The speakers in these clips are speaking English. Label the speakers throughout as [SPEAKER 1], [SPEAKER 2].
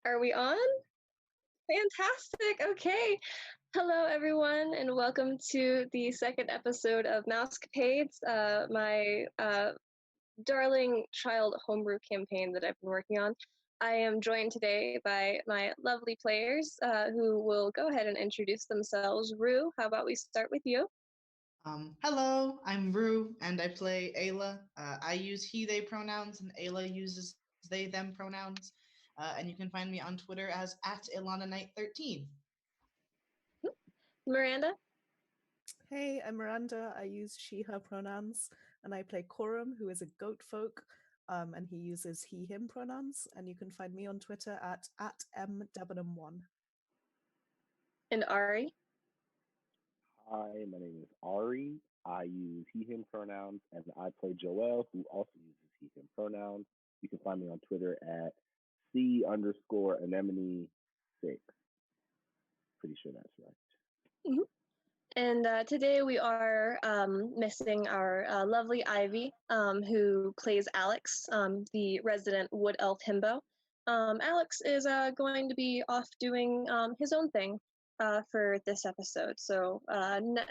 [SPEAKER 1] Are we on? Fantastic. Okay. Hello, everyone, and welcome to the second episode of Mousecapades, my darling child homebrew campaign that I've been working on. I am joined today by my lovely players who will go ahead and introduce themselves. Rue, how about we start with you?
[SPEAKER 2] Hello, I'm Rue, and I play Ayla. I use he, they pronouns, and Ayla uses they, them pronouns. And you can find me on Twitter as @IlanaKnight13.
[SPEAKER 1] Miranda?
[SPEAKER 3] Hey, I'm Miranda. I use she, her pronouns, and I play Corum, who is a goat folk, and he uses he, him pronouns. And you can find me on Twitter at mdebenham1.
[SPEAKER 1] And Ari?
[SPEAKER 4] Hi, my name is Ari. I use he, him pronouns, and I play Joel, who also uses he, him pronouns. You can find me on Twitter at C_anemone6. Pretty sure that's right.
[SPEAKER 1] Mhm. And today we are missing our lovely Ivy, who plays Alex, the resident wood elf himbo. Alex is going to be off doing his own thing for this episode. So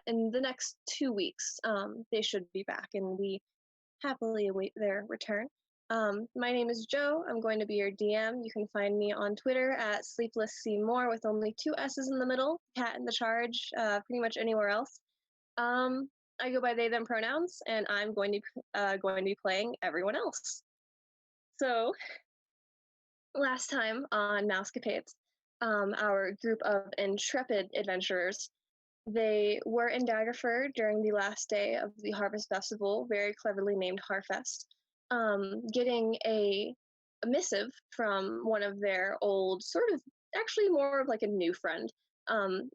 [SPEAKER 1] in the next 2 weeks, they should be back, and we happily await their return. My name is Joe. I'm going to be your DM. You can find me on Twitter at SleeplessSeyMour with only 2 S's in the middle, cat in the charge, pretty much anywhere else. I go by they, them pronouns, and I'm going to be playing everyone else. So, last time on Mousecapades, our group of intrepid adventurers, they were in Daggerford during the last day of the Harvest Festival, very cleverly named Harfest, getting a missive from one of their old, sort of, actually more of like a new friend,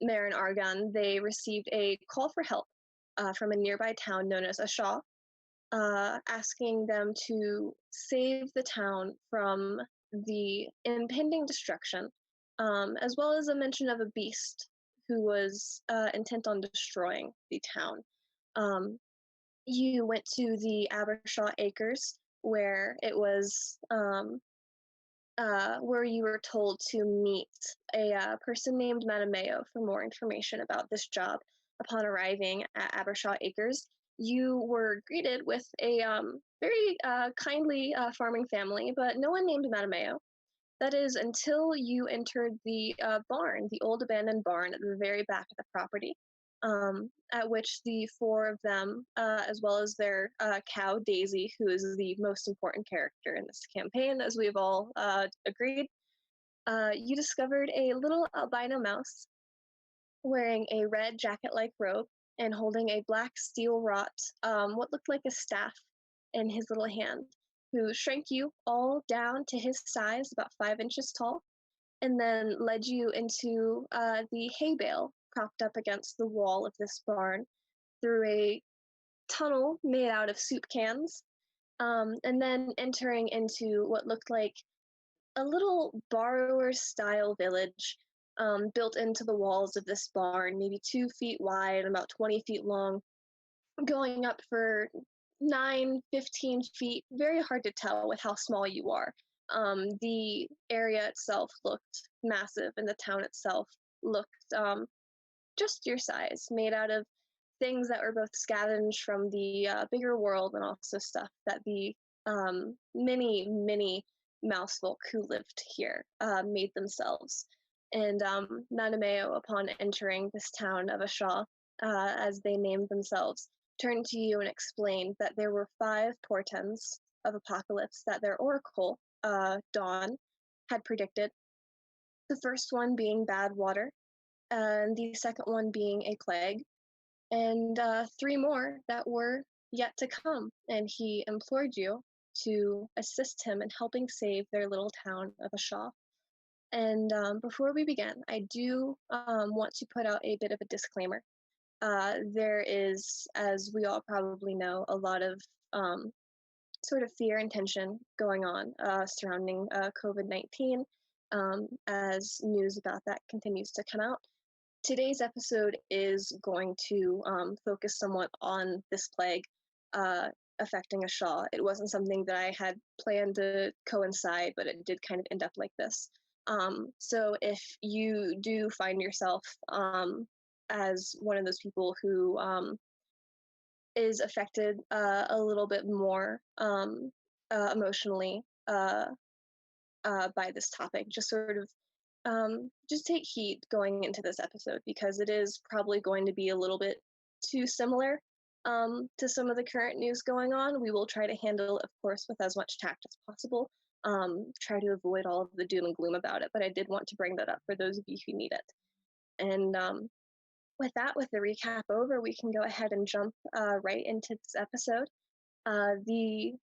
[SPEAKER 1] Marin Argon. They received a call for help from a nearby town known as Ashaw, asking them to save the town from the impending destruction, as well as a mention of a beast who was intent on destroying the town. You went to the Abershaw Acres, where it was where you were told to meet a person named Matameo for more information about this job. Upon arriving at Abershaw Acres, you were greeted with a very kindly farming family, but no one named Matameo. That is until you entered the barn, the old abandoned barn at the very back of the property, at which the four of them, as well as their cow, Daisy, who is the most important character in this campaign, as we've all agreed, you discovered a little albino mouse wearing a red jacket-like robe and holding a black steel wrought, what looked like a staff in his little hand, who shrank you all down to his size, about 5 inches tall, and then led you into the hay bale propped up against the wall of this barn through a tunnel made out of soup cans, and then entering into what looked like a little borrower style village built into the walls of this barn, maybe 2 feet wide and about 20 feet long, going up for 9, 15 feet. Very hard to tell with how small you are. The area itself looked massive, and the town itself looked just your size, made out of things that were both scavenged from the bigger world and also stuff that the many mouse folk who lived here made themselves. And Nanameo, upon entering this town of Ashaw, as they named themselves, turned to you and explained that there were 5 portents of apocalypse that their oracle, Dawn, had predicted. The first one being bad water, and the second one being a plague, and 3 more that were yet to come. And he implored you to assist him in helping save their little town of Ashaw. And before we begin, I do want to put out a bit of a disclaimer. There is, as we all probably know, a lot of sort of fear and tension going on surrounding COVID-19 as news about that continues to come out. Today's episode is going to focus somewhat on this plague affecting Ashaw. It wasn't something that I had planned to coincide, but it did kind of end up like this. So if you do find yourself as one of those people who is affected a little bit more emotionally by this topic, just sort of just take heed going into this episode, because it is probably going to be a little bit too similar to some of the current news going on. We will try to handle it, of course, with as much tact as possible. Try to avoid all of the doom and gloom about it, but I did want to bring that up for those of you who need it. And with that, with the recap over, we can go ahead and jump right into this episode. The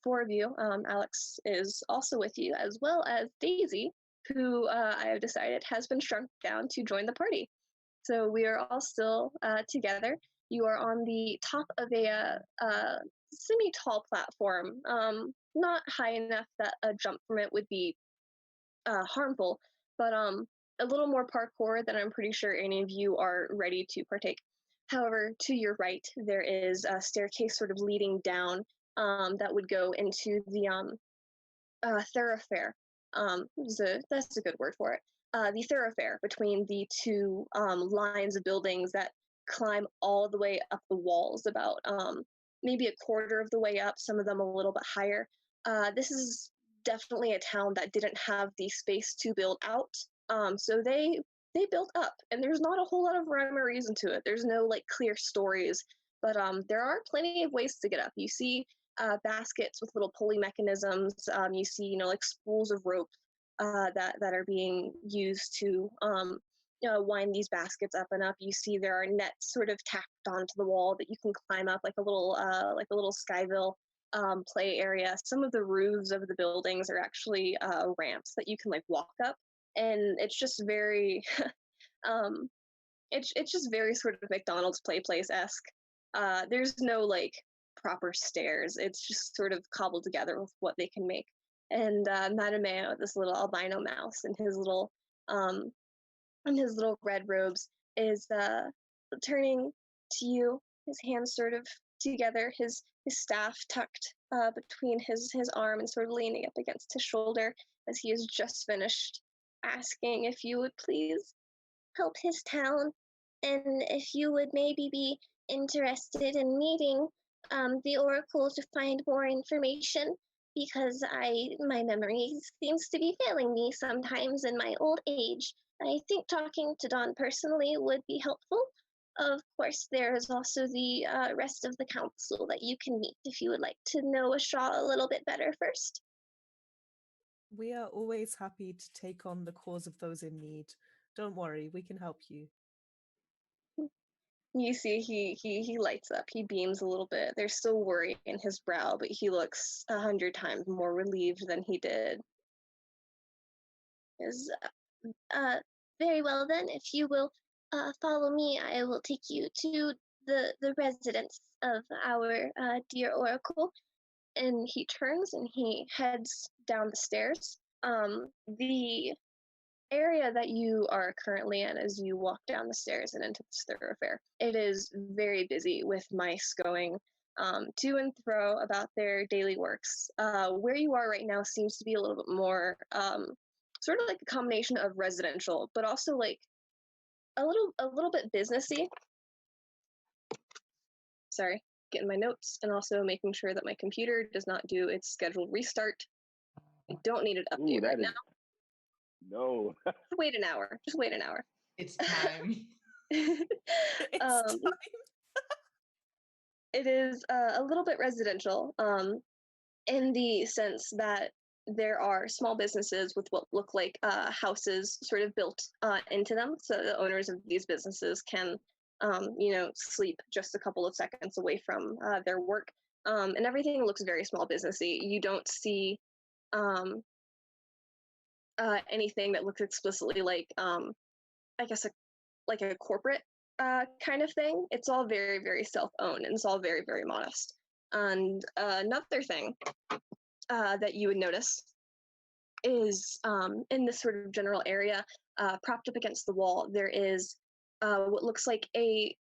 [SPEAKER 1] four of you, Alex is also with you, as well as Daisy, who I have decided has been shrunk down to join the party. So we are all still together. You are on the top of a semi-tall platform, not high enough that a jump from it would be harmful, but a little more parkour than I'm pretty sure any of you are ready to partake. However, to your right, there is a staircase sort of leading down that would go into the thoroughfare. That's a good word for it. The thoroughfare between the two lines of buildings that climb all the way up the walls, about maybe a quarter of the way up, some of them a little bit higher. This is definitely a town that didn't have the space to build out, so they built up, and there's not a whole lot of rhyme or reason to it. There's no like clear stories, but there are plenty of ways to get up. You see baskets with little pulley mechanisms. You see, like spools of rope that are being used to wind these baskets up and up. You see there are nets sort of tacked onto the wall that you can climb up, like a little Skyville play area. Some of the roofs of the buildings are actually ramps that you can like walk up, and it's just very it's just very sort of McDonald's play place-esque. There's no like proper stairs. It's just sort of cobbled together with what they can make. And Madameo, this little albino mouse, in his little red robes, is turning to you, his hands sort of together, his staff tucked between his arm and sort of leaning up against his shoulder, as he has just finished asking if you would please help his town, and if you would maybe be interested in meeting the Oracle to find more information, because my memory seems to be failing me sometimes in my old age. I think talking to Don personally would be helpful. Of course, there is also the rest of the council that you can meet if you would like to know Ashaw a little bit better first.
[SPEAKER 3] We are always happy to take on the cause of those in need. Don't worry, we can help you.
[SPEAKER 1] You see, he lights up. He beams a little bit. There's still worry in his brow, but he looks 100 times more relieved than he did. Is very well then. If you will follow me, I will take you to the residence of our dear Oracle. And he turns and he heads down the stairs. The area that you are currently in, as you walk down the stairs and into this thoroughfare, it is very busy with mice going to and fro about their daily works. Where you are right now seems to be a little bit more sort of like a combination of residential, but also like a little bit businessy. Sorry, getting my notes and also making sure that my computer does not do its scheduled restart. I don't need it update right now.
[SPEAKER 4] No.
[SPEAKER 1] Just wait an hour.
[SPEAKER 2] It's time.
[SPEAKER 3] It's time.
[SPEAKER 1] It is a little bit residential, in the sense that there are small businesses with what look like houses sort of built into them, so the owners of these businesses can, sleep just a couple of seconds away from their work, and everything looks very small businessy. You don't see anything that looks explicitly like, I guess, like a corporate kind of thing. It's all very, very self-owned, and it's all very, very modest. And another thing that you would notice is in this sort of general area, propped up against the wall, there is what looks like a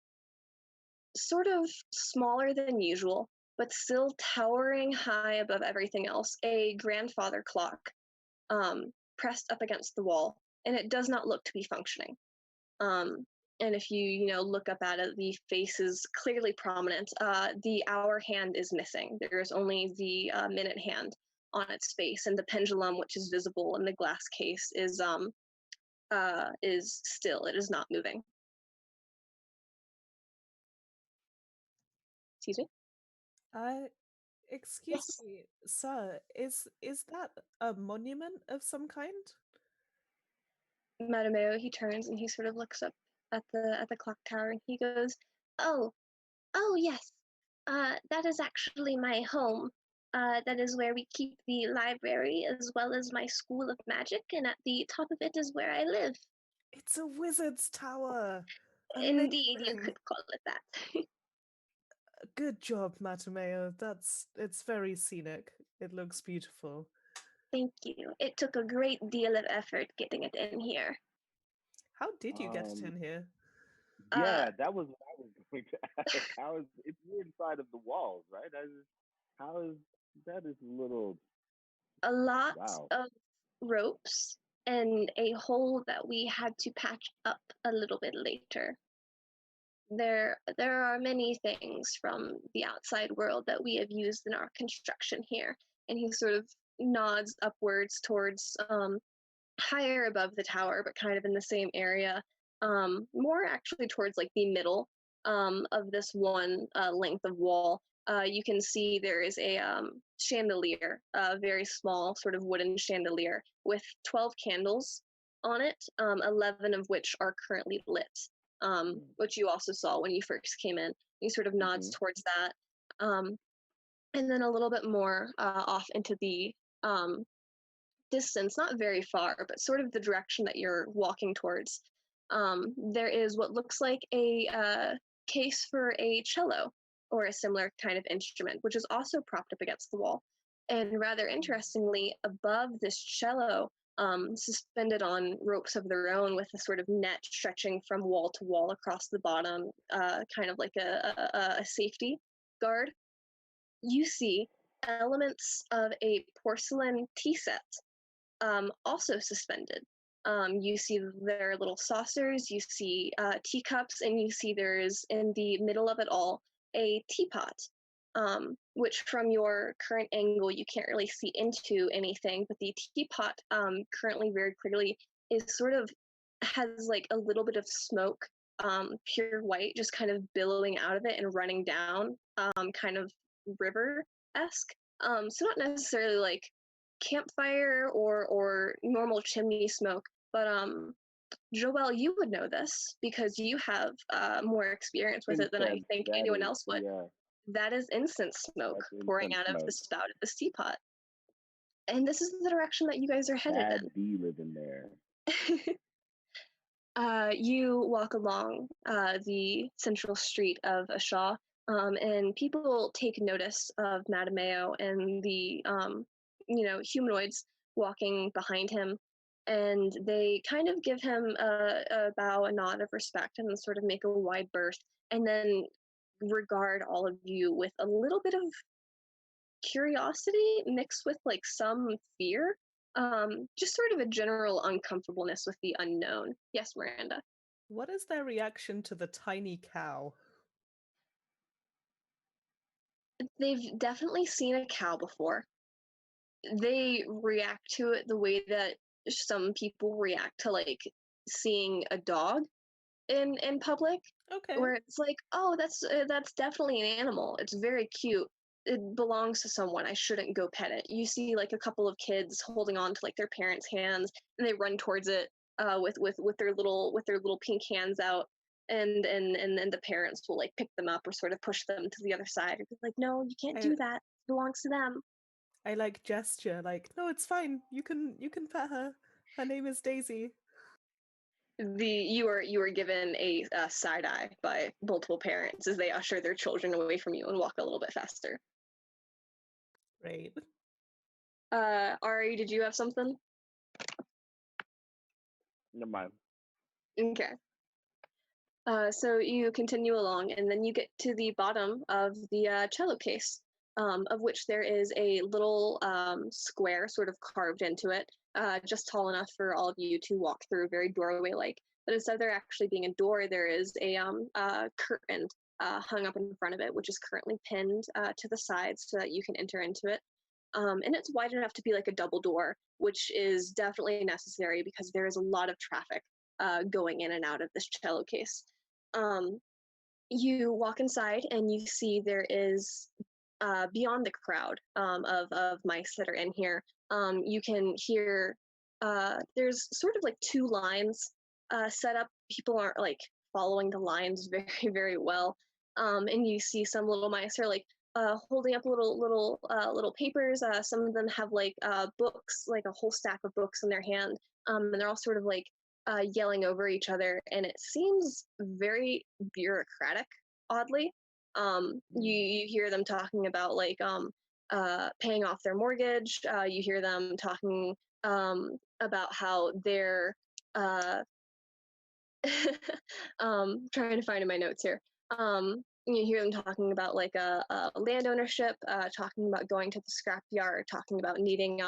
[SPEAKER 1] sort of smaller than usual, but still towering high above everything else, a grandfather clock. pressed up against the wall, and it does not look to be functioning. And if you look up at it, the face is clearly prominent. The hour hand is missing. There's only the minute hand on its face, and the pendulum, which is visible in the glass case, is still. It is not moving. Excuse me?
[SPEAKER 3] Excuse
[SPEAKER 1] Yes.
[SPEAKER 3] me, sir, is that a monument of some kind?
[SPEAKER 1] Madameo, he turns and he sort of looks up at the clock tower and he goes, "Oh, oh yes. That is actually my home. That is where we keep the library as well as my school of magic, and at the top of it is where I live."
[SPEAKER 3] It's a wizard's tower.
[SPEAKER 1] Indeed, you
[SPEAKER 3] Amazing.
[SPEAKER 1] could call it that.
[SPEAKER 3] Good job, Matameo. It's very scenic. It looks beautiful.
[SPEAKER 1] Thank you. It took a great deal of effort getting it in here.
[SPEAKER 3] How did you get it in here?
[SPEAKER 4] Yeah, that was what I was going to ask. How is it's near inside of the walls, right? How is that is a little
[SPEAKER 1] A lot
[SPEAKER 4] wow.
[SPEAKER 1] of ropes and a hole that we had to patch up a little bit later. There are many things from the outside world that we have used in our construction here. And he sort of nods upwards towards higher above the tower, but kind of in the same area, more actually towards like the middle of this one length of wall. You can see there is a chandelier, a very small sort of wooden chandelier with 12 candles on it, 11 of which are currently lit, which you also saw when you first came in. He sort of nods towards that. And then a little bit more off into the distance, not very far, but sort of the direction that you're walking towards, there is what looks like a case for a cello or a similar kind of instrument, which is also propped up against the wall. And rather interestingly, above this cello, suspended on ropes of their own with a sort of net stretching from wall to wall across the bottom, kind of like a safety guard, you see elements of a porcelain tea set also suspended. You see their little saucers, you see teacups, and you see there's in the middle of it all a teapot, which from your current angle you can't really see into anything, but the teapot currently very clearly is sort of has like a little bit of smoke, pure white, just kind of billowing out of it and running down, kind of river-esque. So not necessarily like campfire or normal chimney smoke, but Joelle, you would know this because you have more experience with it than I think anyone else would.
[SPEAKER 4] Yeah.
[SPEAKER 1] That is incense smoke
[SPEAKER 4] That's
[SPEAKER 1] pouring
[SPEAKER 4] incense
[SPEAKER 1] out of the
[SPEAKER 4] smoke.
[SPEAKER 1] spout of this teapot. And this is the direction that you guys are headed
[SPEAKER 4] Bad bee living there.
[SPEAKER 1] You walk along the central street of Ashaw, and people take notice of Madameo and the humanoids walking behind him, and they kind of give him a bow, a nod of respect, and sort of make a wide berth, and then regard all of you with a little bit of curiosity mixed with like some fear, just sort of a general uncomfortableness with the unknown. Yes, Miranda.
[SPEAKER 3] What is their reaction to the tiny cow?
[SPEAKER 1] They've definitely seen a cow before. They react to it the way that some people react to like seeing a dog in public.
[SPEAKER 3] Okay.
[SPEAKER 1] Where it's like, oh, that's definitely an animal. It's very cute. It belongs to someone. I shouldn't go pet it. You see like a couple of kids holding on to like their parents' hands, and they run towards it with their little pink hands out, and then the parents will like pick them up or sort of push them to the other side. Or be like, no, you can't do that. It belongs to them.
[SPEAKER 3] I like gesture, like, no, it's fine. You can pet her. Her name is Daisy.
[SPEAKER 1] You are given a side eye by multiple parents as they usher their children away from you and walk a little bit faster.
[SPEAKER 3] Right.
[SPEAKER 1] Ari, did you have something?
[SPEAKER 4] Never mind.
[SPEAKER 1] Okay. So you continue along, and then you get to the bottom of the cello case. of which there is a little square sort of carved into it, just tall enough for all of you to walk through, very doorway-like. But instead of there actually being a door, there is a curtain hung up in front of it, which is currently pinned to the side so that you can enter into it. And it's wide enough to be like a double door, which is definitely necessary because there is a lot of traffic going in and out of this cello case. You walk inside and you see there is, beyond the crowd of mice that are in here, you can hear there's sort of like two lines set up. People aren't like following the lines very, very well. And you see some little mice are like holding up little papers. Some of them have like books, like a whole stack of books in their hand, and they're all sort of like yelling over each other, and it seems very bureaucratic. Oddly, you hear them talking about like paying off their mortgage. You hear them talking about how they're trying to find in my notes here. You hear them talking about like land ownership, talking about going to the scrapyard, talking about needing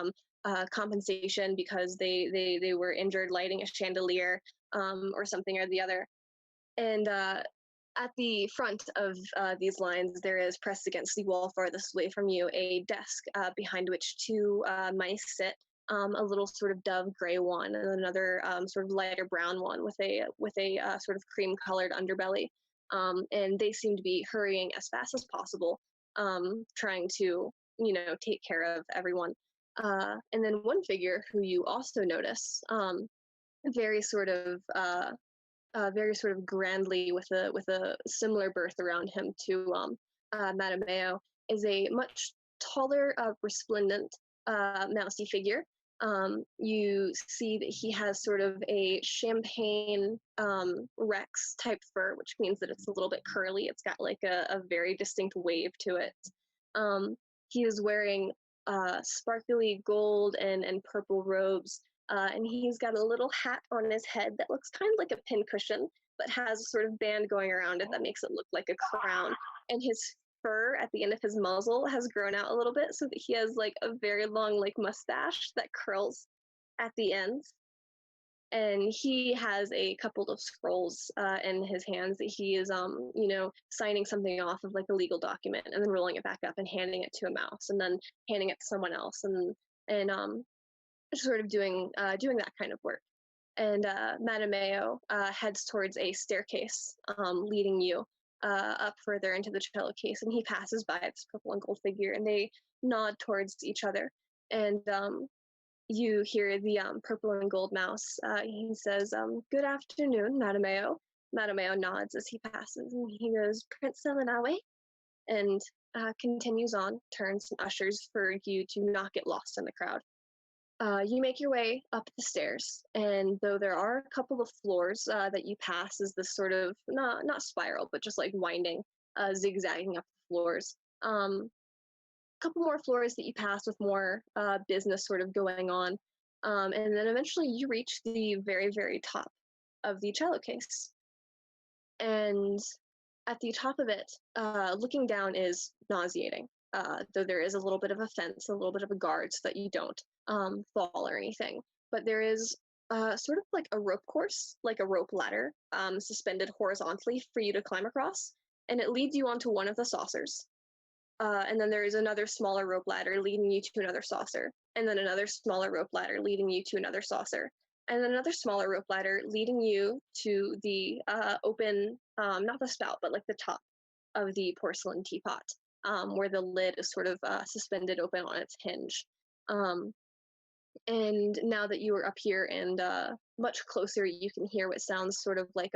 [SPEAKER 1] compensation because they were injured lighting a chandelier or something or the other. And at the front of these lines, there is pressed against the wall farthest away from you a desk behind which two mice sit. A little sort of dove gray one and another sort of lighter brown one with a sort of cream-colored underbelly. And they seem to be hurrying as fast as possible, trying to, take care of everyone. And then one figure who you also notice, very sort of grandly with a similar birth around him to Madame Mayo, is a much taller, resplendent, mousy figure. You see that he has sort of a champagne Rex type fur, which means that it's a little bit curly. It's got like a very distinct wave to it. He is wearing sparkly gold and purple robes, and he's got a little hat on his head that looks kind of like a pincushion, but has a sort of band going around it that makes it look like a crown. And his fur at the end of his muzzle has grown out a little bit so that he has like a very long like mustache that curls at the ends. And he has a couple of scrolls in his hands that he is signing something off of like a legal document and then rolling it back up and handing it to a mouse and then handing it to someone else and sort of doing that kind of work. And Madame Mayo heads towards a staircase leading you up further into the cello case, and he passes by this purple and gold figure, and they nod towards each other. And you hear the purple and gold mouse. He says, "Good afternoon, Madame Mayo." Madame Mayo nods as he passes, and he goes, "Prince Selinawe," and continues on, turns and ushers for you to not get lost in the crowd. You make your way up the stairs, and though there are a couple of floors that you pass as this sort of, not spiral, but just like winding, zigzagging up the floors. Couple more floors that you pass with more business sort of going on. And then eventually you reach the very, very top of the cello case. And at the top of it, looking down is nauseating. Though there is a little bit of a fence, a little bit of a guard so that you don't fall or anything. But there is sort of like a rope course, like a rope ladder, suspended horizontally for you to climb across. And it leads you onto one of the saucers. And then there is another smaller rope ladder leading you to another saucer. And then another smaller rope ladder leading you to another saucer. And then another smaller rope ladder leading you to the open, not the spout, but like the top of the porcelain teapot, where the lid is sort of suspended open on its hinge. And now that you are up here and much closer, you can hear what sounds sort of like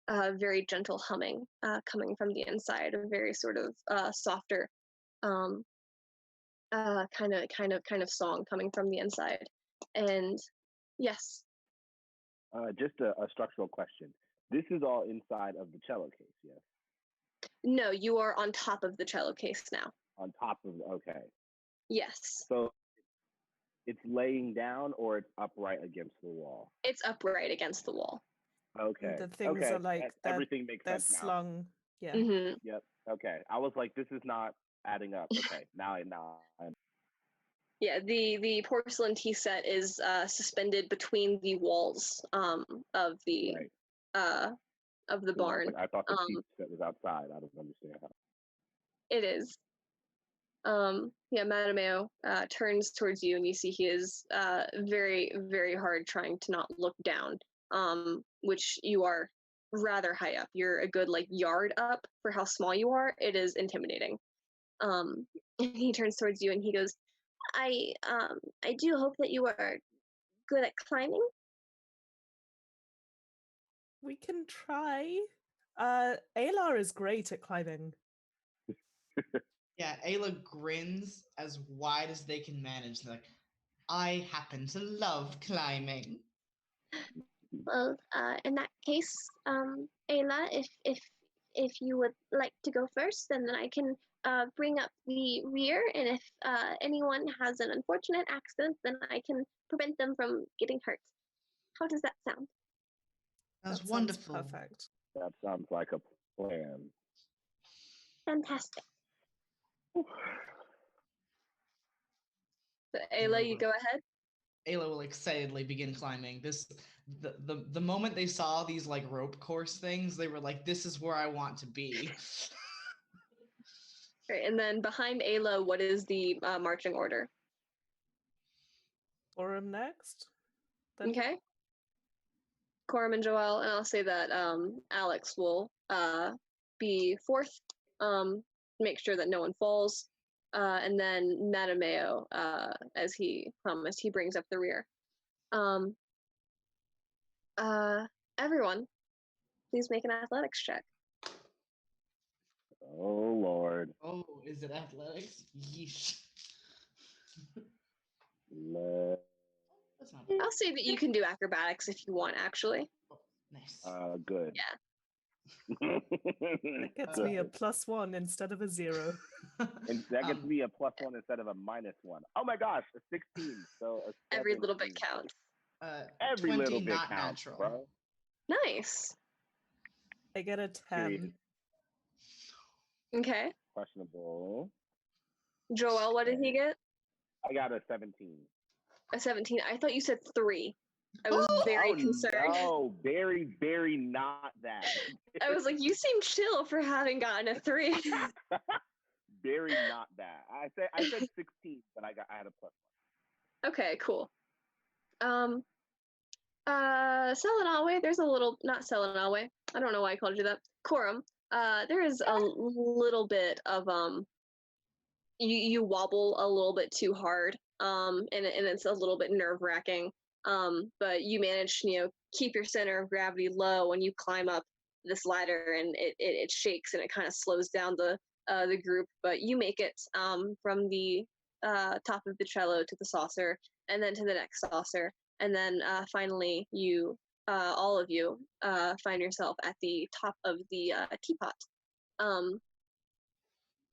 [SPEAKER 1] very gentle humming coming from the inside, a very sort of softer kind of song coming from the inside. And yes.
[SPEAKER 4] Just a structural question. This is all inside of the cello case, yes?
[SPEAKER 1] No, you are on top of the cello case now.
[SPEAKER 4] On top of, okay.
[SPEAKER 1] Yes.
[SPEAKER 4] So it's laying down or it's upright against the wall?
[SPEAKER 1] It's upright against the wall.
[SPEAKER 4] Okay.
[SPEAKER 3] The things are like
[SPEAKER 4] everything makes sense
[SPEAKER 3] slung.
[SPEAKER 4] now.
[SPEAKER 3] Yeah.
[SPEAKER 1] Mm-hmm.
[SPEAKER 4] Yep. Okay. I was like, this is not adding up. Okay, now I'm
[SPEAKER 1] Yeah, the porcelain tea set is suspended between the walls of the
[SPEAKER 4] right.
[SPEAKER 1] barn.
[SPEAKER 4] I thought the tea set was outside. I don't understand how.
[SPEAKER 1] It is. Yeah, Madameo turns towards you, and you see he is very, very hard trying to not look down, which you are rather high up. You're a good yard up for how small you are. It is intimidating. And he turns towards you and he goes, I do hope that you are good at climbing.
[SPEAKER 3] We can try. Alar is great at climbing.
[SPEAKER 2] Yeah, Ayla grins as wide as they can manage. They're like, I happen to love climbing.
[SPEAKER 1] Well, in that case, Ayla, if you would like to go first, then I can bring up the rear, and if anyone has an unfortunate accident, then I can prevent them from getting hurt. How does that sound?
[SPEAKER 2] That's
[SPEAKER 3] That
[SPEAKER 2] wonderful.
[SPEAKER 3] sounds perfect.
[SPEAKER 4] That sounds like a plan.
[SPEAKER 1] Fantastic. So, Ayla, you go ahead.
[SPEAKER 2] Ayla will excitedly begin climbing. The moment they saw these rope course things, they were like, "This is where I want to be."
[SPEAKER 1] Right, and then behind Ayla, what is the marching order?
[SPEAKER 3] Orem next. Then
[SPEAKER 1] Okay. Coram and Joelle, and I'll say that Alex will be fourth. Make sure that no one falls, and then Madameo, as he promised, he brings up the rear. Everyone, please make an athletics check.
[SPEAKER 4] Oh Lord.
[SPEAKER 2] Oh, is it athletics? Yeesh. That's not bad.
[SPEAKER 1] I'll say that you can do acrobatics if you want, actually.
[SPEAKER 2] Oh, nice.
[SPEAKER 4] Good.
[SPEAKER 1] Yeah.
[SPEAKER 3] that gets me a +1 instead of a 0.
[SPEAKER 4] And that gets me a +1 instead of a -1. Oh my gosh, a 16. So a
[SPEAKER 1] every little bit counts.
[SPEAKER 4] Every
[SPEAKER 2] 20
[SPEAKER 4] little bit
[SPEAKER 2] not
[SPEAKER 4] counts,
[SPEAKER 2] natural.
[SPEAKER 4] bro.
[SPEAKER 1] Nice.
[SPEAKER 3] I get a 10.
[SPEAKER 4] Period.
[SPEAKER 1] Okay.
[SPEAKER 4] Questionable.
[SPEAKER 1] Joelle, what did he get?
[SPEAKER 4] I got a 17.
[SPEAKER 1] A 17. I thought you said 3. I was very concerned.
[SPEAKER 4] No, very, very not that.
[SPEAKER 1] I was like, you seem chill for having gotten a 3.
[SPEAKER 4] Very not that. I said 16, but I had a +1.
[SPEAKER 1] Okay, cool. Selinawe, there's a little, not Selinawe, I don't know why I called you that. Coram, there is a little bit of, you wobble a little bit too hard, and it's a little bit nerve-wracking, but you manage to, keep your center of gravity low when you climb up this ladder, and it shakes and it kind of slows down the group, but you make it from the top of the cello to the saucer, and then to the next saucer, and then finally you, all of you, find yourself at the top of the teapot.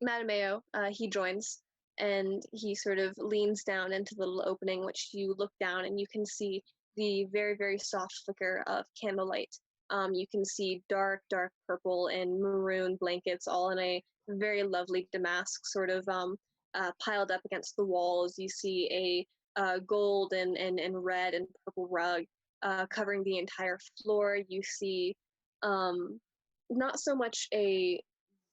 [SPEAKER 1] Madameo, he joins, and he sort of leans down into the little opening, which you look down and you can see the very, very soft flicker of candlelight. You can see dark, dark purple and maroon blankets all in a very lovely damask sort of piled up against the walls. You see a gold and red and purple rug covering the entire floor. You see not so much a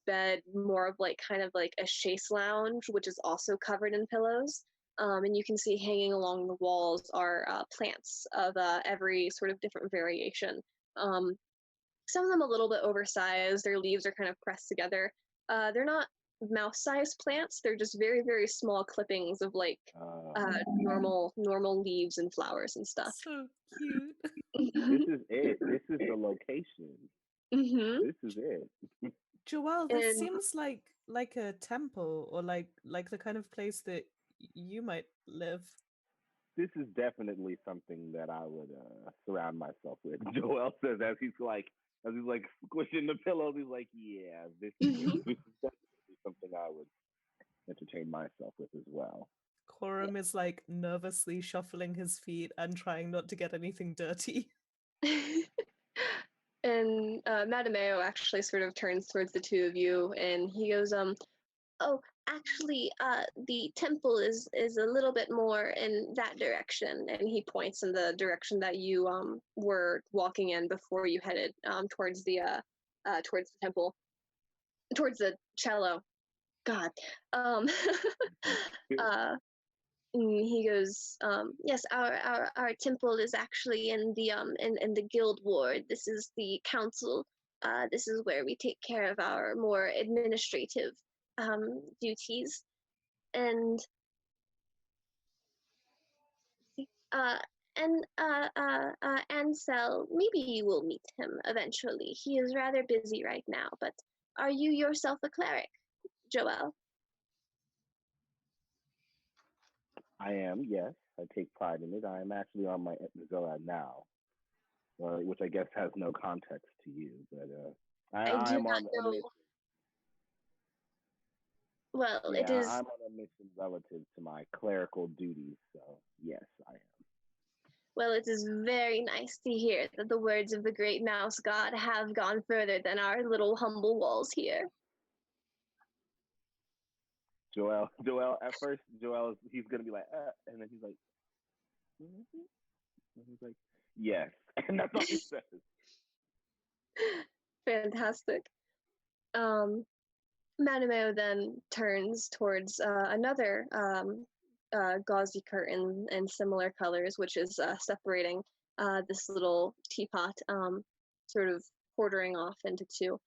[SPEAKER 1] bed, more of kind of a chaise lounge, which is also covered in pillows. And you can see hanging along the walls are plants of every sort of different variation. Some of them a little bit oversized. Their leaves are kind of pressed together. They're not mouse-sized plants. They're just very, very small clippings of normal leaves and flowers and stuff.
[SPEAKER 3] So cute.
[SPEAKER 4] This is it. This is the location.
[SPEAKER 1] Mm-hmm.
[SPEAKER 4] This is it.
[SPEAKER 3] Joelle, this seems like a temple, or like the kind of place that you might live.
[SPEAKER 4] This is definitely something that I would surround myself with. Joel says as he's squishing the pillows, he's like, yeah, this is definitely something I would entertain myself with as well.
[SPEAKER 3] Coram is nervously shuffling his feet and trying not to get anything dirty.
[SPEAKER 1] And Madameo actually sort of turns towards the two of you, and he goes, Oh, actually, the temple is a little bit more in that direction, and he points in the direction that you were walking in before you headed towards the temple, towards the cello. God, um, uh, he goes, yes, our temple is actually in the in the guild ward. This is the council. This is where we take care of our more administrative duties. And uh Ansel, maybe you will meet him eventually. He is rather busy right now, but are you yourself a cleric, Joel?
[SPEAKER 4] I am, yes. I take pride in it. I am actually on my Zoad now, which I guess has no context to you, but
[SPEAKER 1] I do
[SPEAKER 4] I'm
[SPEAKER 1] not
[SPEAKER 4] on a
[SPEAKER 1] know.
[SPEAKER 4] mission.
[SPEAKER 1] Well, it
[SPEAKER 4] Yeah,
[SPEAKER 1] is.
[SPEAKER 4] I'm on a mission relative to my clerical duties, so yes, I am.
[SPEAKER 1] Well, it is very nice to hear that the words of the great mouse god have gone further than our little humble walls here.
[SPEAKER 4] Joel, at first, he's gonna be like, and then he's like, mm-hmm. And he's like, yes, and that's all he says.
[SPEAKER 1] Fantastic. Manumeo then turns towards another gauzy curtain in similar colors, which is separating this little teapot, sort of quartering off into two.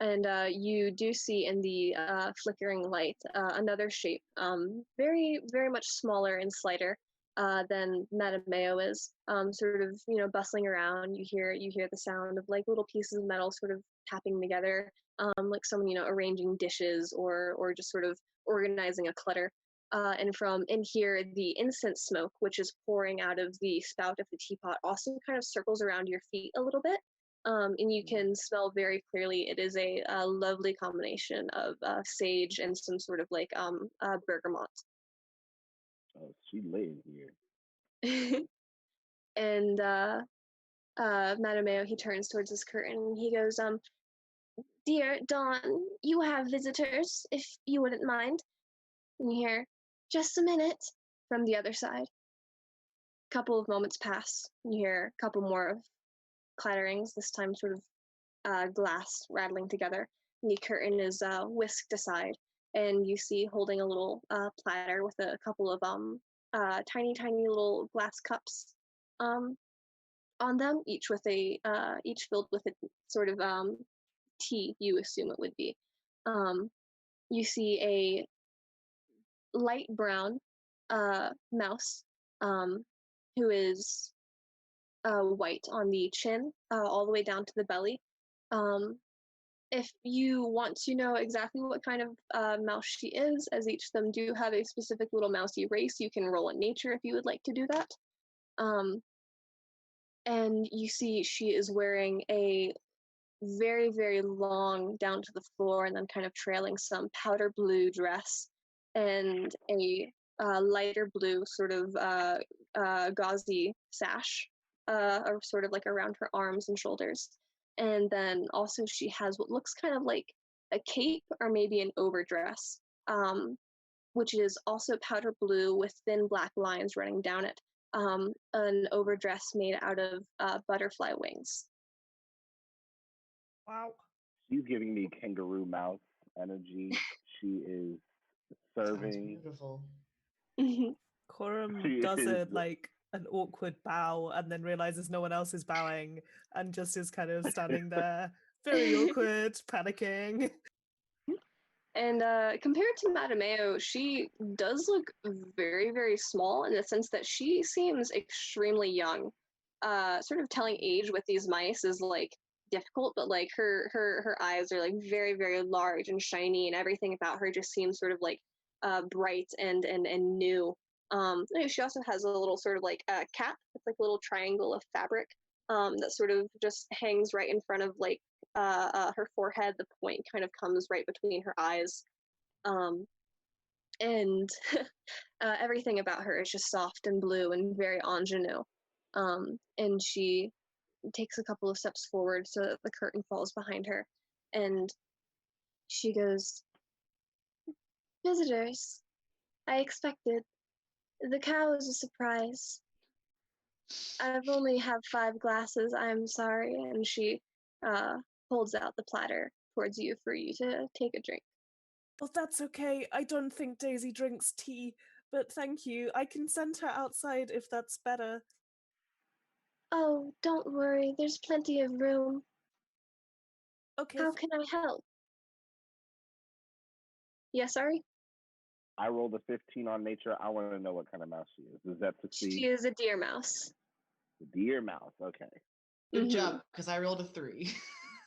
[SPEAKER 1] And you do see in the flickering light another shape, very, very much smaller and slighter than Madameo is. Sort of, bustling around. You hear the sound of like little pieces of metal sort of tapping together, like someone arranging dishes or just sort of organizing a clutter. And from in here, the incense smoke, which is pouring out of the spout of the teapot, also kind of circles around your feet a little bit. And you can smell very clearly it is a lovely combination of sage and some sort of like bergamot.
[SPEAKER 4] Oh, she laying here.
[SPEAKER 1] And Madameo, he turns towards this curtain and he goes, dear Dawn, you have visitors, if you wouldn't mind. And you hear, just a minute, from the other side. A couple of moments pass. You hear a couple more of clatterings, this time sort of glass rattling together. And the curtain is whisked aside, and you see holding a little platter with a couple of tiny, tiny little glass cups on them, each filled with a sort of tea, you assume it would be. You see a light brown mouse who is white on the chin, all the way down to the belly. If you want to know exactly what kind of mouse she is, as each of them do have a specific little mousy race, you can roll in nature if you would like to do that. And you see she is wearing a very, very long down to the floor and then kind of trailing some powder blue dress and a lighter blue sort of gauzy sash, or sort of like around her arms and shoulders. And then also she has what looks kind of like a cape or maybe an overdress, which is also powder blue with thin black lines running down it. An overdress made out of butterfly wings.
[SPEAKER 3] Wow.
[SPEAKER 4] She's giving me kangaroo mouse energy. She is
[SPEAKER 2] Sounds
[SPEAKER 4] serving.
[SPEAKER 2] beautiful.
[SPEAKER 3] Corum does an awkward bow and then realizes no one else is bowing and just is kind of standing there, very awkward, panicking.
[SPEAKER 1] And compared to Madameo, she does look very, very small in the sense that she seems extremely young. Sort of telling age with these mice is like difficult, but like her eyes are like very, very large and shiny, and everything about her just seems sort of like bright and new. She also has a little sort of like cap. It's like a little triangle of fabric that sort of just hangs right in front of like her forehead. The point kind of comes right between her eyes, and everything about her is just soft and blue and very ingenue. And she takes a couple of steps forward so that the curtain falls behind her, and she goes, Visitors. I expected. The cow is a surprise. I've only have 5 glasses, I'm sorry, and she uh, holds out the platter towards you for you to take a drink.
[SPEAKER 3] Well, that's okay. I don't think Daisy drinks tea, but thank you. I can send her outside if that's better.
[SPEAKER 1] Oh, don't worry, there's plenty of room.
[SPEAKER 3] Okay.
[SPEAKER 1] How can I help? Yes, sorry?
[SPEAKER 4] I rolled a 15 on nature. I want to know what kind of mouse she is. Is that to see?
[SPEAKER 1] She is a deer mouse.
[SPEAKER 4] The deer mouse. Okay.
[SPEAKER 2] Good job, because I rolled a 3.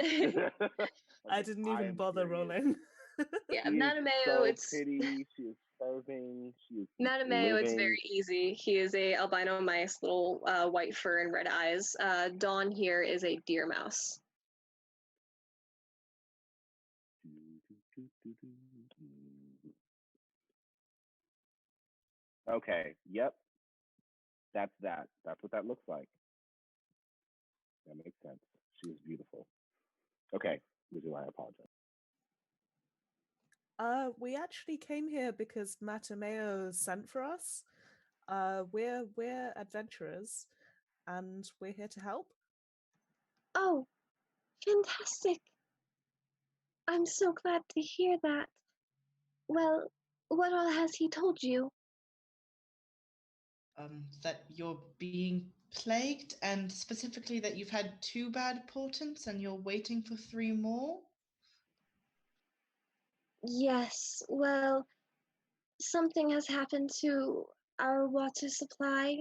[SPEAKER 3] I didn't even bother rolling.
[SPEAKER 1] Yeah,
[SPEAKER 4] She is
[SPEAKER 1] Matameo,
[SPEAKER 4] so
[SPEAKER 1] it's
[SPEAKER 4] pretty. She is serving. She is
[SPEAKER 1] Matameo, it's
[SPEAKER 4] living.
[SPEAKER 1] very easy. He is a albino mice, little white fur and red eyes. Dawn here is a deer mouse.
[SPEAKER 4] Okay. Yep. That's that. That's what that looks like. That makes sense. She is beautiful. Okay. Usually I apologize.
[SPEAKER 3] We actually came here because Matameo sent for us. We're adventurers, and we're here to help.
[SPEAKER 1] Oh, fantastic. I'm so glad to hear that. Well, what all has he told you?
[SPEAKER 2] That you're being plagued, and specifically that you've had 2 bad portents and you're waiting for 3 more?
[SPEAKER 1] Yes, well, something has happened to our water supply.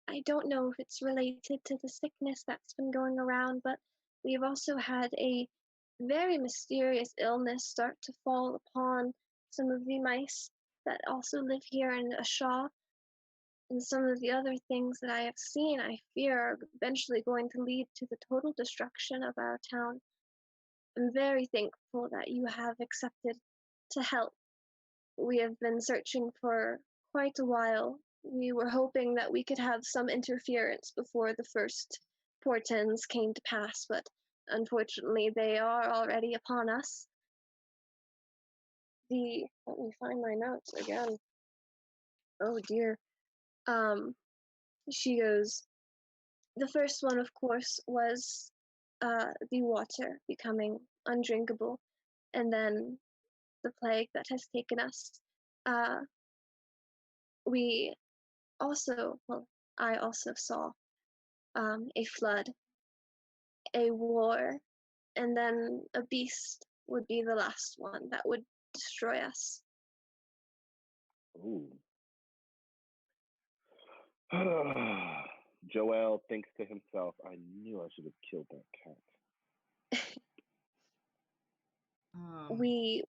[SPEAKER 1] I don't know if it's related to the sickness that's been going around, but we've also had a very mysterious illness start to fall upon some of the mice that also live here in Ashaw. And some of the other things that I have seen, I fear, are eventually going to lead to the total destruction of our town. I'm very thankful that you have accepted to help. We have been searching for quite a while. We were hoping that we could have some interference before the first portents came to pass, but unfortunately they are already upon us. Let me find my notes again. Oh dear. She goes, the first one, of course, was the water becoming undrinkable, and then the plague that has taken us. Uh, we I also saw a flood, a war, and then a beast would be the last one that would destroy us.
[SPEAKER 4] Ooh. Joel thinks to himself, I knew I should have killed that cat.
[SPEAKER 1] We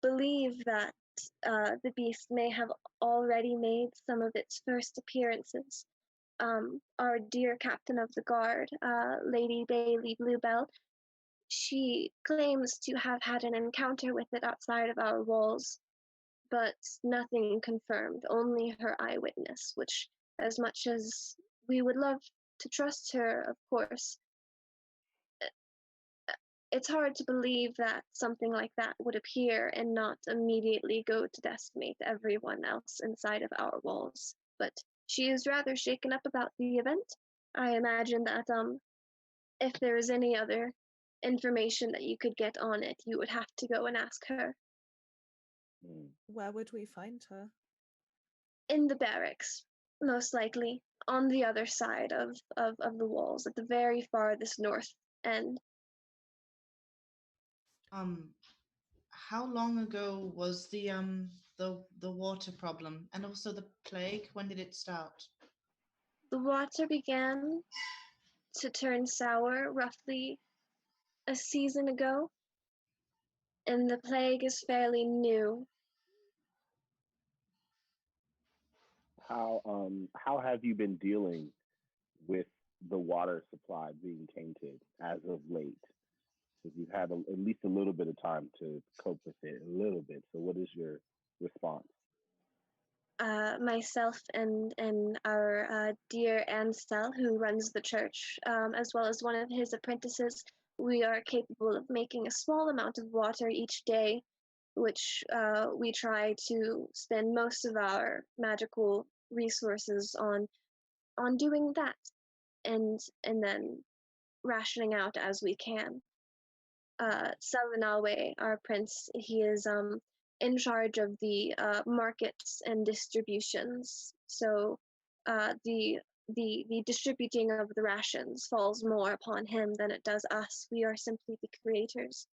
[SPEAKER 1] believe that the beast may have already made some of its first appearances. Our dear captain of the guard, Lady Bailey Bluebell, she claims to have had an encounter with it outside of our walls, but nothing confirmed, only her eyewitness, which, as much as we would love to trust her, of course, it's hard to believe that something like that would appear and not immediately go to decimate everyone else inside of our walls. But she is rather shaken up about the event. I imagine that if there is any other information that you could get on it, you would have to go and ask her.
[SPEAKER 3] Where would we find her?
[SPEAKER 1] In the barracks, most likely, on the other side of the walls, at the very farthest north end.
[SPEAKER 2] How long ago was the water problem and also the plague? When did it start?
[SPEAKER 1] The water began to turn sour roughly a season ago, and the plague is fairly new.
[SPEAKER 4] How have you been dealing with the water supply being tainted as of late? Because you've had at least a little bit of time to cope with it, a little bit. So, what is your response?
[SPEAKER 1] Myself and our dear Ansel, who runs the church, as well as one of his apprentices, we are capable of making a small amount of water each day. which we try to spend most of our magical resources on doing that, and then rationing out as we can. Selinawe, our prince, he is in charge of the markets and distributions. So the distributing of the rations falls more upon him than it does us. We are simply the creators.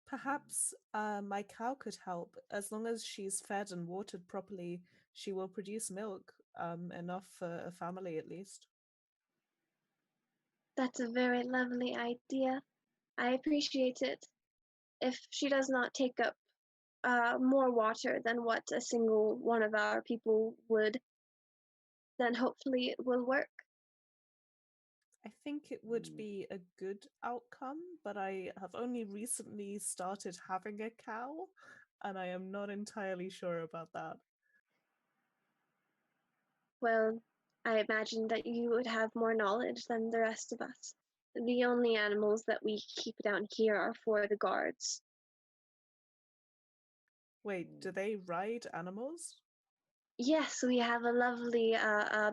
[SPEAKER 3] Perhaps my cow could help. As long as she's fed and watered properly, she will produce milk, enough for a family at least.
[SPEAKER 1] That's a very lovely idea. I appreciate it. If she does not take up more water than what a single one of our people would, then hopefully it will work.
[SPEAKER 3] I think it would be a good outcome, but I have only recently started having a cow, and I am not entirely sure about that.
[SPEAKER 1] Well, I imagine that you would have more knowledge than the rest of us. The only animals that we keep down here are for the guards.
[SPEAKER 3] Wait, do they ride animals?
[SPEAKER 1] Yes, we have a lovely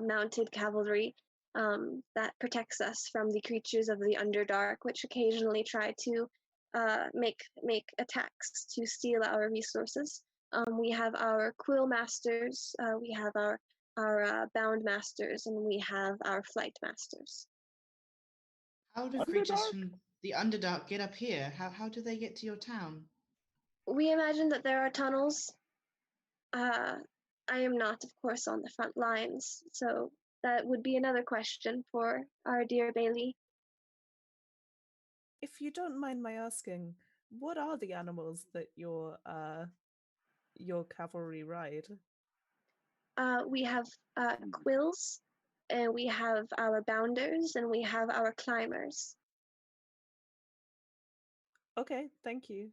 [SPEAKER 1] mounted cavalry that protects us from the creatures of the Underdark, which occasionally try to make attacks to steal our resources. We have our quill masters, we have our bound masters, and we have our flight masters.
[SPEAKER 2] How do creatures from the Underdark get up here? How do they get to your town?
[SPEAKER 1] We imagine that there are tunnels. I am not, of course, on the front lines, so that would be another question for our dear Bailey.
[SPEAKER 3] If you don't mind my asking, what are the animals that your cavalry ride?
[SPEAKER 1] We have quills, and we have our bounders, and we have our climbers.
[SPEAKER 3] Okay, thank you.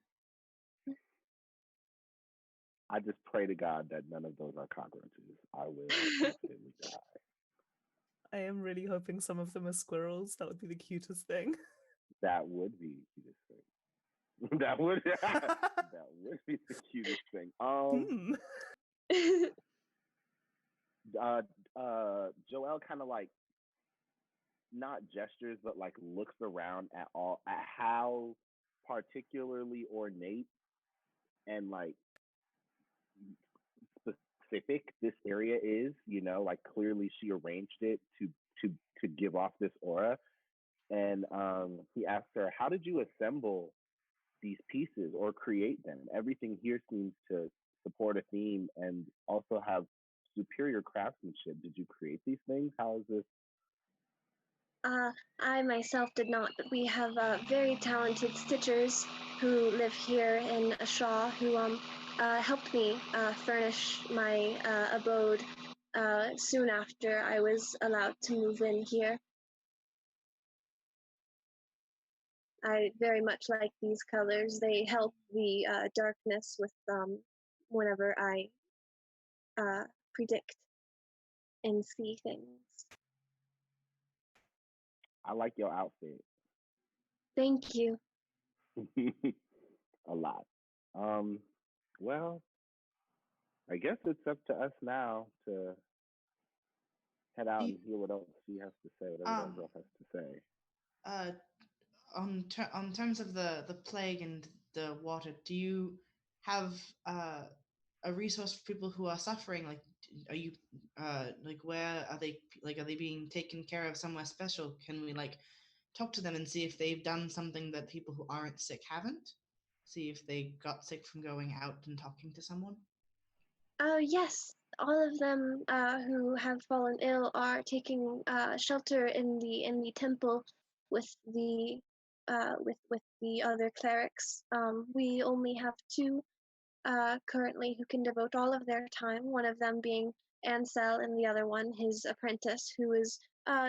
[SPEAKER 4] I just pray to God that none of those are cockroaches. I will instantly die.
[SPEAKER 3] I am really hoping some of them are squirrels. That would be the cutest thing.
[SPEAKER 4] That would be the cutest thing. that would be the cutest thing. Joelle kind of like not gestures, but like looks around at how particularly ornate and like specific this area is. You know, like clearly she arranged it to give off this aura. And he asked her, "How did you assemble these pieces or create them? Everything here seems to support a theme and also have superior craftsmanship. Did you create these things? How is this?"
[SPEAKER 1] I myself did not, but we have very talented stitchers who live here in Shaw who helped me furnish my abode soon after I was allowed to move in here. I very much like these colors. They help the darkness with whenever I predict and see things.
[SPEAKER 4] I like your outfit.
[SPEAKER 1] Thank you.
[SPEAKER 4] A lot. Well, I guess it's up to us now to head out and hear what else she has to say, whatever that girl has to say.
[SPEAKER 2] On terms of the plague and the water, do you have a resource for people who are suffering? Like, are you like, where are they? Like, are they being taken care of somewhere special? Can we like talk to them and see if they've done something that people who aren't sick haven't? See if they got sick from going out and talking to someone?
[SPEAKER 1] Yes, all of them who have fallen ill are taking shelter in the temple with the with the other clerics. We only have two currently who can devote all of their time. One of them being Ansel, and the other one his apprentice, who is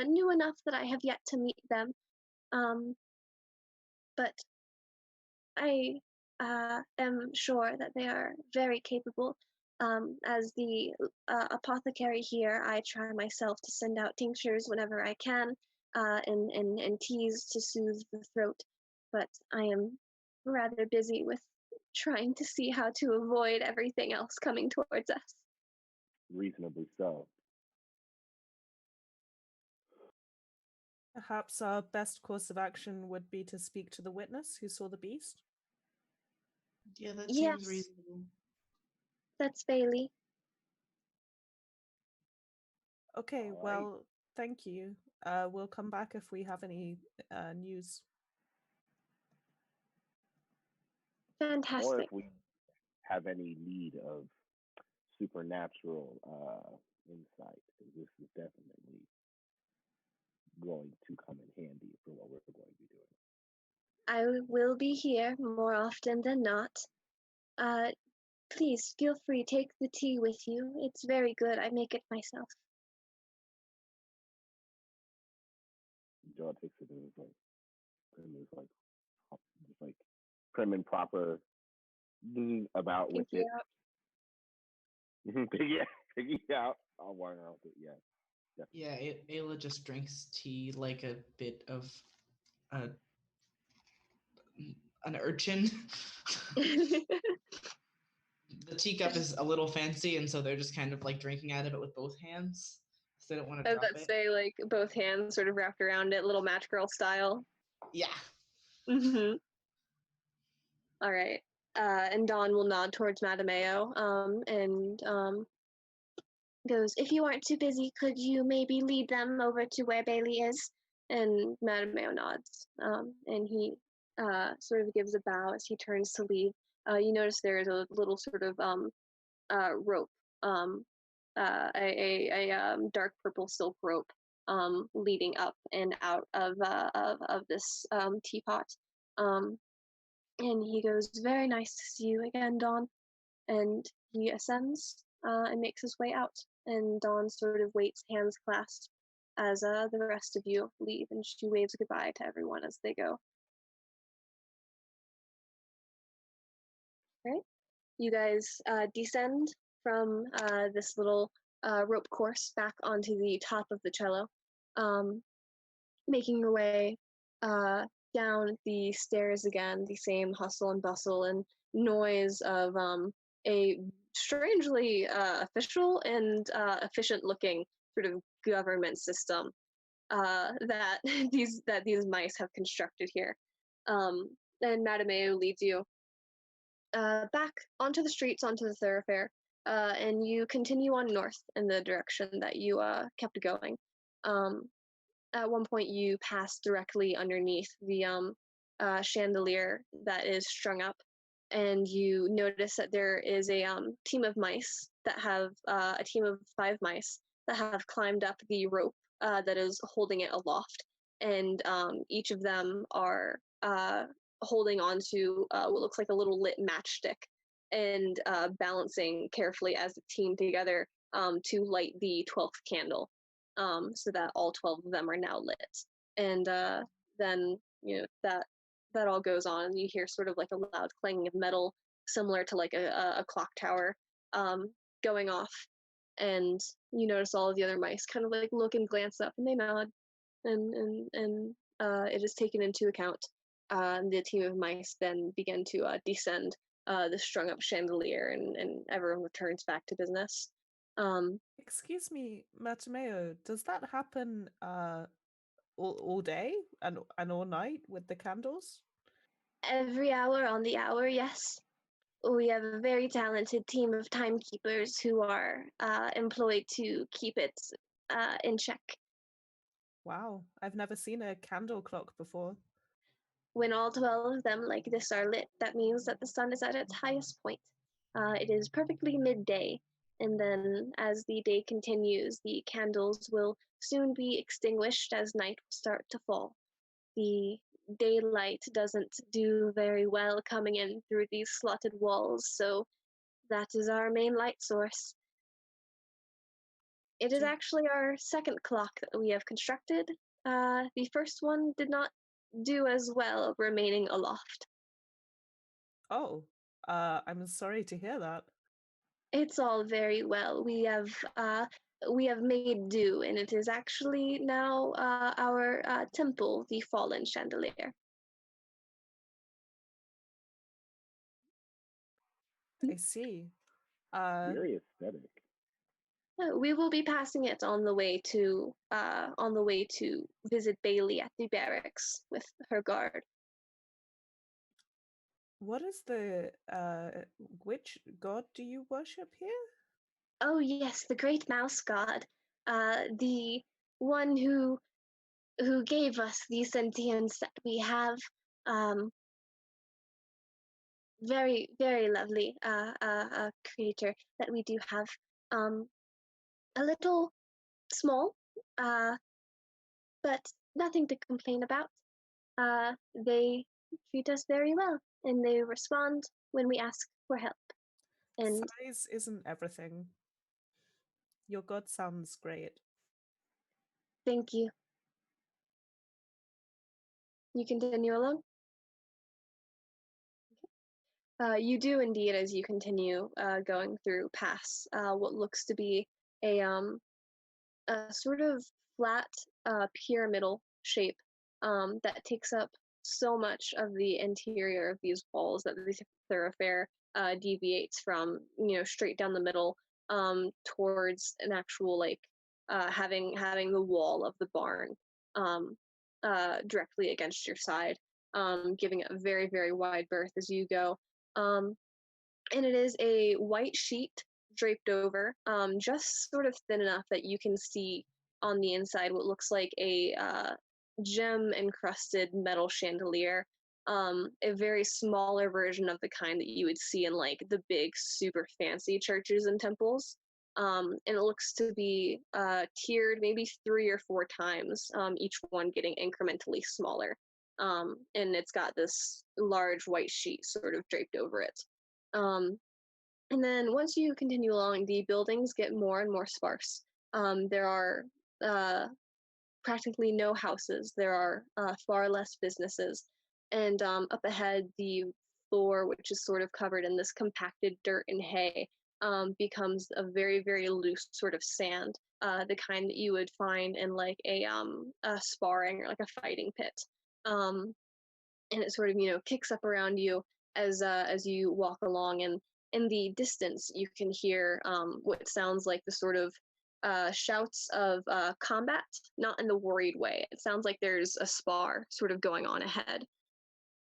[SPEAKER 1] new enough that I have yet to meet them. But I am sure that they are very capable. As the apothecary here, I try myself to send out tinctures whenever I can, and teas to soothe the throat. But I am rather busy with trying to see how to avoid everything else coming towards us.
[SPEAKER 4] Reasonably so.
[SPEAKER 3] Perhaps our best course of action would be to speak to the witness who saw the beast.
[SPEAKER 2] Yeah, that
[SPEAKER 1] Yes.
[SPEAKER 2] seems reasonable.
[SPEAKER 1] That's Bailey.
[SPEAKER 3] Okay,
[SPEAKER 4] All right.
[SPEAKER 3] well, thank you. We'll come back if we have any news.
[SPEAKER 4] Or
[SPEAKER 1] Fantastic.
[SPEAKER 4] if we have any lead of supernatural insight, 'cause this is definitely going to come in handy for what we're going to be doing.
[SPEAKER 1] I will be here more often than not. Please feel free, take the tea with you. It's very good. I make it myself.
[SPEAKER 4] Joel takes it and is like just like prim and proper about with
[SPEAKER 1] Pinky
[SPEAKER 4] it.
[SPEAKER 1] out.
[SPEAKER 4] Piggy out. I'll warn her with it. Yeah.
[SPEAKER 2] Yeah, Ayla just drinks tea like a bit of uh, an urchin. The teacup is a little fancy, and so they're just kind of like drinking out of it with both hands. So they don't want to
[SPEAKER 1] I was
[SPEAKER 2] drop
[SPEAKER 1] about to
[SPEAKER 2] it.
[SPEAKER 1] say, like, both hands sort of wrapped around it, little match girl style.
[SPEAKER 2] Yeah.
[SPEAKER 1] Mm-hmm. All right. And Dawn will nod towards Madameo, and goes, "If you aren't too busy, could you maybe lead them over to where Bailey is?" And Madameo nods, and he sort of gives a bow as he turns to leave. You notice there is a little sort of rope, dark purple silk rope, leading up and out of this teapot. And he goes, "Very nice to see you again, Dawn." And he ascends and makes his way out. And Dawn sort of waits, hands clasped, as the rest of you leave, and she waves goodbye to everyone as they go. Right? You guys descend from this little rope course back onto the top of the cello, making your way down the stairs again, the same hustle and bustle and noise of a strangely official and efficient looking sort of government system that these mice have constructed here. And Madameo leads you back onto the streets, onto the thoroughfare, and you continue on north in the direction that you kept going. At one point, you pass directly underneath the chandelier that is strung up, and you notice that there is a team of mice that have a team of 5 mice that have climbed up the rope that is holding it aloft, and each of them are holding onto what looks like a little lit matchstick and balancing carefully as a team together to light the 12th candle, so that all 12 of them are now lit. And then that all goes on, and you hear sort of like a loud clanging of metal, similar to like a clock tower, going off. And you notice all of the other mice kind of like look and glance up, and they nod, and it is taken into account. The team of mice then begin to descend the strung up chandelier, and everyone returns back to business.
[SPEAKER 3] Excuse me, Matameo, does that happen all day and all night with the candles?
[SPEAKER 1] Every hour on the hour, yes. We have a very talented team of timekeepers who are employed to keep it in check.
[SPEAKER 3] Wow, I've never seen a candle clock before.
[SPEAKER 1] When all 12 of them like this are lit, that means that the sun is at its highest point. It is perfectly midday, and then as the day continues, the candles will soon be extinguished as night will start to fall. The daylight doesn't do very well coming in through these slotted walls, so that is our main light source. It is actually our second clock that we have constructed. The first one did not do as well remaining aloft.
[SPEAKER 3] Oh, I'm sorry to hear that.
[SPEAKER 1] It's all very well. We have made do, and it is actually now our temple, the fallen chandelier.
[SPEAKER 3] I see. Uh,
[SPEAKER 4] Very aesthetic.
[SPEAKER 1] We will be passing it on the way to visit Bailey at the barracks with her guard.
[SPEAKER 3] what is the which god do you worship here?
[SPEAKER 1] Oh yes, the great mouse god, the one who gave us the sentience that we have. Um, very very lovely creator that we do have. Um, a little small, uh, but nothing to complain about. They treat us very well, and they respond when we ask for help. And
[SPEAKER 3] Size isn't everything. Your god sounds great.
[SPEAKER 1] thank you. You continue along. You do indeed, as you continue going through past what looks to be a sort of flat pyramidal shape that takes up so much of the interior of these walls that the thoroughfare deviates from, straight down the middle towards an actual having the wall of the barn um, directly against your side, giving it a very very wide berth as you go. Um, and it is a white sheet draped over, just sort of thin enough that you can see on the inside what looks like a gem encrusted metal chandelier, a very smaller version of the kind that you would see in like the big super fancy churches and temples. And it looks to be tiered maybe 3 or 4 times, each one getting incrementally smaller. And it's got this large white sheet sort of draped over it. Um, and then once you continue along, the buildings get more and more sparse. There are uh, practically no houses. There are far less businesses. And up ahead, the floor, which is sort of covered in this compacted dirt and hay, becomes a very, very loose sort of sand, the kind that you would find in like a sparring or like a fighting pit. And it sort of kicks up around you as you walk along, and in the distance you can hear what sounds like the sort of shouts of combat, not in the worried way. It sounds like there's a spar sort of going on ahead.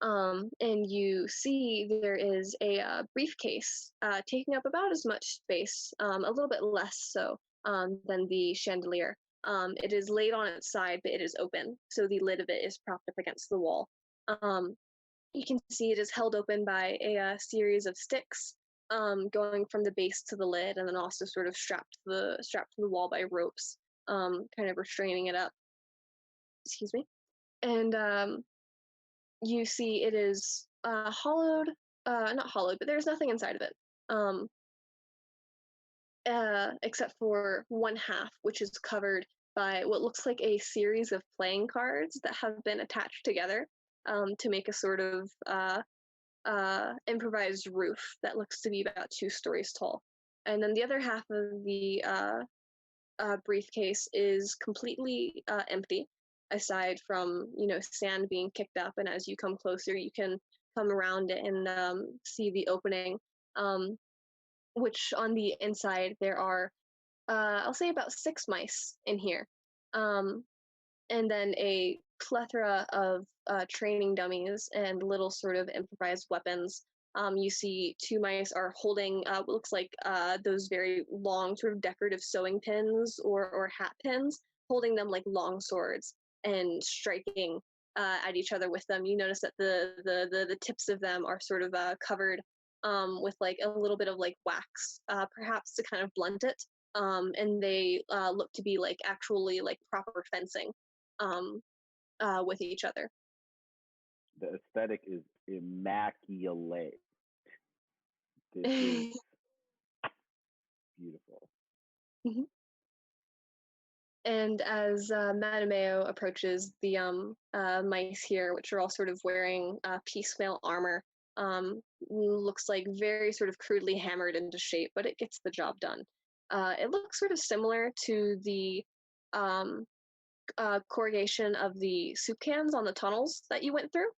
[SPEAKER 1] And you see there is a briefcase taking up about as much space, a little bit less so than the chandelier. It is laid on its side, but it is open, so the lid of it is propped up against the wall. Um, you can see it is held open by a series of sticks, going from the base to the lid, and then also sort of strapped to the wall by ropes, kind of restraining it up. Excuse me. And you see it is hollowed, not hollowed, but there's nothing inside of it, except for one half, which is covered by what looks like a series of playing cards that have been attached together to make a sort of improvised roof that looks to be about 2 stories tall. And then the other half of the briefcase is completely empty, aside from sand being kicked up. And as you come closer, you can come around it and see the opening, which on the inside there are, I'll say about 6 mice in here. And then a plethora of training dummies and little sort of improvised weapons. You see 2 mice are holding what looks like those very long sort of decorative sewing pins or hat pins, holding them like long swords and striking at each other with them. You notice that the tips of them are sort of covered with like a little bit of like wax, perhaps to kind of blunt it. And they look to be like actually like proper fencing with each other.
[SPEAKER 4] The aesthetic is immaculate. This is beautiful.
[SPEAKER 1] And as Madameo approaches the mice here, which are all sort of wearing piecemeal armor, looks like very sort of crudely hammered into shape, but it gets the job done. It looks sort of similar to the corrugation of the soup cans on the tunnels that you went through.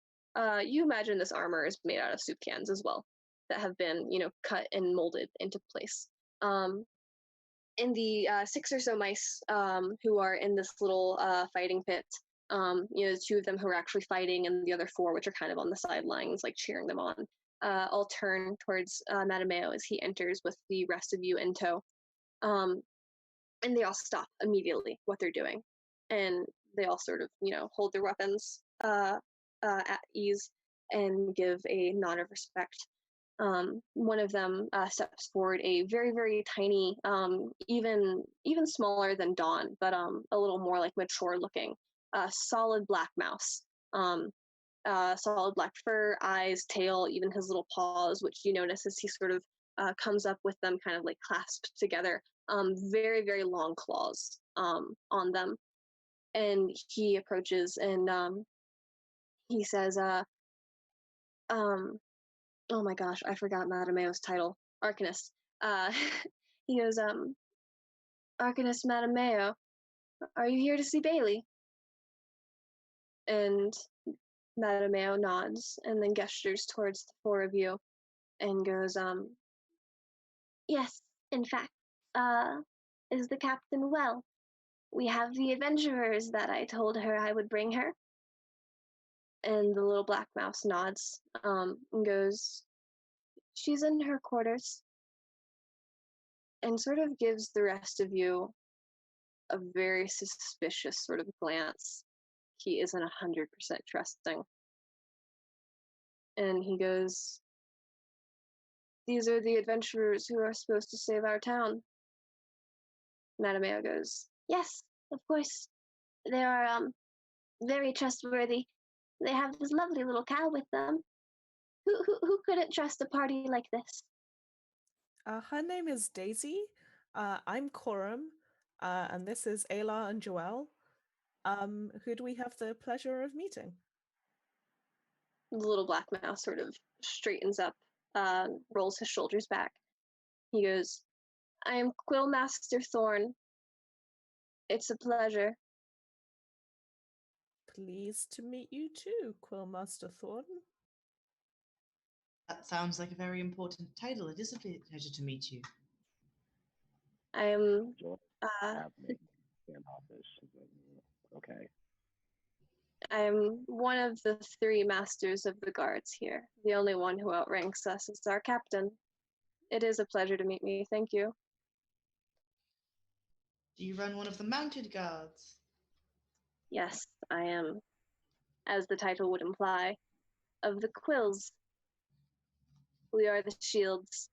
[SPEAKER 1] You imagine this armor is made out of soup cans as well. that have been, cut and molded into place. And the 6 or so mice who are in this little fighting pit, the 2 of them who are actually fighting, and the other 4, which are kind of on the sidelines, like cheering them on, all turn towards Matameo as he enters with the rest of you in tow. And they all stop immediately what they're doing. And they all sort of, hold their weapons at ease and give a nod of respect. One of them steps forward, a very, very tiny, even smaller than Dawn, but a little more like mature looking, solid black mouse. Solid black fur, eyes, tail, even his little paws, which you notice as he sort of comes up with them kind of like clasped together. Very, very long claws on them. And he approaches and he says, oh my gosh, I forgot Matameo's title. Arcanist. He goes, Arcanist Matameo, are you here to see Bailey? And Matameo nods and then gestures towards the 4 of you and goes, yes, in fact, is the captain well? We have the adventurers that I told her I would bring her. And the little black mouse nods and goes, she's in her quarters. And sort of gives the rest of you a very suspicious sort of glance. He isn't 100% trusting. And he goes, these are the adventurers who are supposed to save our town. Matameo goes, yes, of course. They are very trustworthy. They have this lovely little cow with them. Who couldn't trust a party like this?
[SPEAKER 3] Her name is Daisy. I'm Coram, and this is Ayla and Joelle. Who do we have the pleasure of meeting?
[SPEAKER 1] The little black mouse sort of straightens up, rolls his shoulders back. He goes, I am Quillmaster Thorn. It's a pleasure.
[SPEAKER 3] Pleased to meet you too, Quillmaster Thorn.
[SPEAKER 2] That sounds like a very important title. It is a pleasure to meet you.
[SPEAKER 1] I am
[SPEAKER 4] Okay.
[SPEAKER 1] I am one of the 3 masters of the guards here. The only one who outranks us is our captain. It is a pleasure to meet me, thank you.
[SPEAKER 2] Do you run one of the mounted guards?
[SPEAKER 1] Yes, I am, as the title would imply, of the Quills. We are the shields,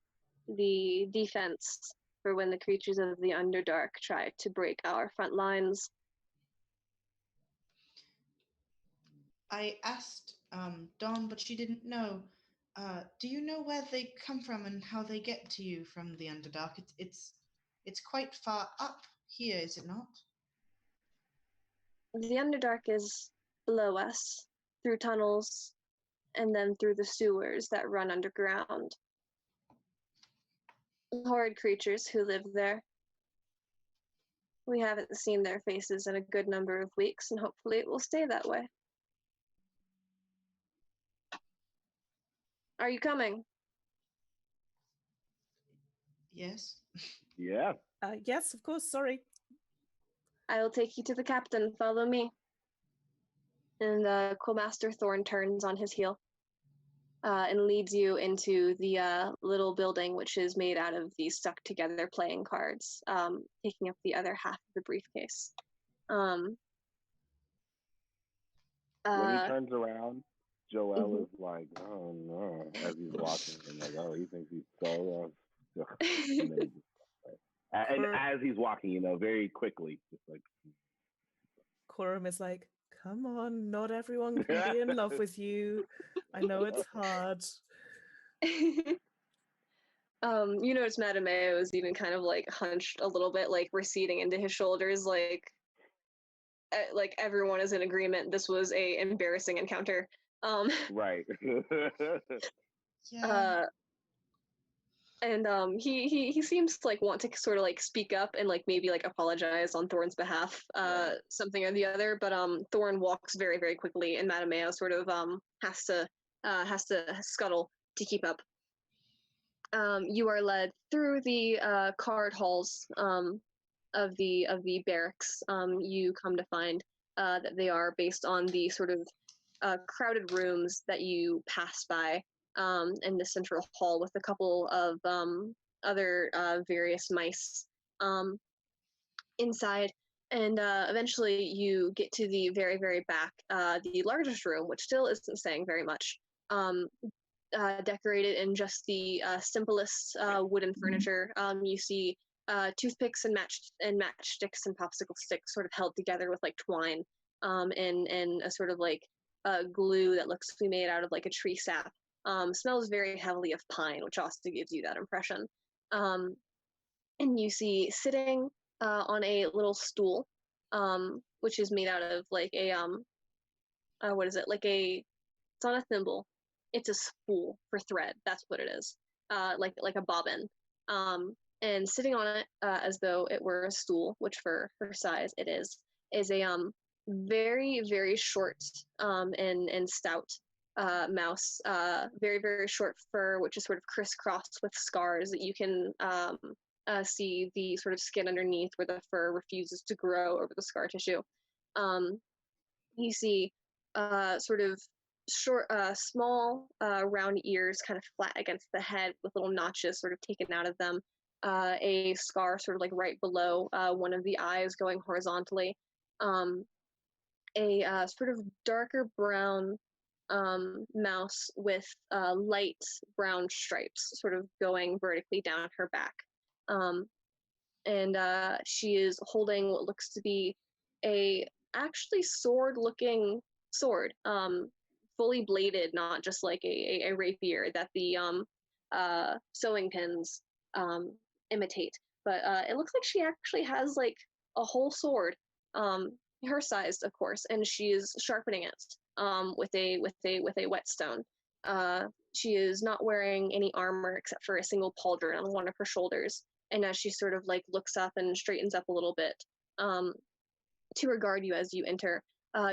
[SPEAKER 1] the defense for when the creatures of the Underdark try to break our front lines.
[SPEAKER 2] I asked Dawn, but she didn't know. Do you know where they come from and how they get to you from the Underdark? It's quite far up here, is it not?
[SPEAKER 1] The Underdark is below us, through tunnels, and then through the sewers that run underground. Horrid creatures who live there. We haven't seen their faces in a good number of weeks, and hopefully it will stay that way. Are you coming?
[SPEAKER 2] Yes.
[SPEAKER 4] Yeah.
[SPEAKER 3] Yes, of course, sorry.
[SPEAKER 1] I will take you to the captain. Follow me. And Quillmaster Thorn turns on his heel and leads you into the little building, which is made out of these stuck-together playing cards, taking up the other half of the briefcase.
[SPEAKER 4] When he turns around, Joelle is like, oh no, as he's walking, and like, oh, he thinks he's so and then and as he's walking, very quickly, just like
[SPEAKER 3] Coram is like, come on, not everyone can be in love with you. I know it's hard.
[SPEAKER 1] You notice Matameo is even kind of like hunched a little bit, like receding into his shoulders, like everyone is in agreement. This was a embarrassing encounter.
[SPEAKER 4] right.
[SPEAKER 2] Yeah.
[SPEAKER 1] And he seems to like want to sort of like speak up and like maybe like apologize on Thorn's behalf, something or the other. But Thorn walks very, very quickly, and Matameo sort of has to scuttle to keep up. you are led through the card halls of the barracks. You come to find that they are based on the sort of crowded rooms that you pass by in the central hall with a couple of other various mice inside. And eventually you get to the very, very back, the largest room, which still isn't saying very much. Decorated in just the simplest wooden furniture. You see toothpicks and matchsticks and popsicle sticks sort of held together with like twine and a sort of like glue that looks to be made out of like a tree sap. Smells very heavily of pine, which also gives you that impression. And you see sitting on a little stool, which is made out of like a what is it? It's not a thimble. It's a spool for thread. That's what it is. Like a bobbin. And sitting on it as though it were a stool, which for her size it is a very, very short and stout mouse. Very, very short fur, which is sort of crisscrossed with scars that you can see the sort of skin underneath where the fur refuses to grow over the scar tissue. You see sort of short, small, round ears kind of flat against the head with little notches sort of taken out of them. A scar sort of like right below one of the eyes going horizontally. A sort of darker brown mouse with light brown stripes sort of going vertically down her back. And she is holding what looks to be a actually sword-looking sword, fully bladed, not just like a rapier that the sewing pins imitate. But it looks like she actually has like a whole sword, her size, of course, and she is sharpening it with a whetstone. She is not wearing any armor except for a single pauldron on one of her shoulders. And as she sort of like looks up and straightens up a little bit to regard you as you enter,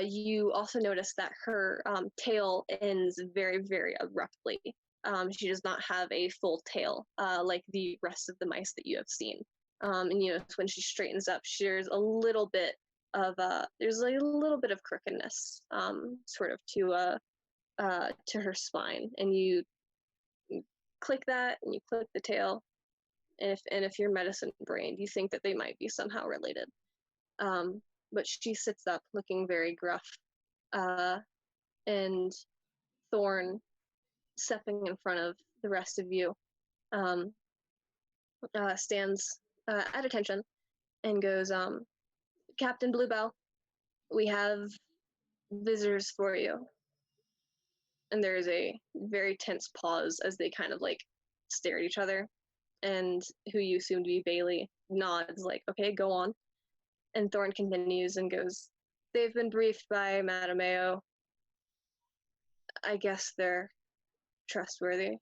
[SPEAKER 1] you also notice that her tail ends very, very abruptly. She does not have a full tail like the rest of the mice that you have seen. And you notice when she straightens up, there's a little bit of crookedness sort of to her spine, and you click that and you click the tail. And if you're medicine brained, you think that they might be somehow related. But she sits up looking very gruff. And Thorn, stepping in front of the rest of you, stands at attention and goes, Captain Bluebell, we have visitors for you. And there is a very tense pause as they kind of like stare at each other. And who you assume to be Bailey nods like, okay, go on. And Thorn continues and goes, they've been briefed by Madame Mayo. I guess they're trustworthy.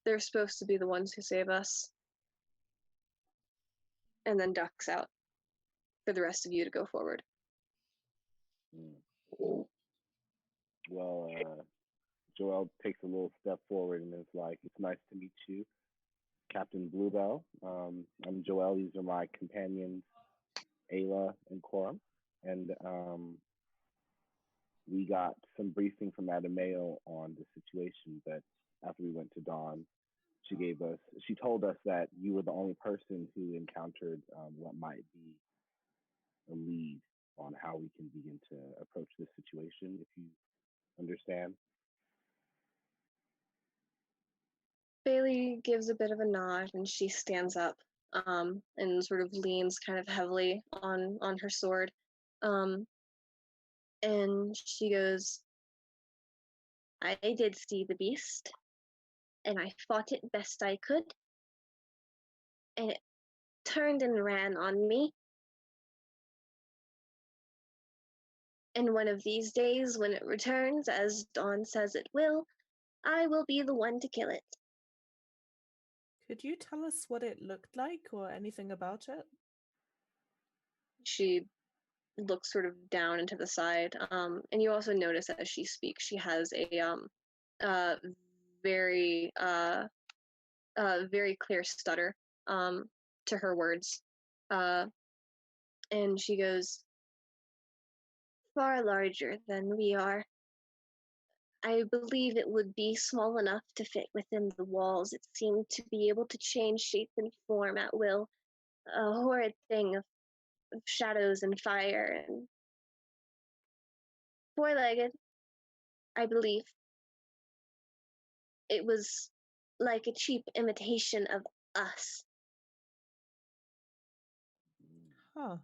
[SPEAKER 1] They're supposed to be the ones who save us. And then ducks out for the rest of you to go forward.
[SPEAKER 4] Well, Joel takes a little step forward and is like, it's nice to meet you, Captain Bluebell. I'm Joel. These are my companions, Ayla and Corum. And we got some briefing from Madame Mayo on the situation, but after we went to Dawn, she told us that you were the only person who encountered what might be a lead on how we can begin to approach this situation, if you understand.
[SPEAKER 1] Bailey gives a bit of a nod and she stands up and sort of leans kind of heavily on her sword. And she goes, I did see the beast, and I fought it best I could, and it turned and ran on me. And one of these days, when it returns, as Dawn says it will, I will be the one to kill it.
[SPEAKER 3] Could you tell us what it looked like or anything about it?
[SPEAKER 1] She looks sort of down into the side, and you also notice as she speaks, she has a very very clear stutter to her words. And she goes, far larger than we are. I believe it would be small enough to fit within the walls. It seemed to be able to change shape and form at will. A horrid thing of shadows and fire, and four-legged, I believe. It was like a cheap imitation of us.
[SPEAKER 3] Huh.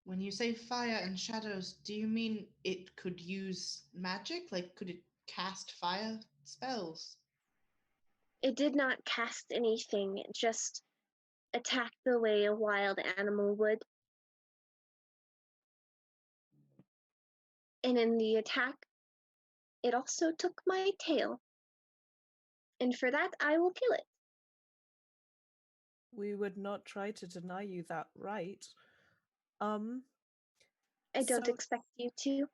[SPEAKER 2] When you say fire and shadows, do you mean it could use magic? Like, could it cast fire spells?
[SPEAKER 1] It did not cast anything, it just attacked the way a wild animal would. And in the attack, it also took my tail. And for that, I will kill it.
[SPEAKER 3] We would not try to deny you that right.
[SPEAKER 1] I don't
[SPEAKER 3] So-
[SPEAKER 1] expect you to.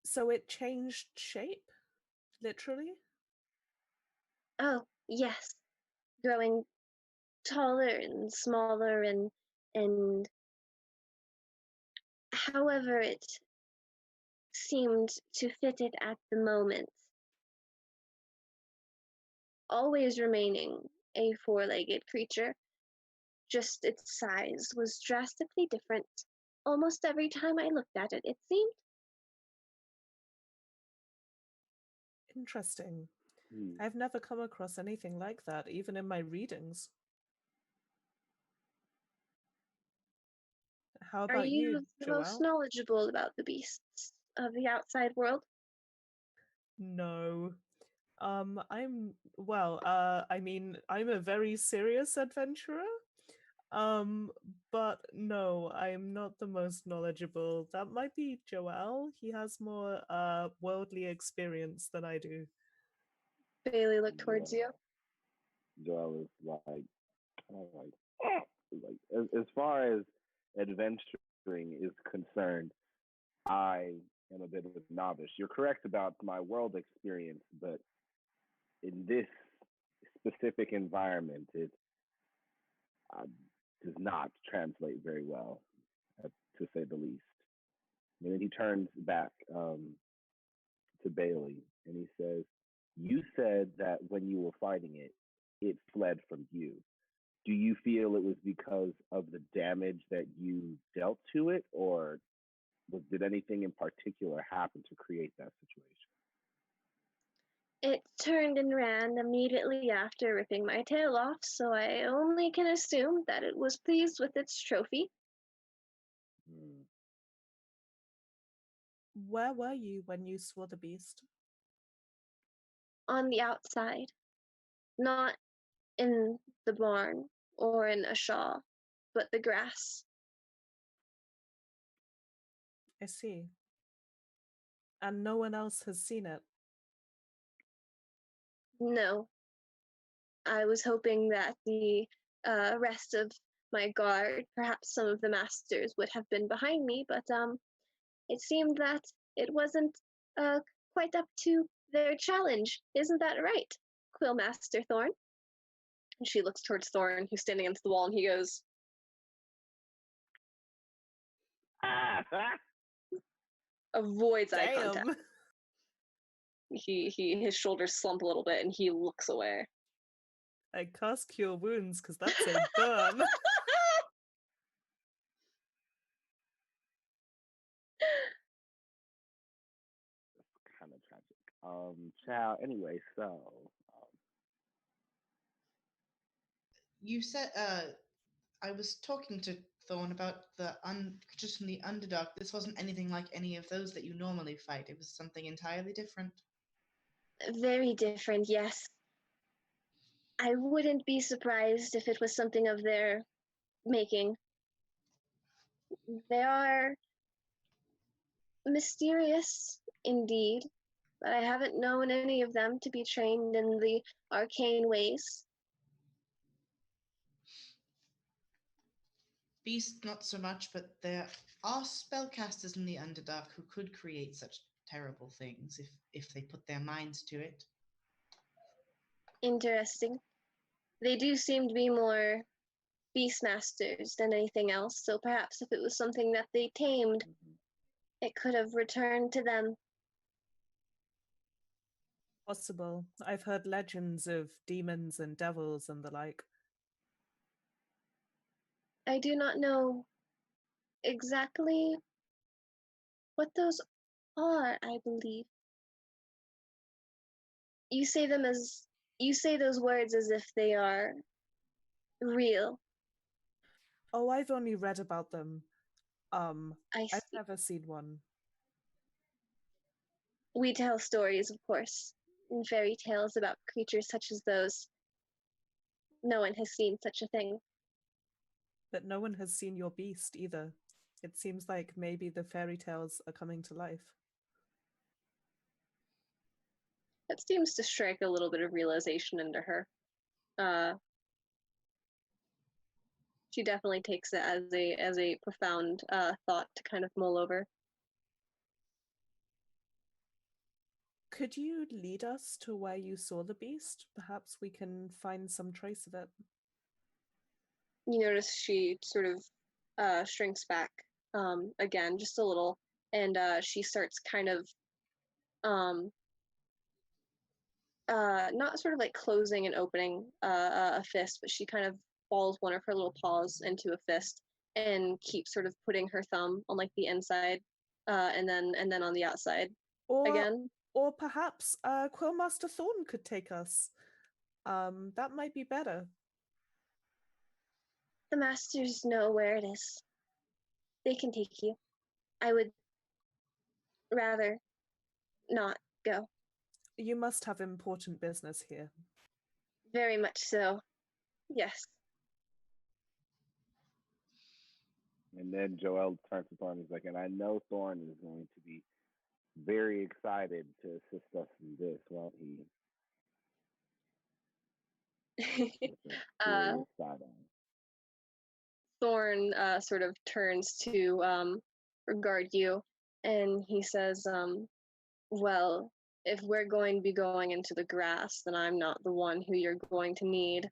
[SPEAKER 3] So it changed shape, literally?
[SPEAKER 1] Oh, yes. Growing taller and smaller and however it seemed to fit it at the moment. Always remaining a four-legged creature, just its size was drastically different. Almost every time I looked at it, it seemed.
[SPEAKER 3] Interesting. I've never come across anything like that, even in my readings. How
[SPEAKER 1] Are
[SPEAKER 3] about
[SPEAKER 1] you
[SPEAKER 3] you,
[SPEAKER 1] the most
[SPEAKER 3] Joelle?
[SPEAKER 1] knowledgeable about the beasts of the outside world?
[SPEAKER 3] No. I mean, I'm a very serious adventurer. But no, I'm not the most knowledgeable. That might be Joel. He has more worldly experience than I do.
[SPEAKER 1] Bailey looked towards you.
[SPEAKER 4] Joel is like, kind of like as far as adventuring is concerned, I am a bit of a novice. You're correct about my world experience, but in this specific environment, it does not translate very well, to say the least. And then he turns back to Bailey and he says, "You said that when you were fighting it, it fled from you. Do you feel it was because of the damage that you dealt to it, or did anything in particular happen to create that situation?"
[SPEAKER 1] It turned and ran immediately after ripping my tail off, so I only can assume that it was pleased with its trophy.
[SPEAKER 4] Mm.
[SPEAKER 3] Where were you when you saw the beast?
[SPEAKER 1] On the outside, not in the barn or in a shawl, but the grass.
[SPEAKER 3] I see. And no one else has seen it.
[SPEAKER 1] No. I was hoping that the rest of my guard, perhaps some of the masters, would have been behind me, but it seemed that it wasn't uh, quite up to their challenge. Isn't that right, Quillmaster Thorn? And she looks towards Thorn, who's standing against the wall, and he goes, avoids eye contact.
[SPEAKER 3] Damn!
[SPEAKER 1] His shoulders slump a little bit, and he looks away.
[SPEAKER 3] I cast Cure Wounds because that's a burn.
[SPEAKER 4] Kind of tragic. Child. Anyway, so
[SPEAKER 2] You said I was talking to Thorn about the creatures from the Underdark. This wasn't anything like any of those that you normally fight. It was something entirely different.
[SPEAKER 1] Very different, yes. I wouldn't be surprised if it was something of their making. They are mysterious, indeed, but I haven't known any of them to be trained in the arcane ways.
[SPEAKER 2] Beast, not so much, but there are spellcasters in the Underdark who could create such terrible things if they put their minds to it.
[SPEAKER 1] Interesting. They do seem to be more beastmasters than anything else, so perhaps if it was something that they tamed, it could have returned to them.
[SPEAKER 3] Possible. I've heard legends of demons and devils and the like.
[SPEAKER 1] I do not know exactly what those are, I believe. You say them as you say those words as if they are real.
[SPEAKER 3] Oh, I've only read about them.
[SPEAKER 1] I
[SPEAKER 3] I've
[SPEAKER 1] see.
[SPEAKER 3] never seen one.
[SPEAKER 1] We tell stories, of course, and fairy tales about creatures such as those. No one has seen such a thing.
[SPEAKER 3] But no one has seen your beast either. It seems like maybe the fairy tales are coming to life.
[SPEAKER 1] That seems to strike a little bit of realization into her. She definitely takes it as a profound thought to kind of mull over.
[SPEAKER 3] Could you lead us to where you saw the beast? Perhaps we can find some trace of it.
[SPEAKER 1] You notice she sort of shrinks back again just a little, and she starts kind of not sort of like closing and opening a fist, but she kind of balls one of her little paws into a fist and keeps sort of putting her thumb on like the inside, and then on the outside again.
[SPEAKER 3] Or perhaps Quillmaster Thorn could take us. That might be better.
[SPEAKER 1] The masters know where it is. They can take you. I would rather not go.
[SPEAKER 3] You must have important business here.
[SPEAKER 1] Very much so. Yes.
[SPEAKER 4] And then Joel turns to Thorn and is like, and I know Thorn is going to be very excited to assist us in this, won't he?
[SPEAKER 1] uh,
[SPEAKER 4] Serious side eye.
[SPEAKER 1] Thorn sort of turns to regard you, and he says, well, if we're going to be going into the grass, then I'm not the one who you're going to need.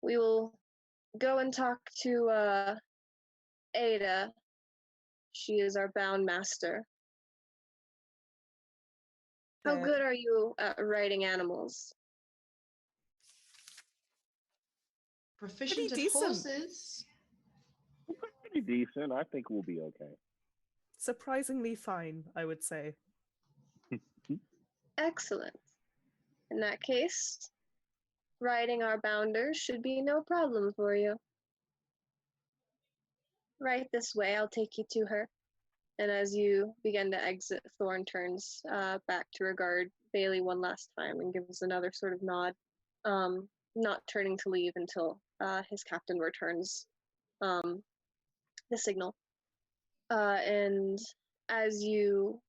[SPEAKER 1] We will go and talk to Ada. She is our bound master. How good are you at riding animals?
[SPEAKER 2] Proficient at
[SPEAKER 3] decent.
[SPEAKER 2] horses.
[SPEAKER 4] Pretty decent. I think we'll be okay.
[SPEAKER 3] Surprisingly fine, I would say.
[SPEAKER 1] Excellent. In that case, riding our bounders should be no problem for you. Right this way, I'll take you to her. And as you begin to exit, Thorn turns back to regard Bailey one last time and gives another sort of nod, not turning to leave until his captain returns the signal. And as you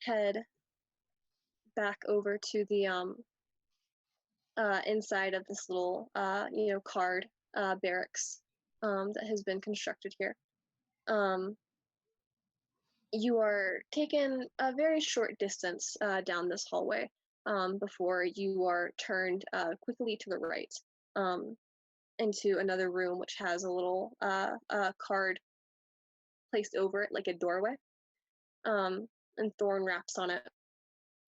[SPEAKER 1] head back over to the inside of this little, card barracks that has been constructed here, you are taken a very short distance down this hallway before you are turned quickly to the right into another room which has a little card placed over it like a doorway. And Thorn raps on it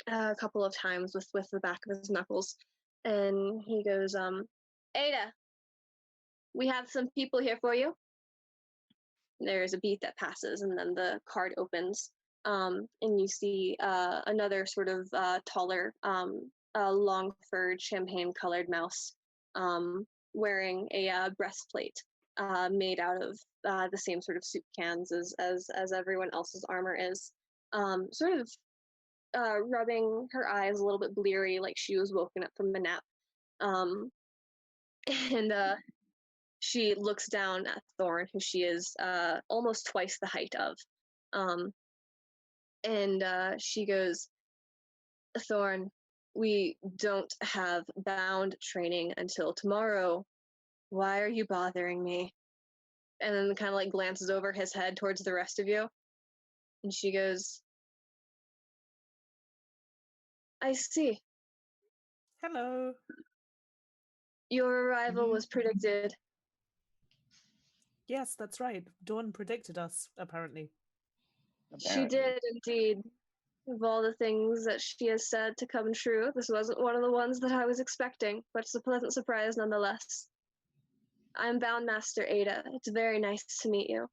[SPEAKER 1] a couple of times with the back of his knuckles. And he goes, Ada, we have some people here for you. There's a beat that passes, and then the card opens, and you see another sort of taller, long-furred, champagne-colored mouse wearing a breastplate made out of the same sort of soup cans as everyone else's armor is. Sort of rubbing her eyes a little bit bleary, like she was woken up from a nap. And she looks down at Thorn, who she is almost twice the height of. And she goes, Thorn, we don't have bound training until tomorrow. Why are you bothering me? And then kind of like glances over his head towards the rest of you. And she goes, I see.
[SPEAKER 3] Hello.
[SPEAKER 1] Your arrival was predicted.
[SPEAKER 3] Yes, that's right. Dawn predicted us, apparently.
[SPEAKER 1] She did indeed. Of all the things that she has said to come true, this wasn't one of the ones that I was expecting, but it's a pleasant surprise nonetheless. I'm Boundmaster Ada. It's very nice to meet you.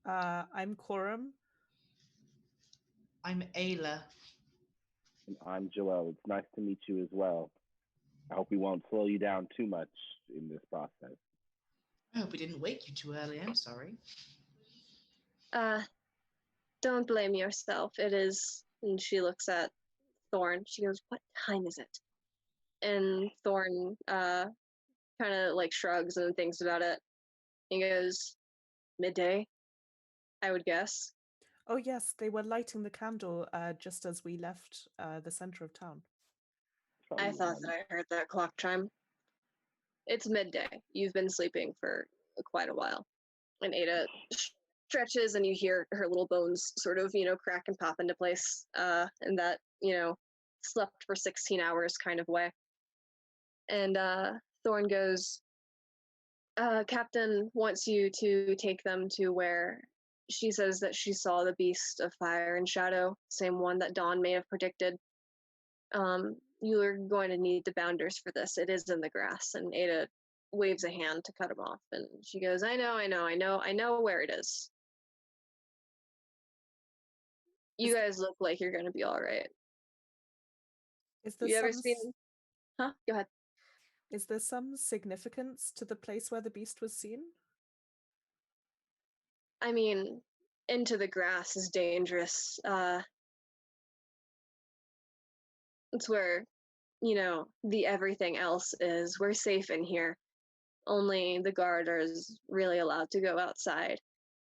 [SPEAKER 3] I'm Coram.
[SPEAKER 2] I'm Ayla.
[SPEAKER 4] And I'm Joel. It's nice to meet you as well. I hope we won't slow you down too much in this process.
[SPEAKER 2] I hope we didn't wake you too early. I'm sorry.
[SPEAKER 1] Don't blame yourself. It is. And she looks at Thorn. She goes, "What time is it?" And Thorn kind of like shrugs and thinks about it. He goes, "Midday, I would guess."
[SPEAKER 3] Oh, yes, they were lighting the candle just as we left the center of town.
[SPEAKER 1] I thought that I heard that clock chime. It's midday. You've been sleeping for quite a while. And Ada stretches, and you hear her little bones sort of, crack and pop into place in that, slept for 16 hours kind of way. And Thorn goes, Captain wants you to take them to where she says that she saw the beast of fire and shadow, same one that Dawn may have predicted. You are going to need the bounders for this. It is in the grass. And Ada waves a hand to cut him off, and she goes, I know where it is. You guys look like you're going to be all right.
[SPEAKER 3] Is there
[SPEAKER 1] You ever seen... Huh? Go ahead.
[SPEAKER 3] Is there some significance to the place where the beast was seen?
[SPEAKER 1] I mean, into the grass is dangerous. It's where, the everything else is. We're safe in here. Only the guard is really allowed to go outside.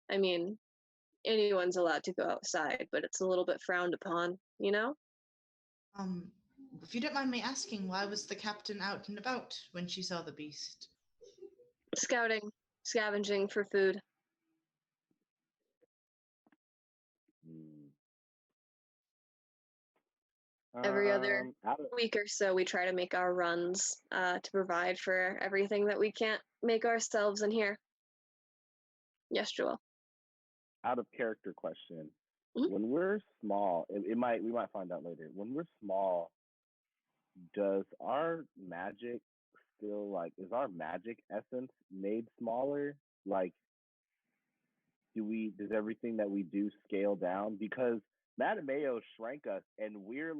[SPEAKER 1] I mean, anyone's allowed to go outside, but it's a little bit frowned upon,
[SPEAKER 2] If you don't mind me asking, why was the captain out and about when she saw the beast?
[SPEAKER 1] Scouting, scavenging for food. Every other week or so, we try to make our runs to provide for everything that we can't make ourselves in here. Yes, Joel.
[SPEAKER 4] Out of character question. Mm-hmm. When we're small, we might find out later. When we're small, does our magic still is our magic essence made smaller? Does everything that we do scale down? Because Madameo shrank us and we're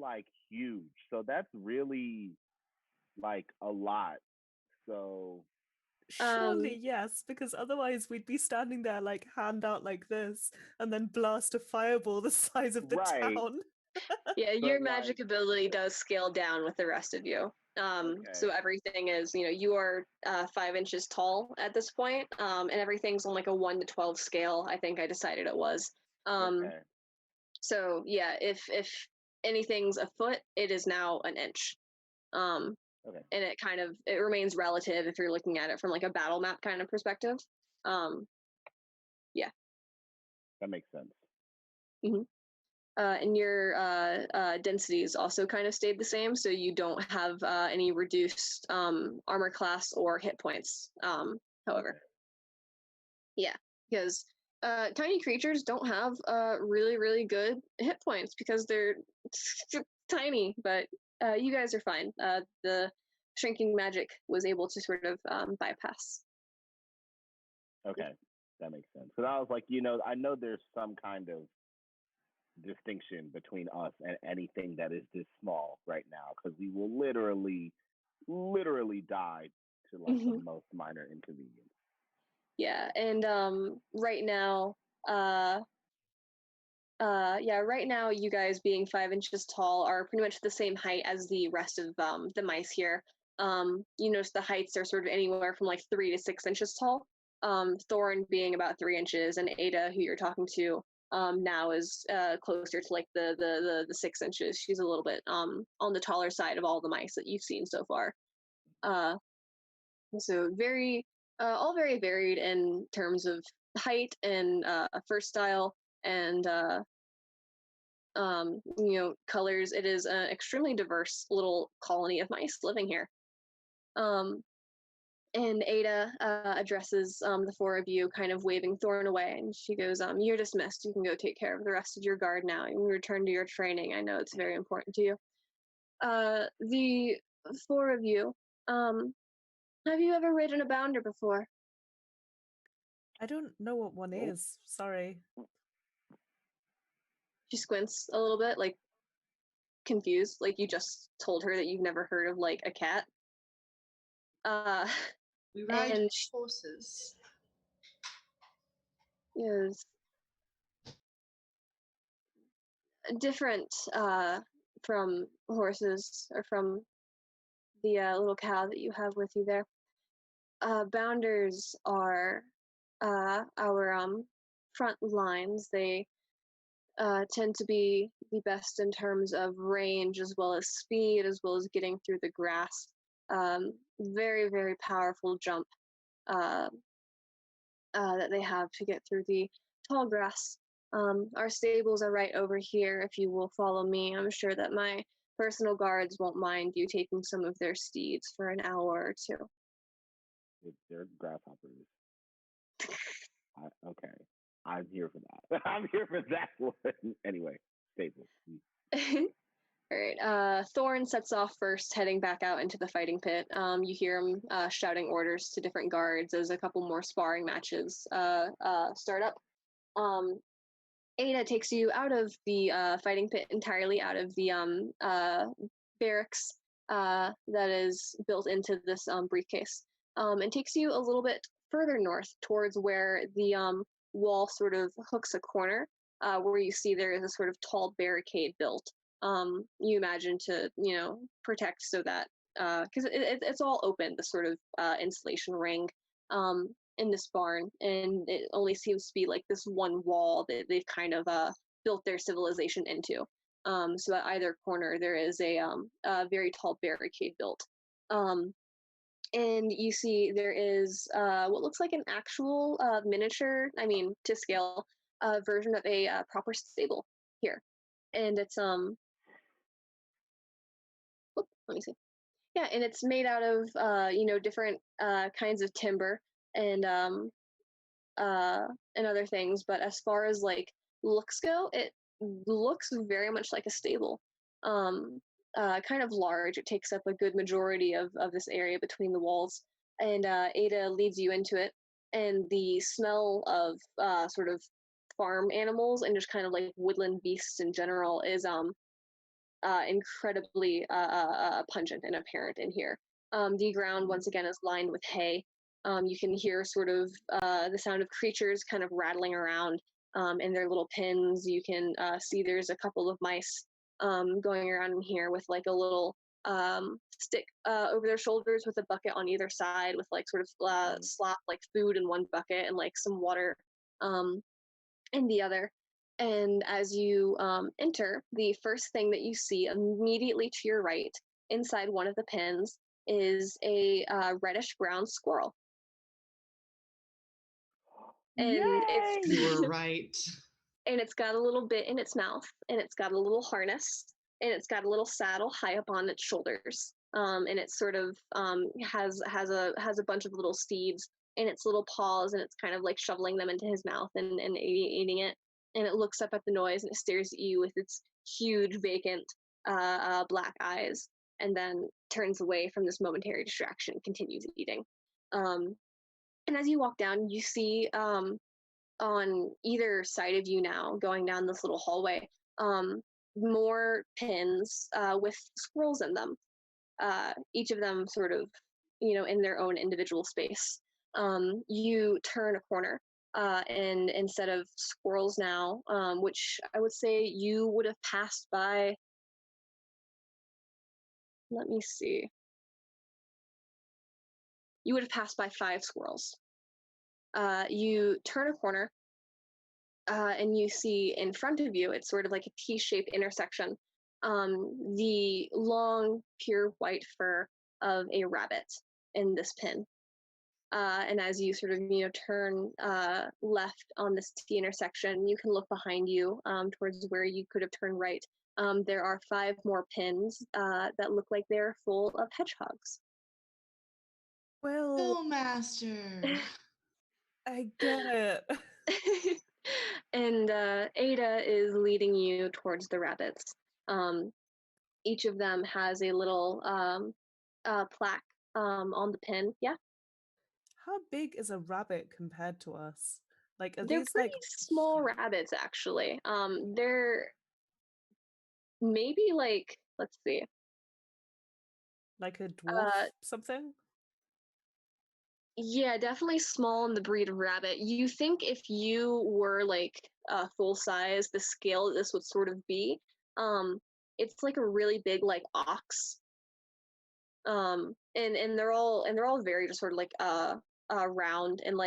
[SPEAKER 4] huge. So that's really a lot. So
[SPEAKER 3] surely yes, because otherwise we'd be standing there hand out like this and then blast a fireball the size of the town.
[SPEAKER 1] Yeah, your magic ability does scale down with the rest of you. So everything is, you are 5 inches tall at this point, and everything's on a 1 to 12 scale. I think I decided it was. So yeah, if anything's a foot, it is now an inch. And it remains relative if you're looking at it from a battle map kind of perspective. Yeah.
[SPEAKER 4] That makes sense.
[SPEAKER 1] Mm-hmm. And your densities also kind of stayed the same, so you don't have any reduced armor class or hit points, however. Yeah, because tiny creatures don't have really, really good hit points because they're tiny, but you guys are fine. The shrinking magic was able to sort of bypass.
[SPEAKER 4] Okay, that makes sense. Because I was I know there's some kind of distinction between us and anything that is this small right now, because we will literally die to the most minor inconvenience.
[SPEAKER 1] Yeah, and right now, right now you guys being 5 inches tall are pretty much the same height as the rest of the mice here. You notice the heights are sort of anywhere from 3 to 6 inches tall. Thorn being about 3 inches, and Ada, who you're talking to, now is closer to the 6 inches. She's a little bit on the taller side of all the mice that you've seen so far. So very all very varied in terms of height and first style and colors. It is an extremely diverse little colony of mice living here. And Ada addresses the four of you, kind of waving Thorn away, and she goes, "You're dismissed. You can go take care of the rest of your guard now. You can return to your training. I know it's very important to you." The four of you, have you ever ridden a bounder before?
[SPEAKER 3] I don't know what one is. Sorry.
[SPEAKER 1] She squints a little bit, like confused, like you just told her that you've never heard of like a cat.
[SPEAKER 2] We ride
[SPEAKER 1] and
[SPEAKER 2] horses.
[SPEAKER 1] is different from horses or from the little cow that you have with you there. Bounders are our front lines. They tend to be the best in terms of range as well as speed, as well as getting through the grass. Very, very powerful jump that they have to get through the tall grass. Our stables are right over here. If you will follow me, I'm sure that my personal guards won't mind you taking some of their steeds for an hour or two.
[SPEAKER 4] They're grasshoppers. Okay. I'm here for that. I'm here for that one. Anyway, stable.
[SPEAKER 1] All right. Thorn sets off first, heading back out into the fighting pit. You hear him shouting orders to different guards as a couple more sparring matches start up. Ada takes you out of the fighting pit entirely, out of the barracks that is built into this briefcase, and takes you a little bit further north towards where the wall sort of hooks a corner, where you see there is a sort of tall barricade built. You imagine to, protect so that, because it's all open, the sort of insulation ring in this barn, and it only seems to be like this one wall that they've kind of built their civilization into. So at either corner there is a very tall barricade built. And you see there is what looks like an actual miniature, to scale, version of a proper stable here. And it's let me see. Yeah, and it's made out of different kinds of timber and other things. But as far as like looks go, it looks very much like a stable. Kind of large. It takes up a good majority of this area between the walls. And Ada leads you into it, and the smell of sort of farm animals and just kind of like woodland beasts in general is incredibly pungent and apparent in here. The ground, once again, is lined with hay. You can hear sort of the sound of creatures kind of rattling around in their little pens. You can see there's a couple of mice going around in here with like a little stick over their shoulders with a bucket on either side, with like sort of slop like food in one bucket and like some water in the other. And as you enter, the first thing that you see immediately to your right, inside one of the pens, is a reddish-brown squirrel. And
[SPEAKER 2] You were right.
[SPEAKER 1] And it's got a little bit in its mouth, and it's got a little harness, and it's got a little saddle high up on its shoulders. And it sort of has a bunch of little seeds in its little paws, and it's kind of like shoveling them into his mouth and eating it. And it looks up at the noise and it stares at you with its huge, vacant black eyes, and then turns away from this momentary distraction and continues eating. And as you walk down, you see on either side of you now, going down this little hallway, more pens with squirrels in them, each of them sort of, in their own individual space. You turn a corner, and instead of squirrels now, which I would say you would have passed by, let me see, you would have passed by 5 squirrels. You turn a corner, and you see in front of you, it's sort of like a T-shaped intersection, the long, pure white fur of a rabbit in this pen. And as you sort of turn left on this T intersection, you can look behind you towards where you could have turned right. There are 5 more pins that look like they're full of hedgehogs.
[SPEAKER 3] Well,
[SPEAKER 2] Master.
[SPEAKER 3] I get it.
[SPEAKER 1] And Ada is leading you towards the rabbits. Each of them has a little plaque on the pin. Yeah,
[SPEAKER 3] How big is a rabbit compared to us? Like, are
[SPEAKER 1] they're
[SPEAKER 3] these
[SPEAKER 1] pretty
[SPEAKER 3] like
[SPEAKER 1] small rabbits, actually. They're maybe like, let's see.
[SPEAKER 3] like a dwarf something?
[SPEAKER 1] Yeah, definitely small in the breed of rabbit. You think if you were like full size, the scale this would sort of be. It's like a really big like ox. And they're all very just sort of like round and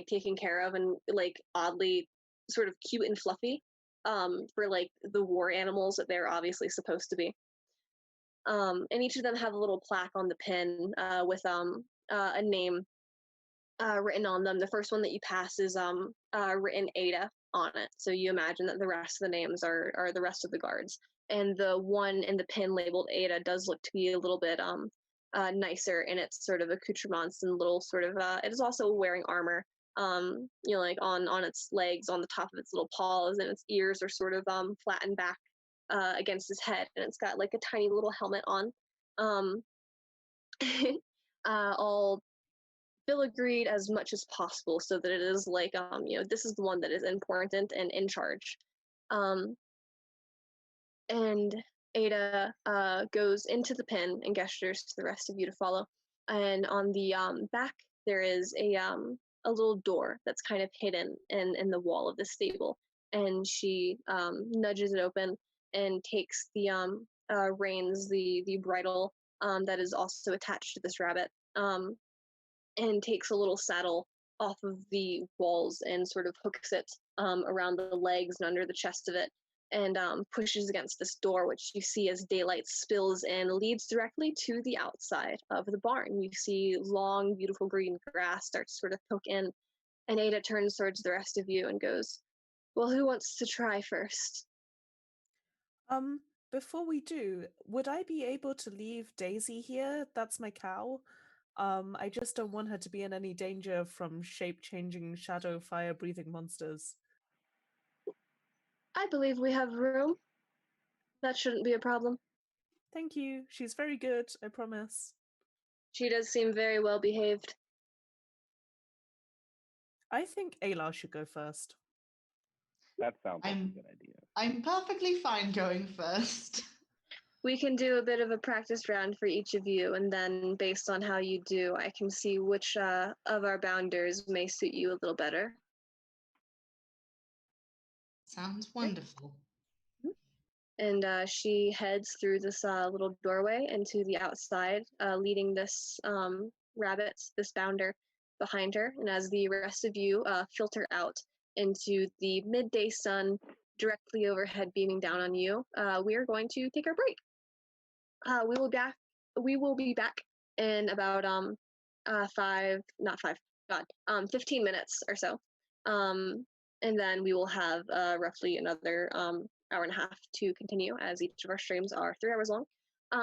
[SPEAKER 1] taken care of and like oddly sort of cute and fluffy. For like the war animals that they're obviously supposed to be. And each of them have a little plaque on the pin with a name written on them. The first one that you pass is written Ada on it. So you imagine that the rest of the names are the rest of the guards. And the one in the pin labeled Ada does look to be a little bit nicer in its sort of accoutrements and little sort of it is also wearing armor. Like on its legs, on the top of its little paws, and its ears are sort of flattened back against his head, and it's got like a tiny little helmet on. Um, all filigreed as much as possible so that it is like this is the one that is important and in charge. And Ada goes into the pen and gestures to the rest of you to follow. And on the back there is a little door that's kind of hidden in the wall of the stable, and she nudges it open and takes the reins, the bridle that is also attached to this rabbit, and takes a little saddle off of the walls and sort of hooks it around the legs and under the chest of it, and pushes against this door, which you see as daylight spills in, leads directly to the outside of the barn. You see long, beautiful green grass start to sort of poke in, and Ada turns towards the rest of you and goes, "Well, who wants to try first?"
[SPEAKER 3] Before we do, would I be able to leave Daisy here? That's my cow. I just don't want her to be in any danger from shape-changing, shadow, fire-breathing monsters.
[SPEAKER 1] I believe we have room. That shouldn't be a problem.
[SPEAKER 3] Thank you. She's very good, I promise.
[SPEAKER 1] She does seem very well behaved.
[SPEAKER 3] I think Ayla should go first.
[SPEAKER 4] That sounds like a good idea.
[SPEAKER 2] I'm perfectly fine going first.
[SPEAKER 1] We can do a bit of a practice round for each of you, and then based on how you do, I can see which of our bounders may suit you a little better.
[SPEAKER 2] Sounds wonderful.
[SPEAKER 1] And she heads through this little doorway into the outside, leading this rabbit, this bounder, behind her. And as the rest of you filter out into the midday sun directly overhead, beaming down on you, we are going to take our break. We will be back in about 15 minutes or so. And then we will have roughly another hour and a half to continue, as each of our streams are 3 hours long.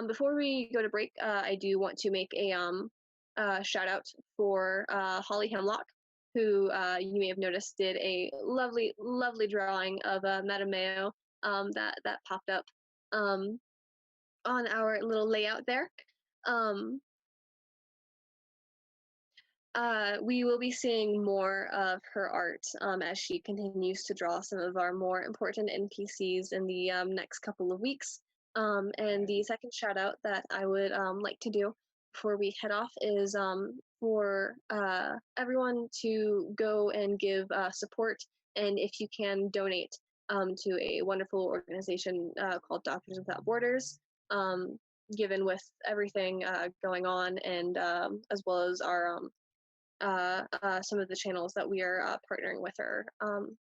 [SPEAKER 1] Before we go to break, I do want to make a shout out for Holly Hemlock, who you may have noticed did a lovely, lovely drawing of Madame Mayo that popped up on our little layout there. We will be seeing more of her art as she continues to draw some of our more important NPCs in the next couple of weeks. And the second shout out that I would like to do before we head off is for everyone to go and give support, and if you can, donate to a wonderful organization called Doctors Without Borders. Given with everything going on, and as well as our some of the channels that we are partnering with are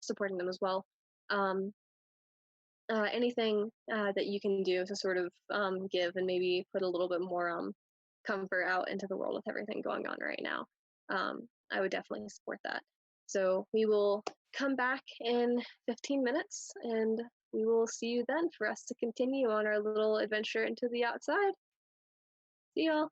[SPEAKER 1] supporting them as well. Anything that you can do to sort of give and maybe put a little bit more comfort out into the world with everything going on right now I would definitely support that. So we will come back in 15 minutes, and we will see you then for us to continue on our little adventure into the outside. See y'all.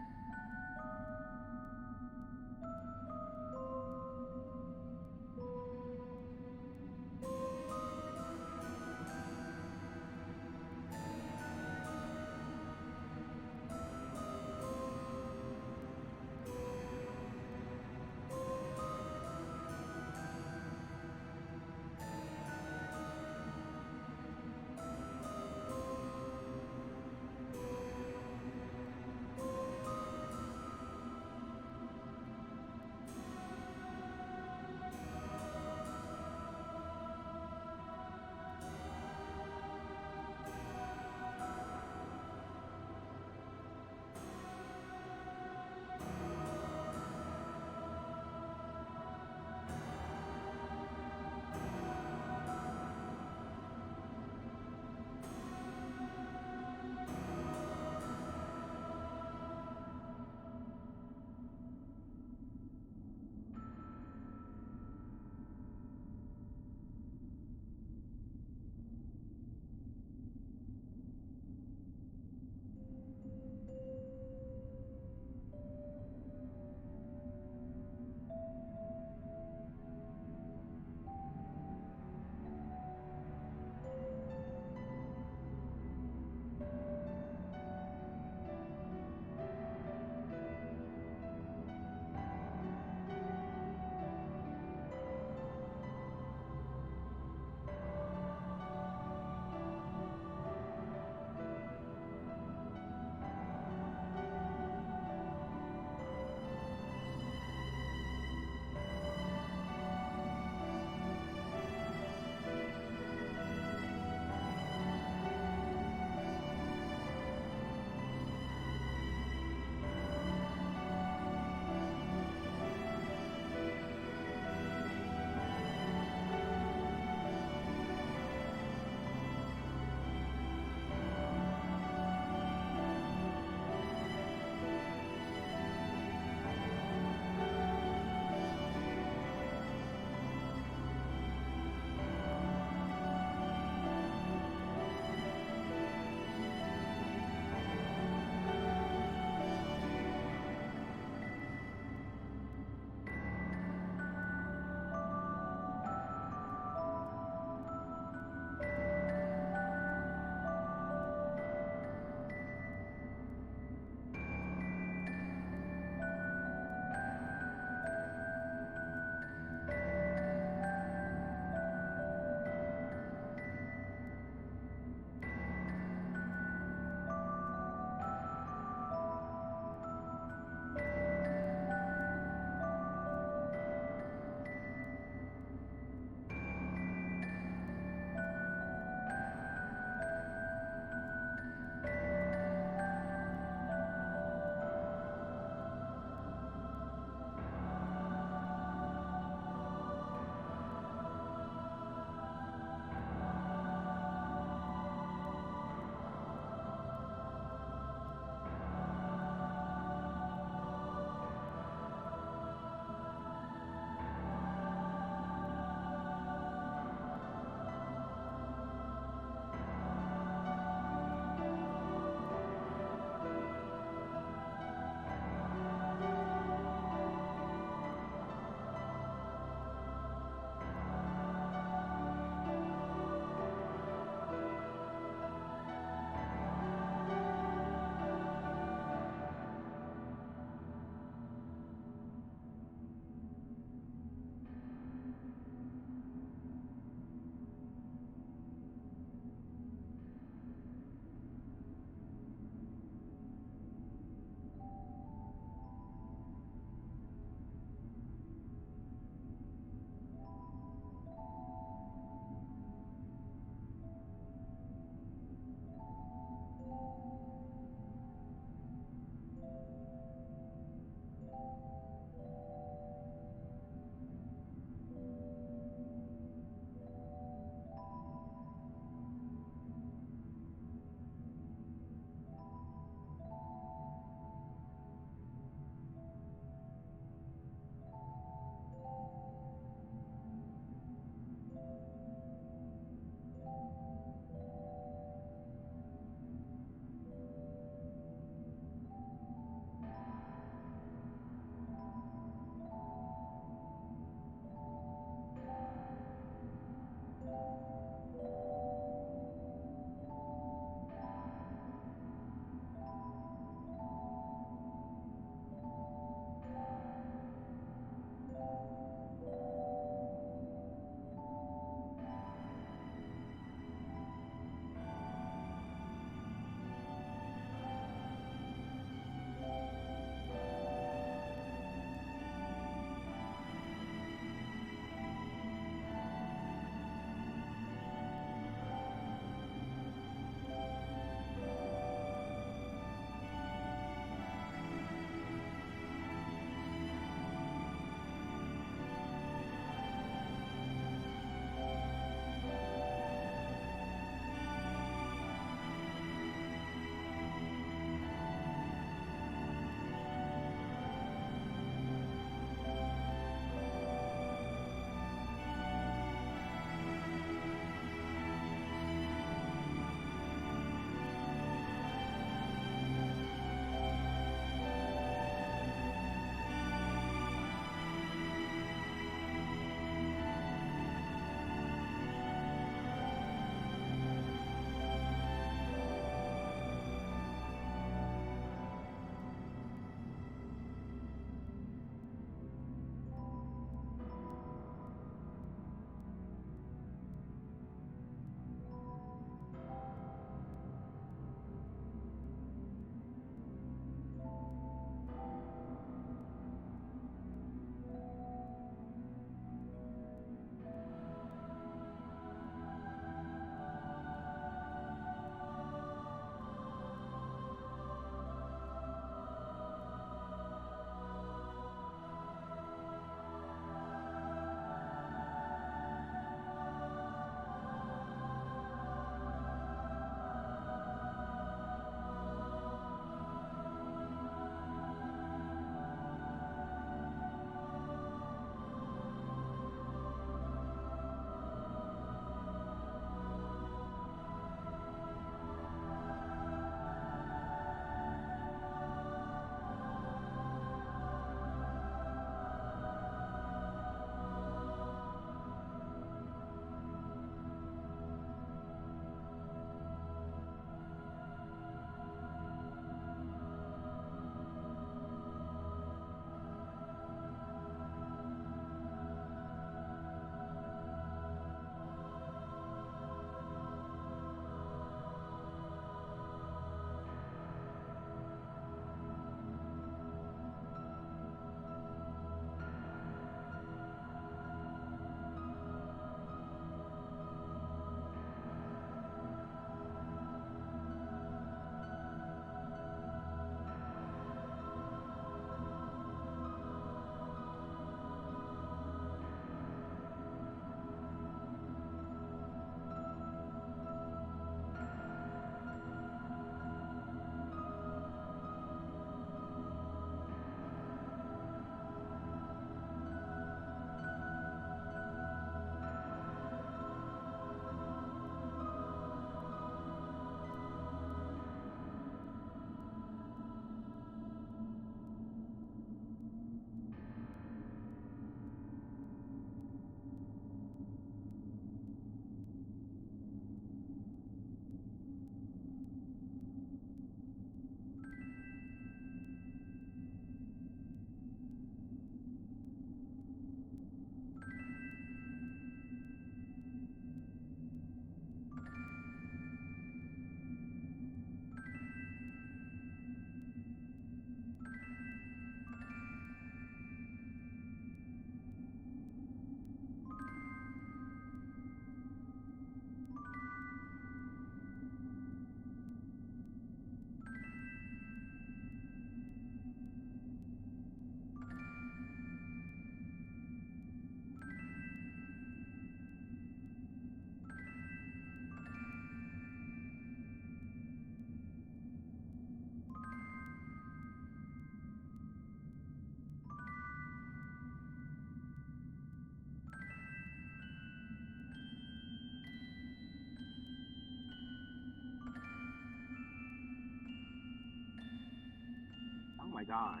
[SPEAKER 4] my god.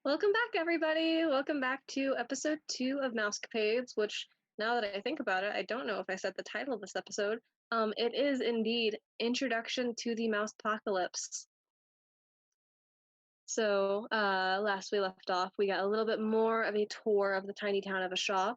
[SPEAKER 1] Welcome back, everybody. Welcome back to episode 2 of Mousecapades, which, now that I think about it, I don't know if I said the title of this episode. It is indeed Introduction to the Mousepocalypse. So, last we left off, we got a little bit more of a tour of the tiny town of Ashaw.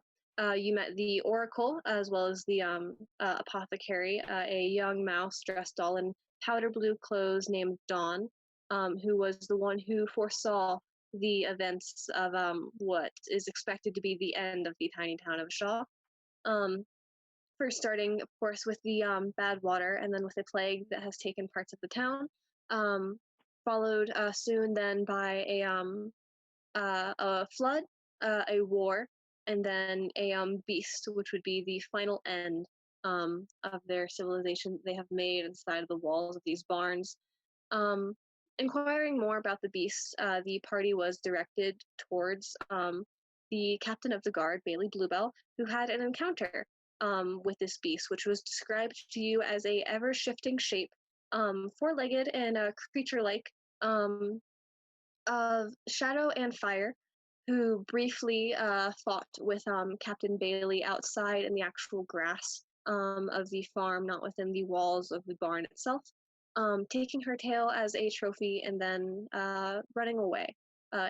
[SPEAKER 1] You met the Oracle, as well as the apothecary, a young mouse dressed all in powder blue clothes named Dawn, who was the one who foresaw the events of what is expected to be the end of the tiny town of Ashaw. First starting, of course, with the bad water, and then with a plague that has taken parts of the town. Followed soon then by a flood, a war, and then a beast, which would be the final end of their civilization they have made inside of the walls of these barns. Inquiring more about the beast, the party was directed towards the captain of the guard, Bailey Bluebell, who had an encounter with this beast, which was described to you as a ever-shifting shape, four-legged and creature-like, of shadow and fire, who briefly fought with Captain Bailey outside in the actual grass of the farm, not within the walls of the barn itself, taking her tail as a trophy and then running away,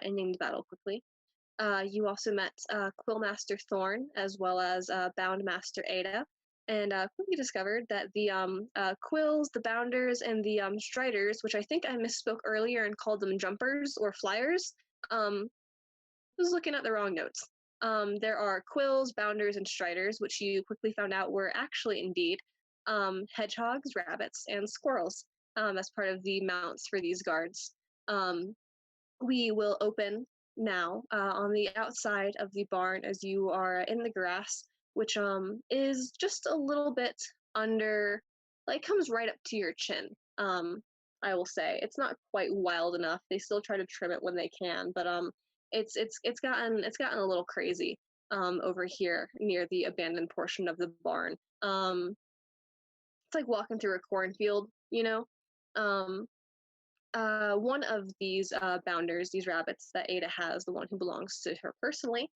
[SPEAKER 1] ending the battle quickly. You also met Quillmaster Thorn, as well as Boundmaster Ada, and quickly discovered that the quills, the bounders, and the striders, which I think I misspoke earlier and called them jumpers or flyers, I was looking at the wrong notes. There are quills, bounders, and striders, which you quickly found out were actually indeed hedgehogs, rabbits, and squirrels as part of the mounts for these guards. We will open now on the outside of the barn as you are in the grass, which is just a little bit under, like, comes right up to your chin. I will say it's not quite wild enough. They still try to trim it when they can, but it's gotten a little crazy over here near the abandoned portion of the barn. It's like walking through a cornfield, you know. One of these bounders, these rabbits that Ada has, the one who belongs to her personally,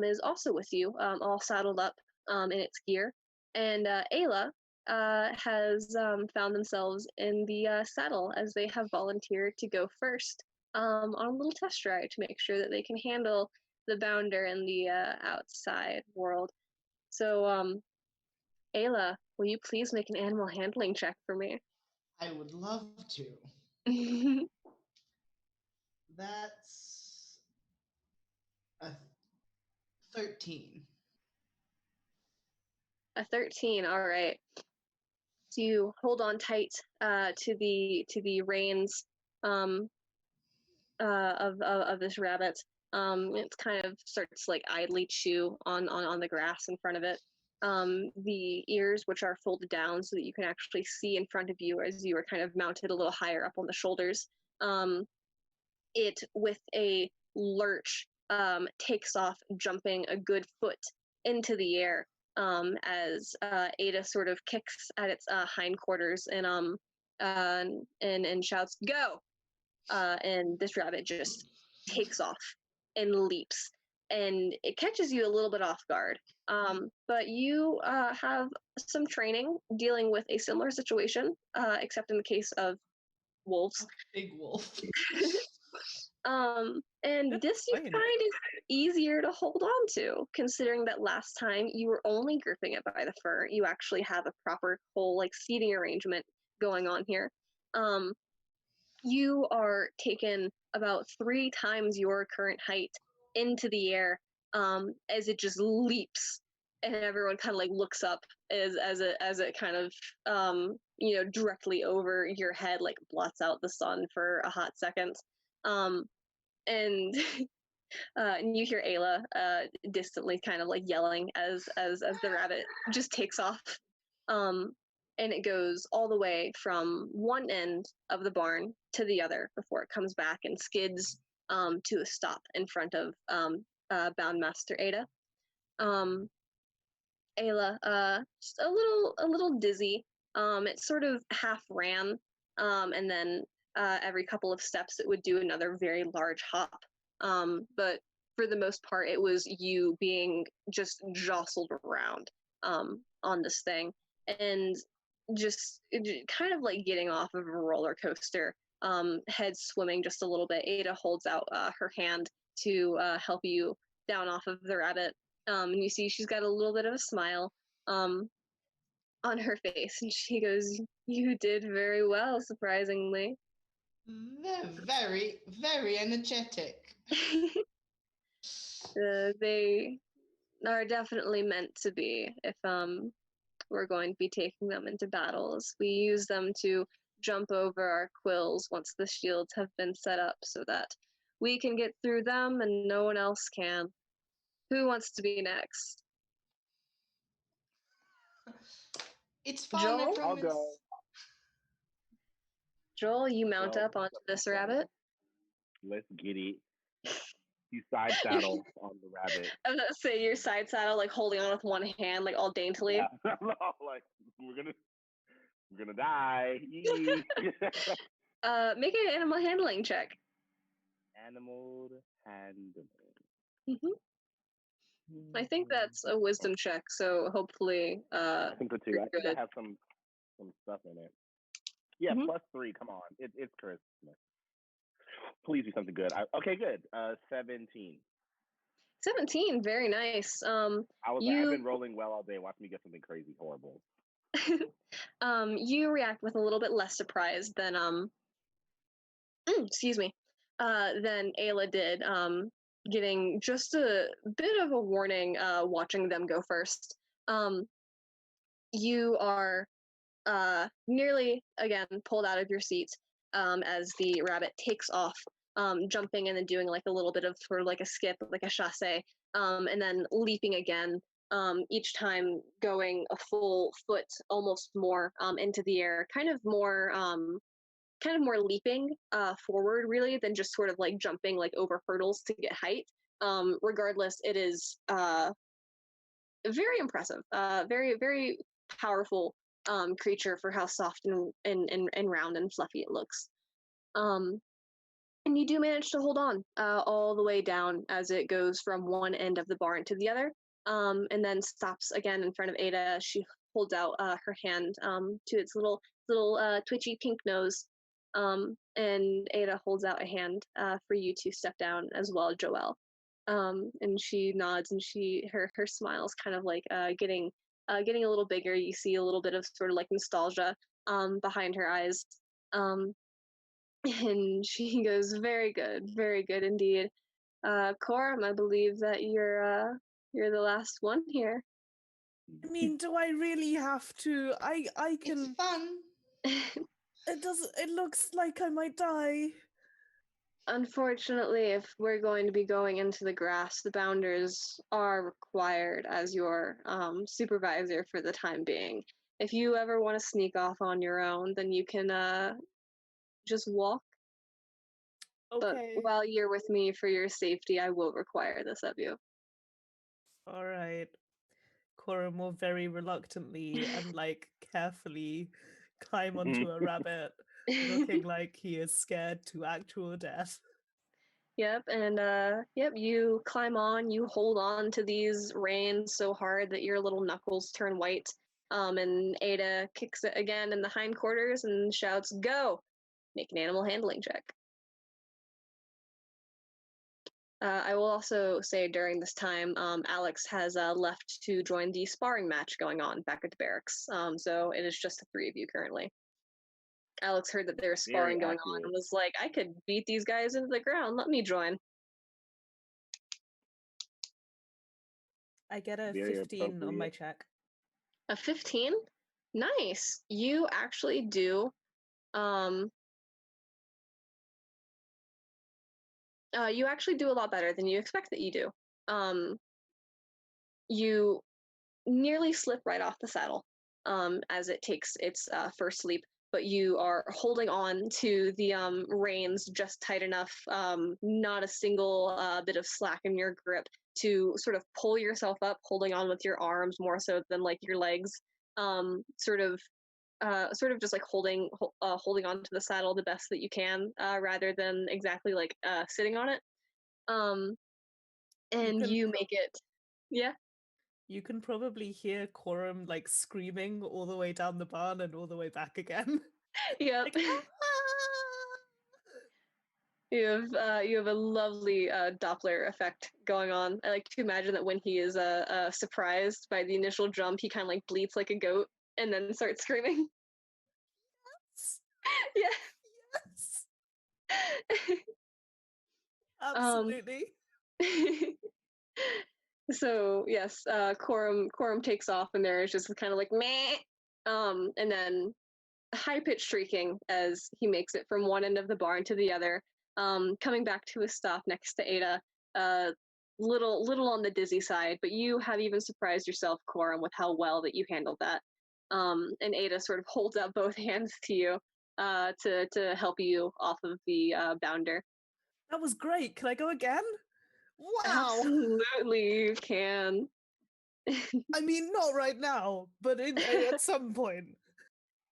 [SPEAKER 1] is also with you, all saddled up in its gear. And Ayla has found themselves in the saddle as they have volunteered to go first on a little test ride to make sure that they can handle the bounder in the outside world. So, Ayla, will you please make an animal handling check for me?
[SPEAKER 2] I would love to. That's a 13.
[SPEAKER 1] A 13, all right. So you hold on tight to the reins of this rabbit. It kind of starts like idly chew on the grass in front of it. The ears, which are folded down so that you can actually see in front of you as you are kind of mounted a little higher up on the shoulders. It, with a lurch, takes off, jumping a good foot into the air as Ada sort of kicks at its hindquarters and shouts, "Go!" And this rabbit just takes off and leaps, and it catches you a little bit off guard. But you have some training dealing with a similar situation, except in the case of wolves.
[SPEAKER 2] Big wolf.
[SPEAKER 1] And
[SPEAKER 3] Good
[SPEAKER 1] this you
[SPEAKER 3] point.
[SPEAKER 1] find is easier to hold on to, considering that last time you were only gripping it by the fur. You actually have a proper whole like seating arrangement going on here. You are taken about 3 times your current height into the air as it just leaps, and everyone kind of like looks up as it kind of directly over your head like blots out the sun for a hot second. And and you hear Ayla distantly kind of like yelling as the rabbit just takes off. And it goes all the way from one end of the barn to the other before it comes back and skids to a stop in front of Boundmaster Ada. Ayla, just a little dizzy. It sort of half ran, and then every couple of steps it would do another very large hop. But for the most part, it was you being just jostled around on this thing, and just kind of like getting off of a roller coaster, head swimming just a little bit. Ada holds out her hand to help you down off of the rabbit. And you see she's got a little bit of a smile on her face, and she goes, "You did very well, surprisingly."
[SPEAKER 2] They're very, very energetic.
[SPEAKER 1] They are definitely meant to be if we're going to be taking them into battles. We use them to jump over our quills once the shields have been set up so that we can get through them and no one else can. Who wants to be next?
[SPEAKER 2] It's fun,
[SPEAKER 1] Joel?
[SPEAKER 2] I
[SPEAKER 4] I'll
[SPEAKER 2] promise.
[SPEAKER 4] go.
[SPEAKER 1] Joel, you mount
[SPEAKER 4] Well,
[SPEAKER 1] up onto this rabbit.
[SPEAKER 4] Let's get it. You side saddle on the rabbit.
[SPEAKER 1] I was gonna say your side saddle, like holding on with one hand, like all daintily.
[SPEAKER 4] Yeah. Like we're gonna die.
[SPEAKER 1] Make an animal handling check.
[SPEAKER 4] Animal handling.
[SPEAKER 1] I think that's a wisdom check, so hopefully
[SPEAKER 4] I think so too.
[SPEAKER 1] you're
[SPEAKER 4] I think
[SPEAKER 1] good.
[SPEAKER 4] I have some stuff in it. Yeah,
[SPEAKER 1] Mhm.
[SPEAKER 4] +3. Come on, it's Christmas. Please do something good. Okay, good. 17.
[SPEAKER 1] 17, very nice.
[SPEAKER 4] I've been rolling well all day. Watch me get something crazy horrible.
[SPEAKER 1] You react with a little bit less surprise than excuse me, than Ayla did. Getting just a bit of a warning. Watching them go first. You are nearly again pulled out of your seat as the rabbit takes off, jumping and then doing like a little bit of sort of like a skip, like a chassé, and then leaping again. Each time going a full foot, almost more into the air, kind of more leaping forward, really, than just sort of like jumping like over hurdles to get height. Regardless, it is very impressive, very very powerful creature for how soft and round and fluffy it looks. And you do manage to hold on all the way down as it goes from one end of the barn to the other, and then stops again in front of Ada. She holds out her hand to its little twitchy pink nose, and Ada holds out a hand for you to step down as well, Joelle. And she nods, and her smile's kind of like getting a little bigger. You see a little bit of sort of like nostalgia behind her eyes. And she goes, very good indeed. Coram, I believe that you're the last one here.
[SPEAKER 3] I mean, do I really have to? I
[SPEAKER 2] It's
[SPEAKER 3] can.
[SPEAKER 2] fun.
[SPEAKER 3] It looks like I might die.
[SPEAKER 1] Unfortunately, if we're going to be going into the grass, the bounders are required as your supervisor for the time being. If you ever want to sneak off on your own, then you can just walk.
[SPEAKER 3] Okay.
[SPEAKER 1] But while you're with me for your safety, I will require this of you.
[SPEAKER 3] All right. Coram will very reluctantly and like carefully climb onto a rabbit, looking like he is scared to actual death.
[SPEAKER 1] Yep, and you climb on, you hold on to these reins so hard that your little knuckles turn white. And Ada kicks it again in the hindquarters and shouts, "Go!" Make an animal handling check. I will also say during this time, Alex has left to join the sparring match going on back at the barracks. So it is just the three of you currently. Alex heard that there was sparring going on and was like, I could beat these guys into the ground. Let me join.
[SPEAKER 3] I get a
[SPEAKER 4] Very
[SPEAKER 3] 15 on my
[SPEAKER 4] appropriate.
[SPEAKER 3] check.
[SPEAKER 1] A 15? Nice. You actually do. You actually do a lot better than you expect that you do. You nearly slip right off the saddle as it takes its first leap, but you are holding on to the reins just tight enough, not a single bit of slack in your grip to sort of pull yourself up, holding on with your arms more so than like your legs, sort of sort of just like holding onto the saddle the best that you can, rather than exactly like sitting on it. And you make it, yeah.
[SPEAKER 3] You can probably hear Quorum like screaming all the way down the barn and all the way back again.
[SPEAKER 1] Yep.
[SPEAKER 3] Like, "Ah!"
[SPEAKER 1] You have a lovely Doppler effect going on. I like to imagine that when he is surprised by the initial jump, he kind of like bleats like a goat and then starts screaming. Yeah.
[SPEAKER 3] Yes. Absolutely.
[SPEAKER 1] So yes, Quorum takes off, and there is just kind of like meh, and then high pitched shrieking as he makes it from one end of the barn to the other, coming back to a stop next to Ada. Little on the dizzy side, but you have even surprised yourself, Quorum, with how well that you handled that. And Ada sort of holds out both hands to you to help you off of the bounder.
[SPEAKER 3] That was great. Can I go again? Wow.
[SPEAKER 1] Absolutely, you can.
[SPEAKER 3] I mean, not right now, but at some point.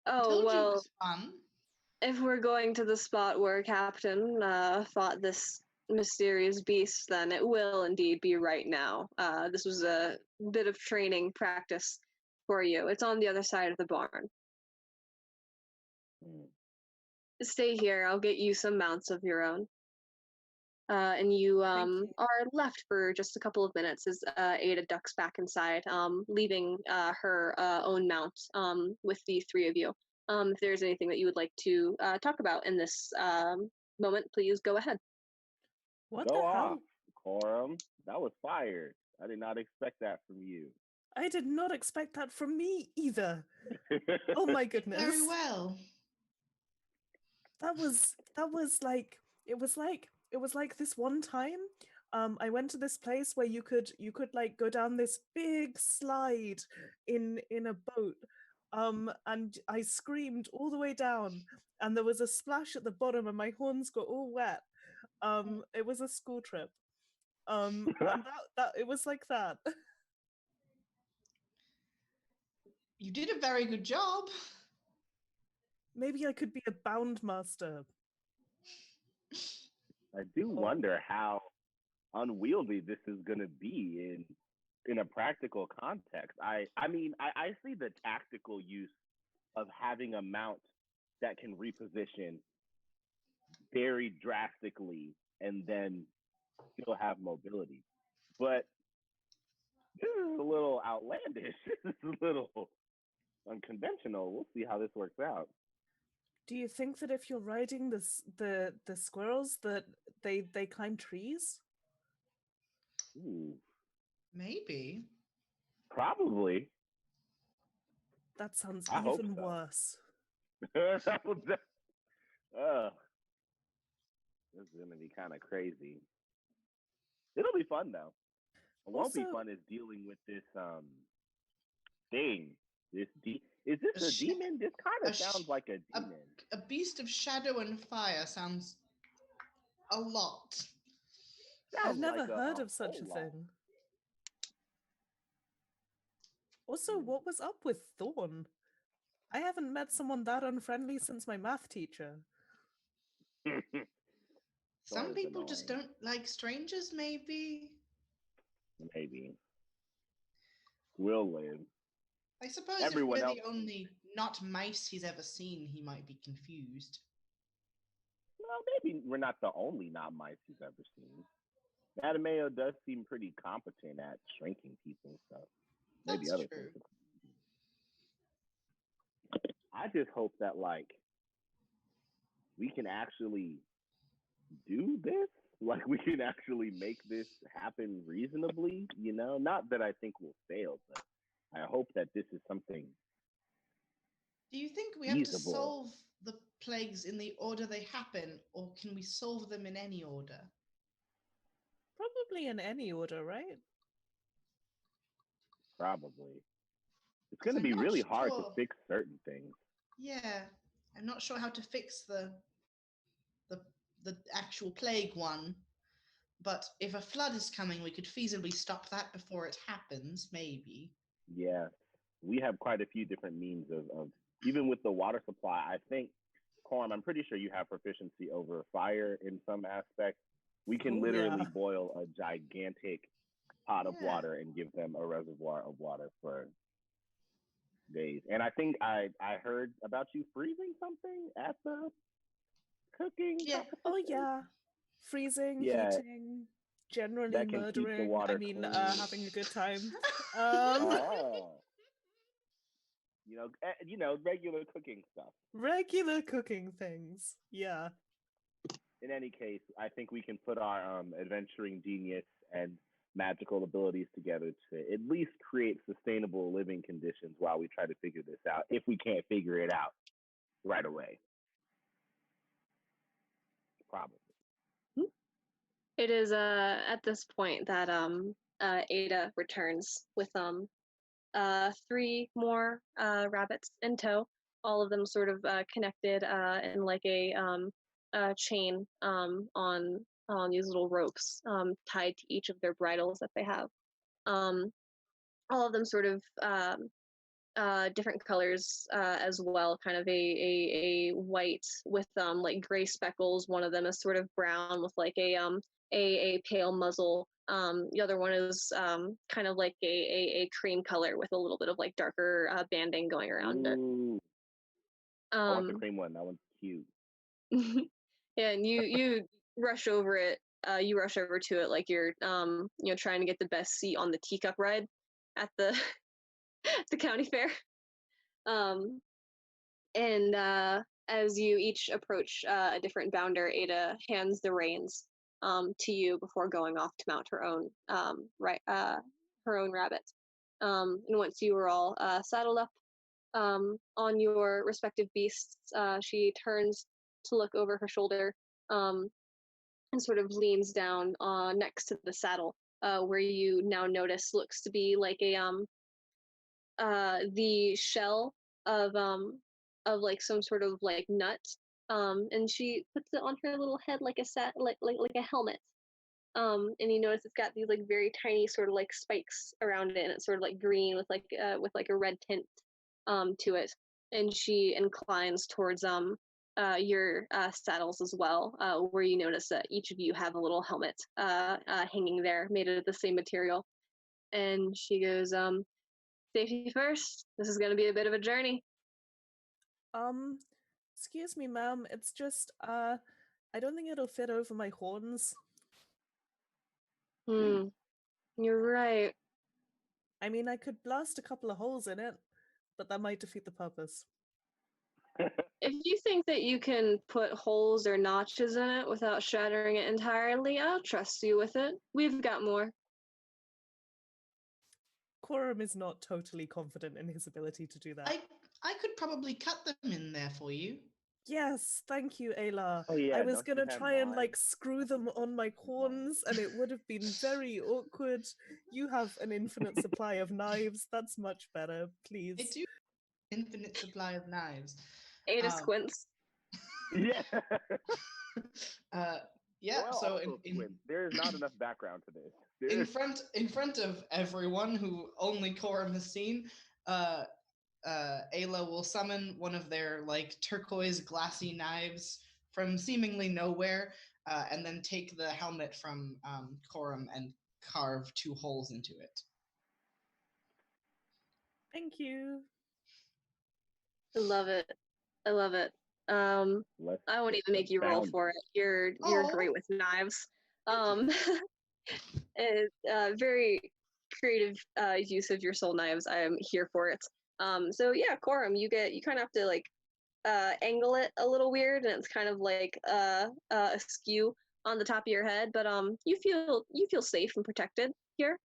[SPEAKER 1] Oh,
[SPEAKER 2] Told you it
[SPEAKER 1] well,
[SPEAKER 2] was fun.
[SPEAKER 1] if we're going to the spot where Captain fought this mysterious beast, then it will indeed be right now. This was a bit of training practice for you. It's on the other side of the barn. Stay here. I'll get you some mounts of your own. And you
[SPEAKER 3] you.
[SPEAKER 1] are left for just a couple of minutes as Ada ducks back inside, leaving her own mount with the three of you. If there's anything that you would like to talk about in this moment, please go ahead.
[SPEAKER 3] What
[SPEAKER 4] Go
[SPEAKER 3] the
[SPEAKER 4] off,
[SPEAKER 3] hell?
[SPEAKER 4] Corum. That was fired. I did not expect that from you.
[SPEAKER 3] I did not expect that from me either. Oh my goodness.
[SPEAKER 2] Very well.
[SPEAKER 3] That was like it was like this one time I went to this place where you could like go down this big slide in a boat, and I screamed all the way down, and there was a splash at the bottom and my horns got all wet. It was a school trip, and that it was like that.
[SPEAKER 2] You did a very good job.
[SPEAKER 3] Maybe I could be a bound master.
[SPEAKER 4] I do wonder how unwieldy this is going to be in a practical context. I mean, I see the tactical use of having a mount that can reposition very drastically and then still have mobility. But this is a little outlandish. This is a little unconventional. We'll see how this works out.
[SPEAKER 3] Do you think that if you're riding the squirrels that they climb trees?
[SPEAKER 4] Ooh,
[SPEAKER 2] Maybe.
[SPEAKER 4] probably.
[SPEAKER 3] That sounds
[SPEAKER 4] I hope
[SPEAKER 3] even
[SPEAKER 4] so.
[SPEAKER 3] worse.
[SPEAKER 4] This is gonna be kind of crazy. It'll be fun though. What won't be fun is dealing with this thing. Is this a demon? This kind of sounds like a demon.
[SPEAKER 2] A beast of shadow and fire sounds a lot.
[SPEAKER 3] I've never
[SPEAKER 4] Sounds like
[SPEAKER 3] heard of such a
[SPEAKER 4] whole lot.
[SPEAKER 3] thing. Also, what was up with Thorn? I haven't met someone that unfriendly since my math teacher.
[SPEAKER 2] Some people just don't like strangers, maybe.
[SPEAKER 4] Maybe. We'll live.
[SPEAKER 2] I suppose
[SPEAKER 4] Everyone
[SPEAKER 2] if we're
[SPEAKER 4] else...
[SPEAKER 2] the only not mice he's ever seen, he might be confused.
[SPEAKER 4] Well, maybe we're not the only not mice he's ever seen. Madameo does seem pretty competent at shrinking people, so maybe
[SPEAKER 2] That's
[SPEAKER 4] other
[SPEAKER 2] true.
[SPEAKER 4] things. I just hope that we can actually do this. Like we can actually make this happen reasonably, you know? Not that I think we'll fail, but I hope that this is something.
[SPEAKER 2] Do you think we
[SPEAKER 4] feasible.
[SPEAKER 2] have to solve the plagues in the order they happen, or can we solve them in any order?
[SPEAKER 3] Probably in any order, right?
[SPEAKER 4] Probably. It's going to be really hard to fix certain things.
[SPEAKER 2] Yeah, I'm not sure how to fix the actual plague one, but if a flood is coming, we could feasibly stop that before it happens, maybe.
[SPEAKER 4] Yeah, we have quite a few different means of even with the water supply, I think, Corm, I'm pretty sure you have proficiency over fire in some aspects. We can literally boil a gigantic pot of water and give them a reservoir of water for days. And I think I heard about you freezing something at the cooking.
[SPEAKER 2] Yeah.
[SPEAKER 3] Oh yeah, freezing, heating, generally
[SPEAKER 4] that can keep the
[SPEAKER 3] murdering.
[SPEAKER 4] water
[SPEAKER 3] I mean,
[SPEAKER 4] cold.
[SPEAKER 3] having a good time.
[SPEAKER 4] Oh. Regular cooking stuff.
[SPEAKER 3] Regular cooking things. Yeah.
[SPEAKER 4] In any case, I think we can put our adventuring genius and magical abilities together to at least create sustainable living conditions while we try to figure this out, if we can't figure it out right away. Probably.
[SPEAKER 1] It is at this point that Ada returns with 3 more rabbits in tow, all of them sort of connected in like a chain on these little ropes tied to each of their bridles that they have. All of them sort of different colors as well, kind of a white with like gray speckles. One of them is sort of brown with like a pale muzzle. The other one is kind of like a cream color with a little bit of like darker banding going around it.
[SPEAKER 4] I want the cream one. That one's cute.
[SPEAKER 1] Yeah, and you rush over it. You rush over to it like you're trying to get the best seat on the teacup ride at the the county fair. And as you each approach a different bounder, Ada hands the reins to you before going off to mount her own her own rabbit. And once you are all saddled up on your respective beasts, she turns to look over her shoulder and sort of leans down next to the saddle, where you now notice looks to be like a the shell of like some sort of like nut, and she puts it on her little head like a helmet. And you notice it's got these like very tiny sort of like spikes around it, and it's sort of like green with like a red tint to it. And she inclines towards your saddles as well, where you notice that each of you have a little helmet hanging there, made of the same material. And she goes, safety first. This is going to be a bit of a journey.
[SPEAKER 3] Excuse me, ma'am. It's just, I don't think it'll fit over my horns.
[SPEAKER 1] You're right.
[SPEAKER 3] I mean, I could blast a couple of holes in it, but that might defeat the purpose.
[SPEAKER 1] If you think that you can put holes or notches in it without shattering it entirely, I'll trust you with it. We've got more.
[SPEAKER 3] Quorum is not totally confident in his ability to do that.
[SPEAKER 2] I could probably cut them in there for you.
[SPEAKER 3] Yes, thank you, Ayla.
[SPEAKER 4] Oh, yeah,
[SPEAKER 3] I was gonna try and like screw them on my corns, and it would have been very awkward. You have an infinite supply of knives. That's much better, please.
[SPEAKER 2] I do. Infinite supply of knives.
[SPEAKER 1] Ada squints.
[SPEAKER 4] Yeah.
[SPEAKER 2] Yeah. So
[SPEAKER 4] there's not enough background to this.
[SPEAKER 2] In front of everyone who only Corum has seen, Ayla will summon one of their like turquoise glassy knives from seemingly nowhere, and then take the helmet from Corum and carve 2 holes into it.
[SPEAKER 3] Thank you.
[SPEAKER 1] I love it. I won't even make you roll for it. You're great with knives. Very creative use of your soul knives. I am here for it. So yeah, Corum, you kind of have to like angle it a little weird, and it's kind of like askew on the top of your head, but you feel safe and protected here.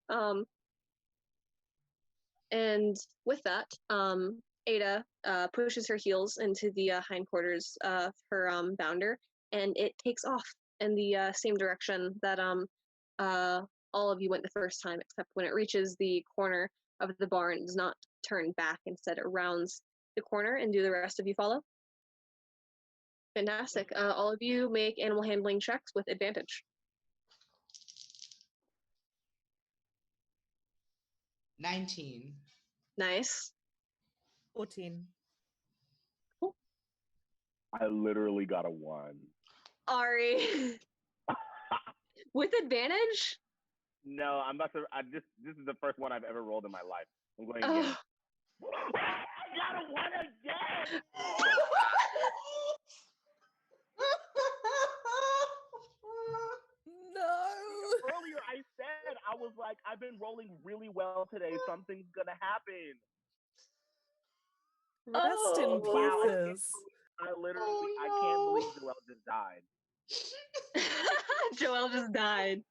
[SPEAKER 1] And with that, Ada pushes her heels into the hindquarters of her bounder, and it takes off in the same direction that all of you went the first time, except when it reaches the corner of the barn, it does not turn back. Instead, it rounds the corner, and do the rest of you follow? Fantastic. All of you make animal handling checks with advantage.
[SPEAKER 2] 19.
[SPEAKER 1] Nice.
[SPEAKER 3] 14.
[SPEAKER 4] I literally got a 1.
[SPEAKER 1] Ari. With advantage?
[SPEAKER 4] No, I'm not. This is the first one I've ever rolled in my life. I'm going again. I got a 1 again.
[SPEAKER 3] No.
[SPEAKER 4] Earlier I said I was like, I've been rolling really well today. Something's gonna happen.
[SPEAKER 3] Rest in
[SPEAKER 1] Oh.
[SPEAKER 3] pieces.
[SPEAKER 4] I literally, I can't believe Joel just died.
[SPEAKER 1] Joel just died.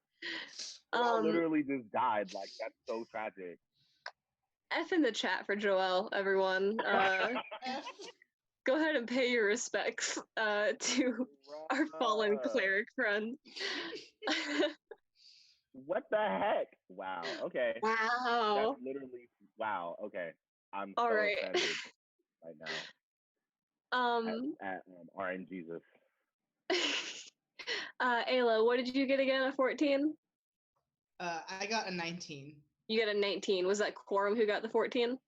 [SPEAKER 4] Joel literally just died. Like, that's so tragic.
[SPEAKER 1] F in the chat for Joel, everyone. Go ahead and pay your respects to our fallen cleric friend.
[SPEAKER 4] What the heck? Wow. Okay.
[SPEAKER 1] Wow.
[SPEAKER 4] That's literally wow. Okay. I'm
[SPEAKER 1] All
[SPEAKER 4] so
[SPEAKER 1] right.
[SPEAKER 4] offended right now. At RN Jesus.
[SPEAKER 1] Ayla, what did you get again? A 14?
[SPEAKER 2] I got a 19.
[SPEAKER 1] You got a 19. Was that Quorum who got the 14?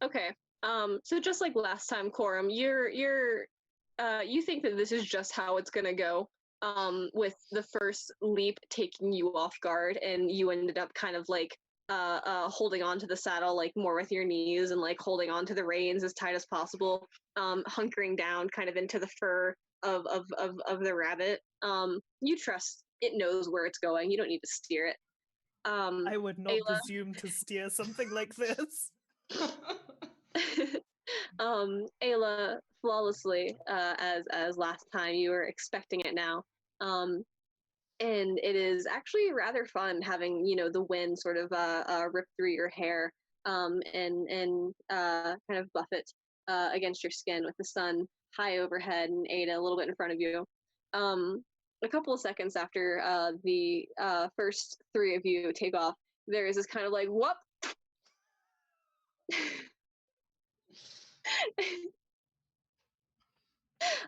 [SPEAKER 1] Okay. So just like last time, Quorum, you think that this is just how it's gonna go. With the first leap taking you off guard, and you ended up kind of like holding on to the saddle like more with your knees and like holding on to the reins as tight as possible, hunkering down kind of into the fur of the rabbit. You trust it knows where it's going. You don't need to steer it.
[SPEAKER 3] I would not
[SPEAKER 1] Ayla,
[SPEAKER 3] presume to steer something like this.
[SPEAKER 1] Ayla flawlessly, as last time. You were expecting it now. And it is actually rather fun having, the wind sort of rip through your hair, and kind of buff it against your skin with the sun high overhead and Ada a little bit in front of you. A couple of seconds after the first 3 of you take off, there is this kind of like, whoop!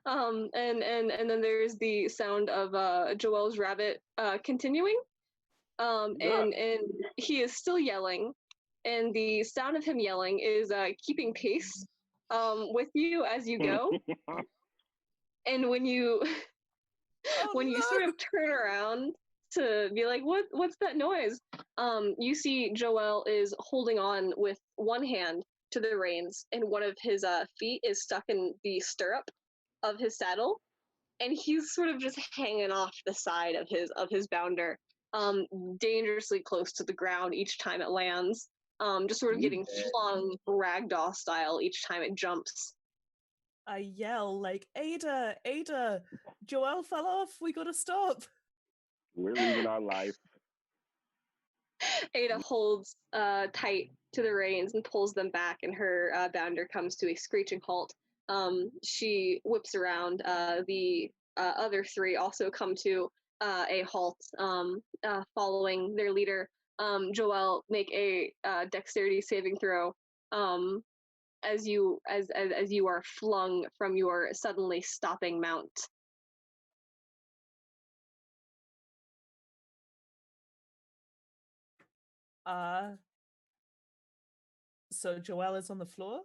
[SPEAKER 1] And then there's the sound of Joel's rabbit continuing, and he is still yelling, and the sound of him yelling is keeping pace with you as you go. And when you sort of turn around to be like, what's that noise? You see Joel is holding on with one hand to the reins, and one of his feet is stuck in the stirrup of his saddle, and he's sort of just hanging off the side of his bounder, dangerously close to the ground each time it lands, just sort of getting flung ragdoll style each time it jumps.
[SPEAKER 3] I yell like, Ada, Joel fell off, we gotta stop.
[SPEAKER 4] We're leaving our life.
[SPEAKER 1] Ada holds tight to the reins and pulls them back, and her bounder comes to a screeching halt. She whips around. The other 3 also come to a halt, following their leader. Joel, make a dexterity saving throw. As you are flung from your suddenly stopping mount.
[SPEAKER 3] So Joel is on the floor?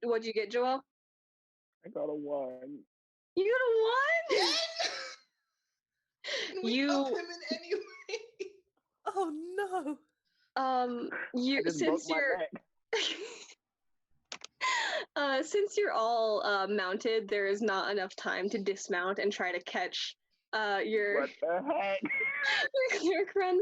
[SPEAKER 1] What'd you get, Joel?
[SPEAKER 4] I got a 1.
[SPEAKER 1] You got a 1?
[SPEAKER 2] Can we help him in any way?
[SPEAKER 3] Oh no.
[SPEAKER 1] Since you're all mounted, there is not enough time to dismount and try to catch your
[SPEAKER 4] what the heck?
[SPEAKER 1] your friend.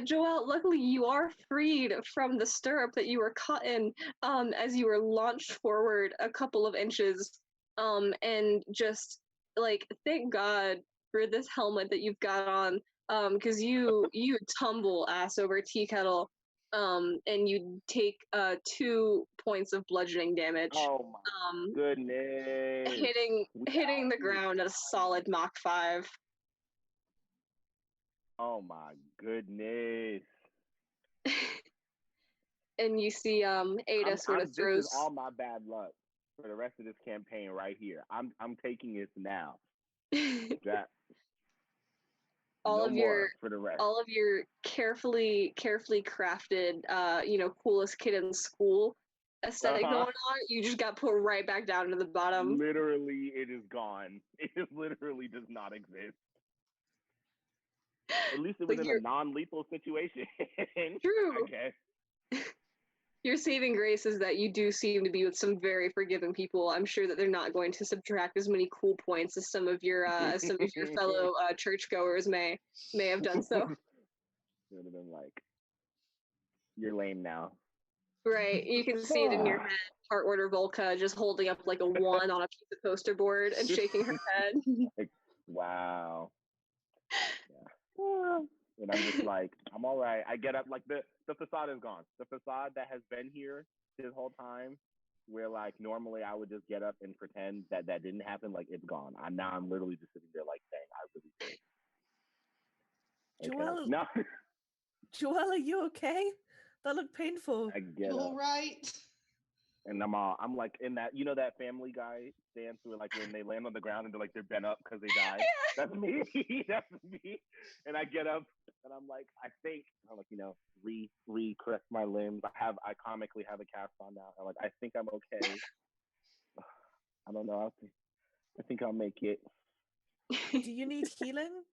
[SPEAKER 1] Joel, luckily you are freed from the stirrup that you were caught in as you were launched forward a couple of inches, and just like thank God for this helmet that you've got on, because you tumble ass over tea kettle, and you take 2 points of bludgeoning damage.
[SPEAKER 4] Oh my goodness!
[SPEAKER 1] Hitting the ground at a solid Mach 5.
[SPEAKER 4] Oh my goodness!
[SPEAKER 1] And you see Ada sort of throws.
[SPEAKER 4] This is all my bad luck for the rest of this campaign right here. I'm taking it now. That
[SPEAKER 1] all of your carefully crafted, coolest kid in school aesthetic going on, you just got put right back down to the bottom.
[SPEAKER 4] Literally, it is gone. It just literally does not exist. At least it was
[SPEAKER 1] Like
[SPEAKER 4] in a non-lethal situation.
[SPEAKER 1] True.
[SPEAKER 4] I guess.
[SPEAKER 1] Your saving grace is that you do seem to be with some very forgiving people. I'm sure that they're not going to subtract as many cool points as some of your fellow churchgoers may have done so.
[SPEAKER 4] It would have been like, you're lame now.
[SPEAKER 1] Right. You can see it in your head. Heart Order Volca just holding up like a 1 on a piece of poster board and shaking her head.
[SPEAKER 4] Like, wow. Yeah. And I'm just like, I'm all right. I get up, like the facade is gone. The facade that has been here this whole time, where like normally I would just get up and pretend that didn't happen, like it's gone. I'm literally just sitting there like, dang, I really did.
[SPEAKER 3] Joelle,
[SPEAKER 4] no.
[SPEAKER 3] Joelle, are you okay? That looked painful.
[SPEAKER 4] I get
[SPEAKER 2] All
[SPEAKER 4] up.
[SPEAKER 2] right.
[SPEAKER 4] And I'm like in that, that Family Guy dance where like when they land on the ground and they're like they're bent up because they died.
[SPEAKER 1] Yeah.
[SPEAKER 4] That's me. That's me. And I get up and I'm like, I'm like, re-caress my limbs. I comically have a cast on now. I'm like, I think I'm okay. I don't know. I think I'll make it.
[SPEAKER 3] Do you need healing?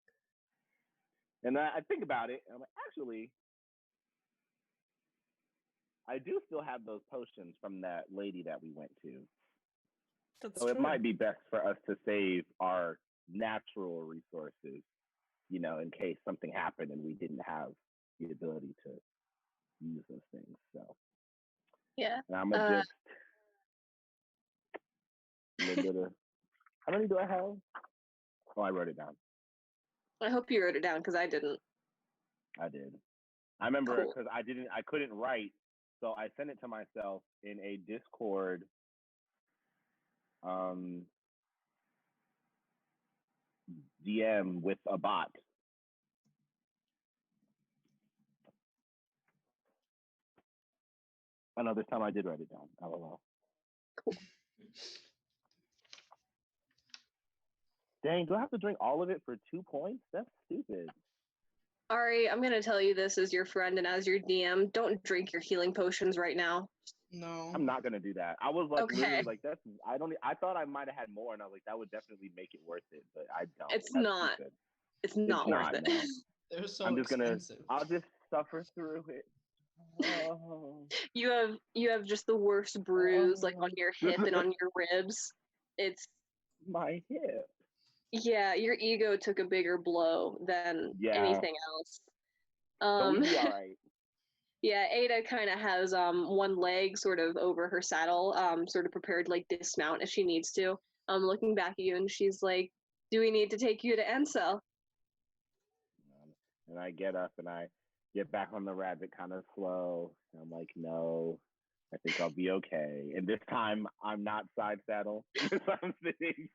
[SPEAKER 4] And I think about it. And I'm like, actually, I do still have those potions from that lady that we went to.
[SPEAKER 3] That's
[SPEAKER 4] So
[SPEAKER 3] true.
[SPEAKER 4] it might be best for us to save our natural resources, in case something happened and we didn't have the ability to use those things. So
[SPEAKER 1] Yeah.
[SPEAKER 4] and I'm gonna just a little bit of. How many do I have? Oh, I wrote it down.
[SPEAKER 1] I hope you wrote it down because I didn't.
[SPEAKER 4] I did. I remember
[SPEAKER 1] Cool.
[SPEAKER 4] because I couldn't write, so I sent it to myself in a Discord. DM with a bot. I know this time I did write it down. LOL.
[SPEAKER 1] Cool.
[SPEAKER 4] Dang, do I have to drink all of it for 2 points? That's stupid.
[SPEAKER 1] Ari, I'm gonna tell you this as your friend and as your DM. Don't drink your healing potions right now.
[SPEAKER 2] No.
[SPEAKER 4] I'm not gonna do that. I was like,
[SPEAKER 1] Okay.
[SPEAKER 4] literally like, I thought I might have had more, and I was like, that would definitely make it worth it, but I don't.
[SPEAKER 1] It's
[SPEAKER 4] That's
[SPEAKER 1] not.
[SPEAKER 4] stupid.
[SPEAKER 1] It's not worth it.
[SPEAKER 4] No.
[SPEAKER 2] They're so
[SPEAKER 4] I'm just
[SPEAKER 2] expensive.
[SPEAKER 4] I'll just suffer through it. Oh.
[SPEAKER 1] You have just the worst bruise like on your hip and on your ribs. It's
[SPEAKER 4] my hip.
[SPEAKER 1] Yeah, your ego took a bigger blow than anything else.
[SPEAKER 4] So we'll be all right.
[SPEAKER 1] Yeah, Ada kind of has one leg sort of over her saddle, sort of prepared to like dismount if she needs to. Looking back at you, and she's like, "Do we need to take you to Encel?"
[SPEAKER 4] And I get up and I get back on the rabbit kind of slow. And I'm like, no, I think I'll be okay. And this time I'm not side saddle. I'm sitting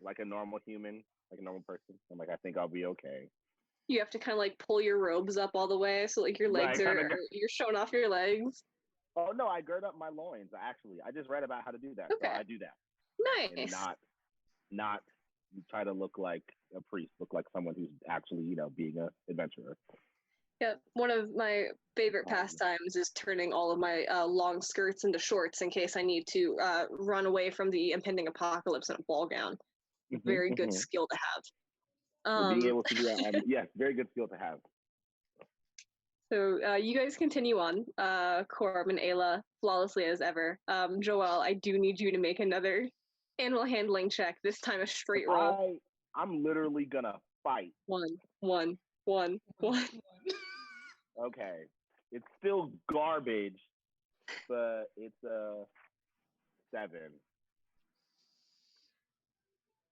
[SPEAKER 4] like a normal human, like a normal person. I'm like, I think I'll be okay.
[SPEAKER 1] You have to kind of like pull your robes up all the way, so like your legs you're showing off your legs.
[SPEAKER 4] Oh no, I gird up my loins. I just read about how to do that.
[SPEAKER 1] Okay.
[SPEAKER 4] So I do that.
[SPEAKER 1] Nice.
[SPEAKER 4] And not try to look like a priest, look like someone who's actually, being an adventurer.
[SPEAKER 1] Yeah, one of my favorite pastimes is turning all of my long skirts into shorts in case I need to run away from the impending apocalypse in a ball gown. Very good skill to have.
[SPEAKER 4] Being able to do that, yes, very good skill to have.
[SPEAKER 1] So you guys continue on, Corum and Ayla, flawlessly as ever. Joelle, I do need you to make another animal handling check, this time a straight roll.
[SPEAKER 4] I'm literally gonna fight.
[SPEAKER 1] One.
[SPEAKER 4] Okay. It's still garbage, but it's a 7.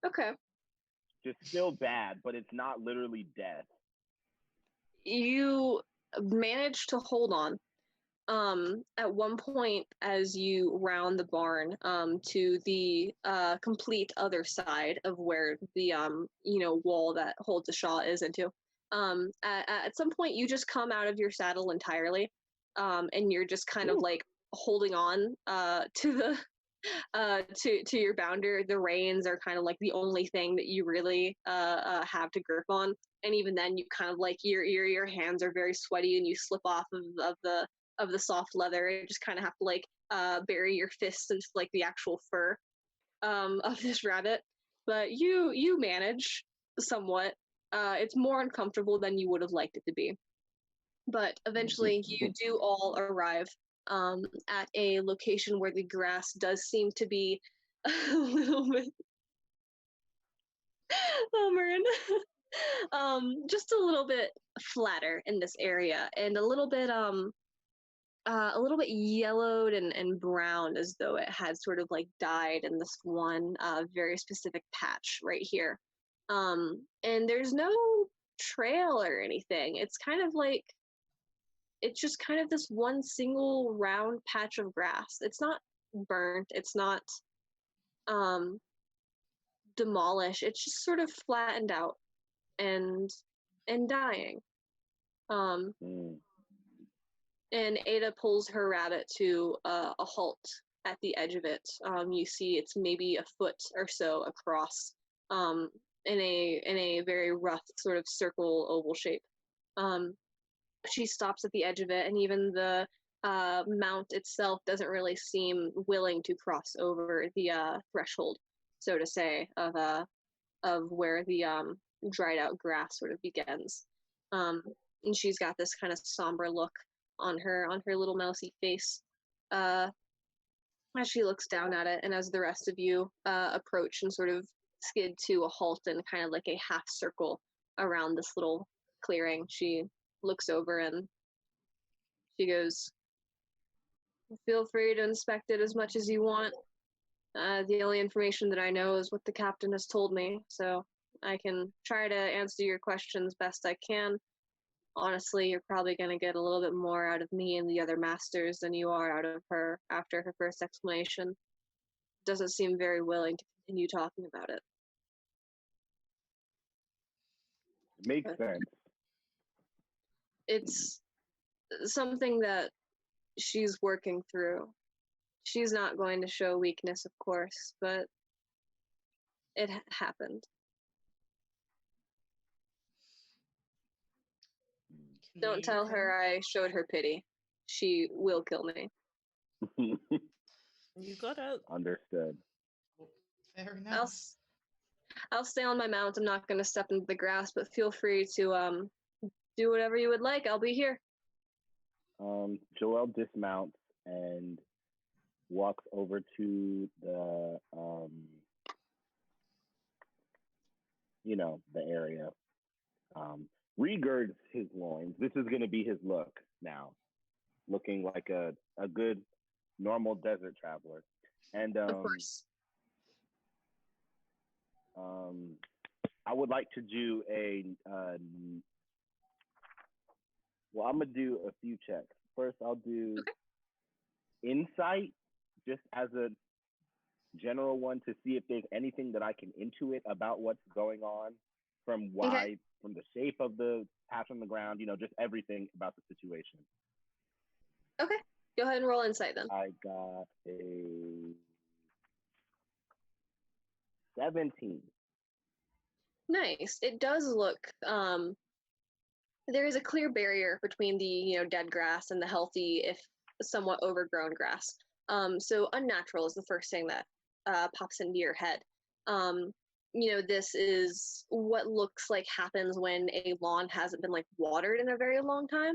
[SPEAKER 1] Okay.
[SPEAKER 4] Just still bad, but it's not literally death.
[SPEAKER 1] You manage to hold on. At one point, as you round the barn to the complete other side of where the wall that holds the shaw is into, at some point you just come out of your saddle entirely, and you're just kind of like holding on to the to your bounder. The reins are kind of like the only thing that you really have to grip on, and even then you kind of like your hands are very sweaty and you slip off of of the soft leather. You just kind of have to like bury your fists into like the actual fur of this rabbit. But you manage somewhat. It's more uncomfortable than you would have liked it to be. But eventually, you do all arrive at a location where the grass does seem to be a little bit. Oh, Marin. Just a little bit flatter in this area, and a little bit yellowed and brown, as though it had sort of like died in this one very specific patch right here. And there's no trail or anything. It's kind of like it's just kind of this one single round patch of grass. It's not burnt. It's not demolished. It's just sort of flattened out and dying. And Ada pulls her rabbit to a halt at the edge of it. You see it's maybe a foot or so across, in a very rough sort of circle oval shape. She stops at the edge of it, and even the mount itself doesn't really seem willing to cross over the threshold, so to say, of where the dried out grass sort of begins. And she's got this kind of somber look on her little mousy face as she looks down at it, and as the rest of you approach and sort of skid to a halt in kind of like a half circle around this little clearing, she looks over and she goes, "Feel free to inspect it as much as you want. The only information that I know is what the captain has told me, so I can try to answer your questions best I can. Honestly, you're probably going to get a little bit more out of me and the other masters than you are out of her after her first explanation. Doesn't seem very willing to continue talking about it."
[SPEAKER 4] Makes sense.
[SPEAKER 1] It's something that she's working through. She's not going to show weakness, of course, but it happened. Don't tell her I showed her pity. She will kill me.
[SPEAKER 3] You got out.
[SPEAKER 4] Understood.
[SPEAKER 2] Fair enough.
[SPEAKER 1] I'll stay on my mount. I'm not going to step into the grass, but feel free to do whatever you would like. I'll be here.
[SPEAKER 4] Joelle dismounts and walks over to the the area. Regirds his loins. This is going to be his look now, looking like a good normal desert traveler. And
[SPEAKER 1] of course.
[SPEAKER 4] I would like to do well, I'm gonna do a few checks. First, I'll do insight, just as a general one, to see if there's anything that I can intuit about what's going on, from the shape of the patch on the ground, just everything about the situation.
[SPEAKER 1] Okay, go ahead and roll insight then.
[SPEAKER 4] I got a 17.
[SPEAKER 1] Nice. It does look, there is a clear barrier between the, dead grass and the healthy, if somewhat overgrown grass. So unnatural is the first thing that pops into your head. This is what looks like happens when a lawn hasn't been like watered in a very long time.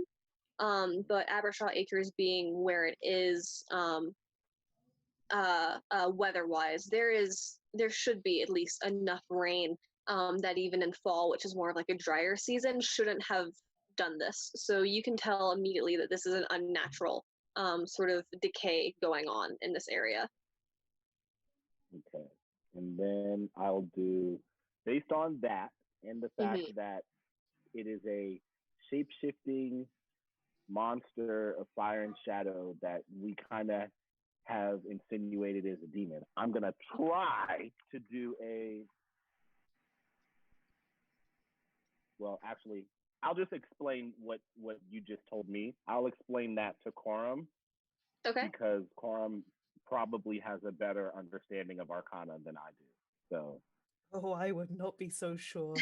[SPEAKER 1] But Abershaw Acres being where it is, weather-wise, there should be at least enough rain that even in fall, which is more of like a drier season, shouldn't have done this. So you can tell immediately that this is an unnatural sort of decay going on in this area.
[SPEAKER 4] Okay. And then I'll do, based on that and the fact that it is a shape-shifting monster of fire and shadow that we kind of have insinuated is a demon, I'm going to try to do well, actually, I'll just explain what you just told me. I'll explain that to Coram.
[SPEAKER 1] Okay.
[SPEAKER 4] Because Coram probably has a better understanding of Arcana than I do. So
[SPEAKER 3] Oh, I would not be so sure.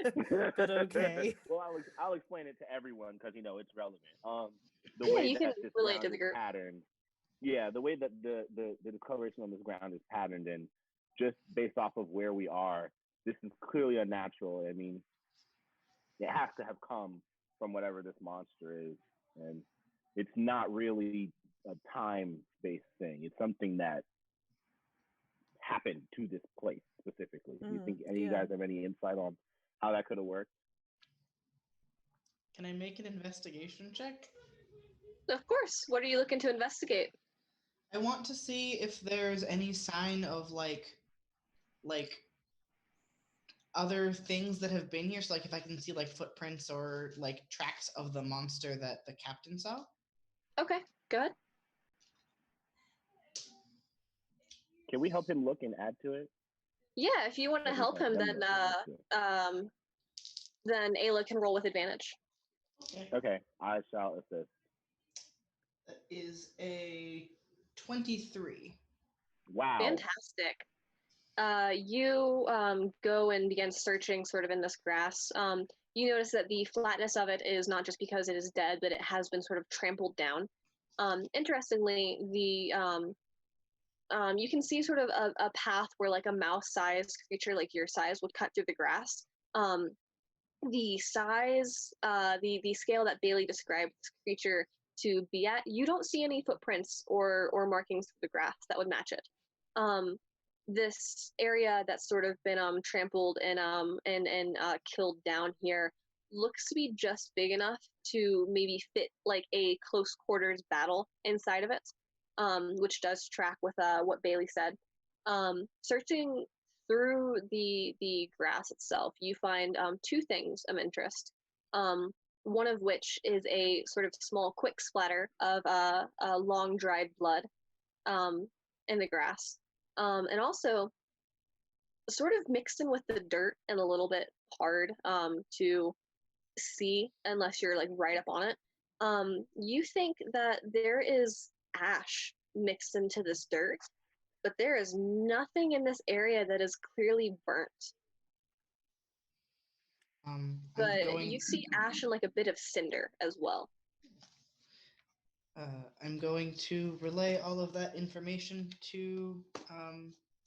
[SPEAKER 3] But okay.
[SPEAKER 4] Well, I'll explain it to everyone because it's relevant. The
[SPEAKER 1] Yeah,
[SPEAKER 4] way
[SPEAKER 1] you can
[SPEAKER 4] that this
[SPEAKER 1] relate to
[SPEAKER 4] ground
[SPEAKER 1] the
[SPEAKER 4] is
[SPEAKER 1] group.
[SPEAKER 4] patterned, yeah, the way that the discoloration on this ground is patterned, and just based off of where we are, this is clearly unnatural. I mean, it has to have come from whatever this monster is, and it's not really a time-based thing. It's something that happened to this place specifically. Do you think any of you
[SPEAKER 3] Yeah.
[SPEAKER 4] guys have any insight on how that could have worked?
[SPEAKER 2] Can I make an investigation check?
[SPEAKER 1] Of course. What are you looking to investigate?
[SPEAKER 2] I want to see if there's any sign of like other things that have been here. So like if I can see like footprints or like tracks of the monster that the captain saw.
[SPEAKER 1] Okay, go ahead.
[SPEAKER 4] Can we help him look and add to it?
[SPEAKER 1] Yeah, if you want to help him, then Ayla can roll with advantage.
[SPEAKER 4] Okay, I shall assist.
[SPEAKER 2] That is a 23.
[SPEAKER 4] Wow.
[SPEAKER 1] Fantastic. You go and begin searching sort of in this grass. You notice that the flatness of it is not just because it is dead, but it has been sort of trampled down. Interestingly, you can see sort of a path where like a mouse-sized creature like your size would cut through the grass. The size, the scale that Bailey described this creature to be at, you don't see any footprints or markings through the grass that would match it. This area that's sort of been trampled and killed down here looks to be just big enough to maybe fit like a close quarters battle inside of it, which does track with what Bailey said. Searching through the grass itself, you find two things of interest. One of which is a sort of small, quick splatter of long dried blood in the grass. And also, sort of mixed in with the dirt and a little bit hard to see unless you're like right up on it. You think that there is ash mixed into this dirt, but there is nothing in this area that is clearly burnt. But you see ash and like a bit of cinder as well.
[SPEAKER 2] I'm going to relay all of that information to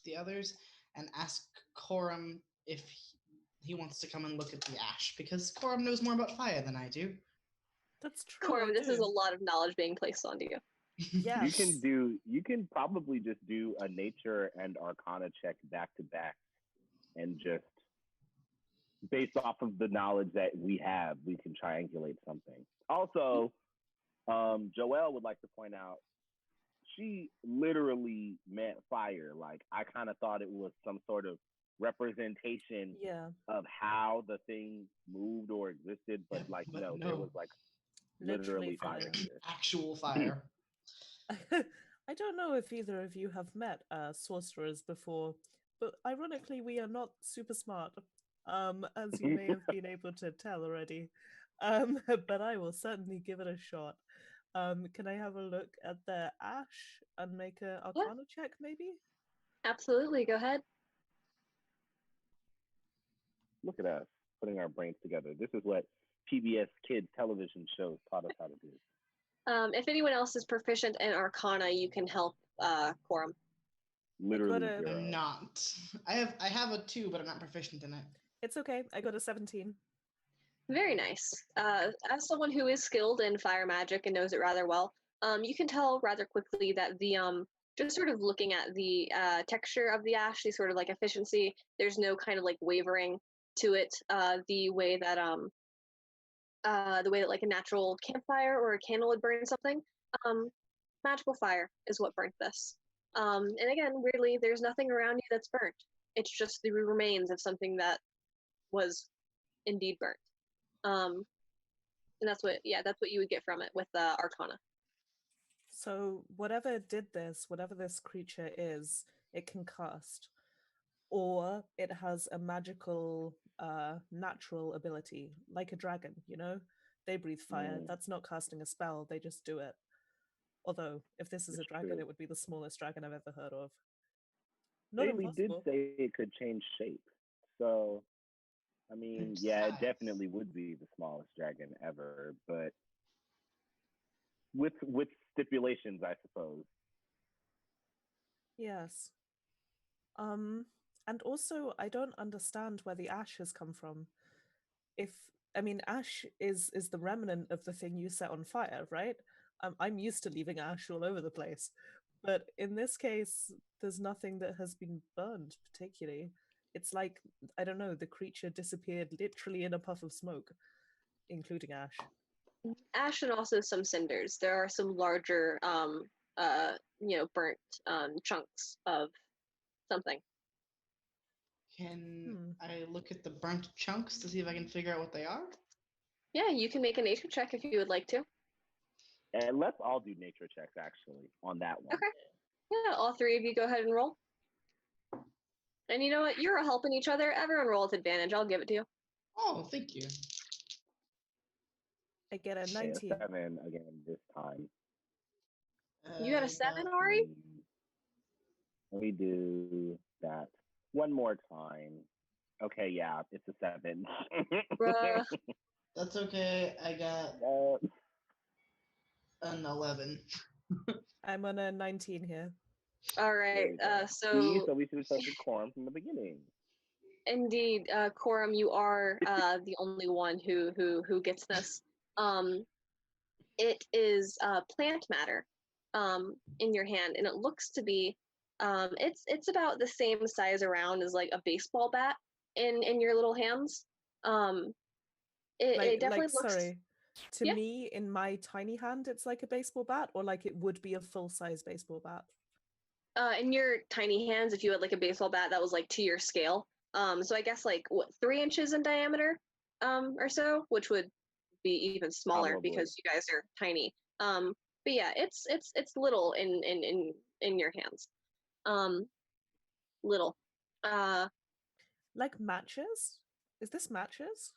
[SPEAKER 2] the others and ask Coram if he wants to come and look at the ash, because Coram knows more about fire than I do.
[SPEAKER 3] That's true.
[SPEAKER 1] Coram, this is a lot of knowledge being placed onto you.
[SPEAKER 3] Yes.
[SPEAKER 4] You can probably just do a nature and arcana check back to back, and just based off of the knowledge that we have, we can triangulate something. Also, Joelle would like to point out, she literally meant fire. Like, I kind of thought it was some sort of representation of how the thing moved or existed, but no, there was like literally fire here.
[SPEAKER 2] Actual fire.
[SPEAKER 3] I don't know if either of you have met sorcerers before, but ironically, we are not super smart, as you may have been able to tell already. But I will certainly give it a shot. Can I have a look at the ash and make an arcana check, maybe?
[SPEAKER 1] Absolutely, go ahead.
[SPEAKER 4] Look at us putting our brains together. This is what PBS kids television shows taught us how to do.
[SPEAKER 1] If anyone else is proficient in Arcana, you can help Coram.
[SPEAKER 4] Literally,
[SPEAKER 2] I'm not. I have a 2, but I'm not proficient in it.
[SPEAKER 3] It's okay. I got a 17.
[SPEAKER 1] Very nice. As someone who is skilled in fire magic and knows it rather well, you can tell rather quickly that the just sort of looking at the texture of the ash, the sort of like efficiency, there's no kind of like wavering to it. The way that like a natural campfire or a candle would burn something. Magical fire is what burnt this. And again, weirdly, there's nothing around you that's burnt. It's just the remains of something that was indeed burnt. And that's what you would get from it with Arcana.
[SPEAKER 3] So whatever did this, whatever this creature is, it can cast. Or it has a magical, natural ability, like a dragon, you know? They breathe fire. That's not casting a spell, they just do it. Although, if this is a dragon, it would be the smallest dragon I've ever heard of. Not
[SPEAKER 4] Bailey
[SPEAKER 3] impossible.
[SPEAKER 4] did say it could change shape. So, I mean, yeah, it
[SPEAKER 2] Size.
[SPEAKER 4] definitely would be the smallest dragon ever, but with stipulations, I suppose.
[SPEAKER 3] Yes. And also, I don't understand where the ash has come from. If I mean, ash is the remnant of the thing you set on fire, right? I'm used to leaving ash all over the place, but in this case, there's nothing that has been burned particularly. It's like, I don't know, the creature disappeared literally in a puff of smoke, including ash.
[SPEAKER 1] Ash and also some cinders. There are some larger, burnt chunks of something.
[SPEAKER 2] Can I look at the burnt chunks to see if I can figure out what they are?
[SPEAKER 1] Yeah, you can make a nature check if you would like to.
[SPEAKER 4] And let's all do nature checks actually on that one.
[SPEAKER 1] Okay. Yeah, all three of you go ahead and roll. And you know what? You're helping each other. Everyone roll with advantage. I'll give it to you.
[SPEAKER 2] Oh, thank you.
[SPEAKER 3] I get a
[SPEAKER 4] Okay,
[SPEAKER 3] 19.
[SPEAKER 4] 7 again this time.
[SPEAKER 1] You got a 7, Ari?
[SPEAKER 4] Let me do that one more time. Okay, yeah, it's a 7.
[SPEAKER 1] Bruh.
[SPEAKER 2] That's okay. I got an 11.
[SPEAKER 3] I'm on a 19 here.
[SPEAKER 1] All right.
[SPEAKER 4] So we should have started quorum from the beginning.
[SPEAKER 1] Indeed, Corum, you are the only one who gets this. It is plant matter in your hand, and it looks to be it's about the same size around as like a baseball bat in your little hands. It definitely looks.
[SPEAKER 3] Sorry. To
[SPEAKER 1] Yeah.
[SPEAKER 3] me, in my tiny hand, it's like a baseball bat, or like it would be a full-size baseball bat.
[SPEAKER 1] In your tiny hands, if you had like a baseball bat that was like to your scale, so I guess like what 3 inches in diameter, or so, which would be even smaller
[SPEAKER 4] Probably.
[SPEAKER 1] because you guys are tiny. But yeah, it's little in your hands. Little.
[SPEAKER 3] Like matches? Is this matches?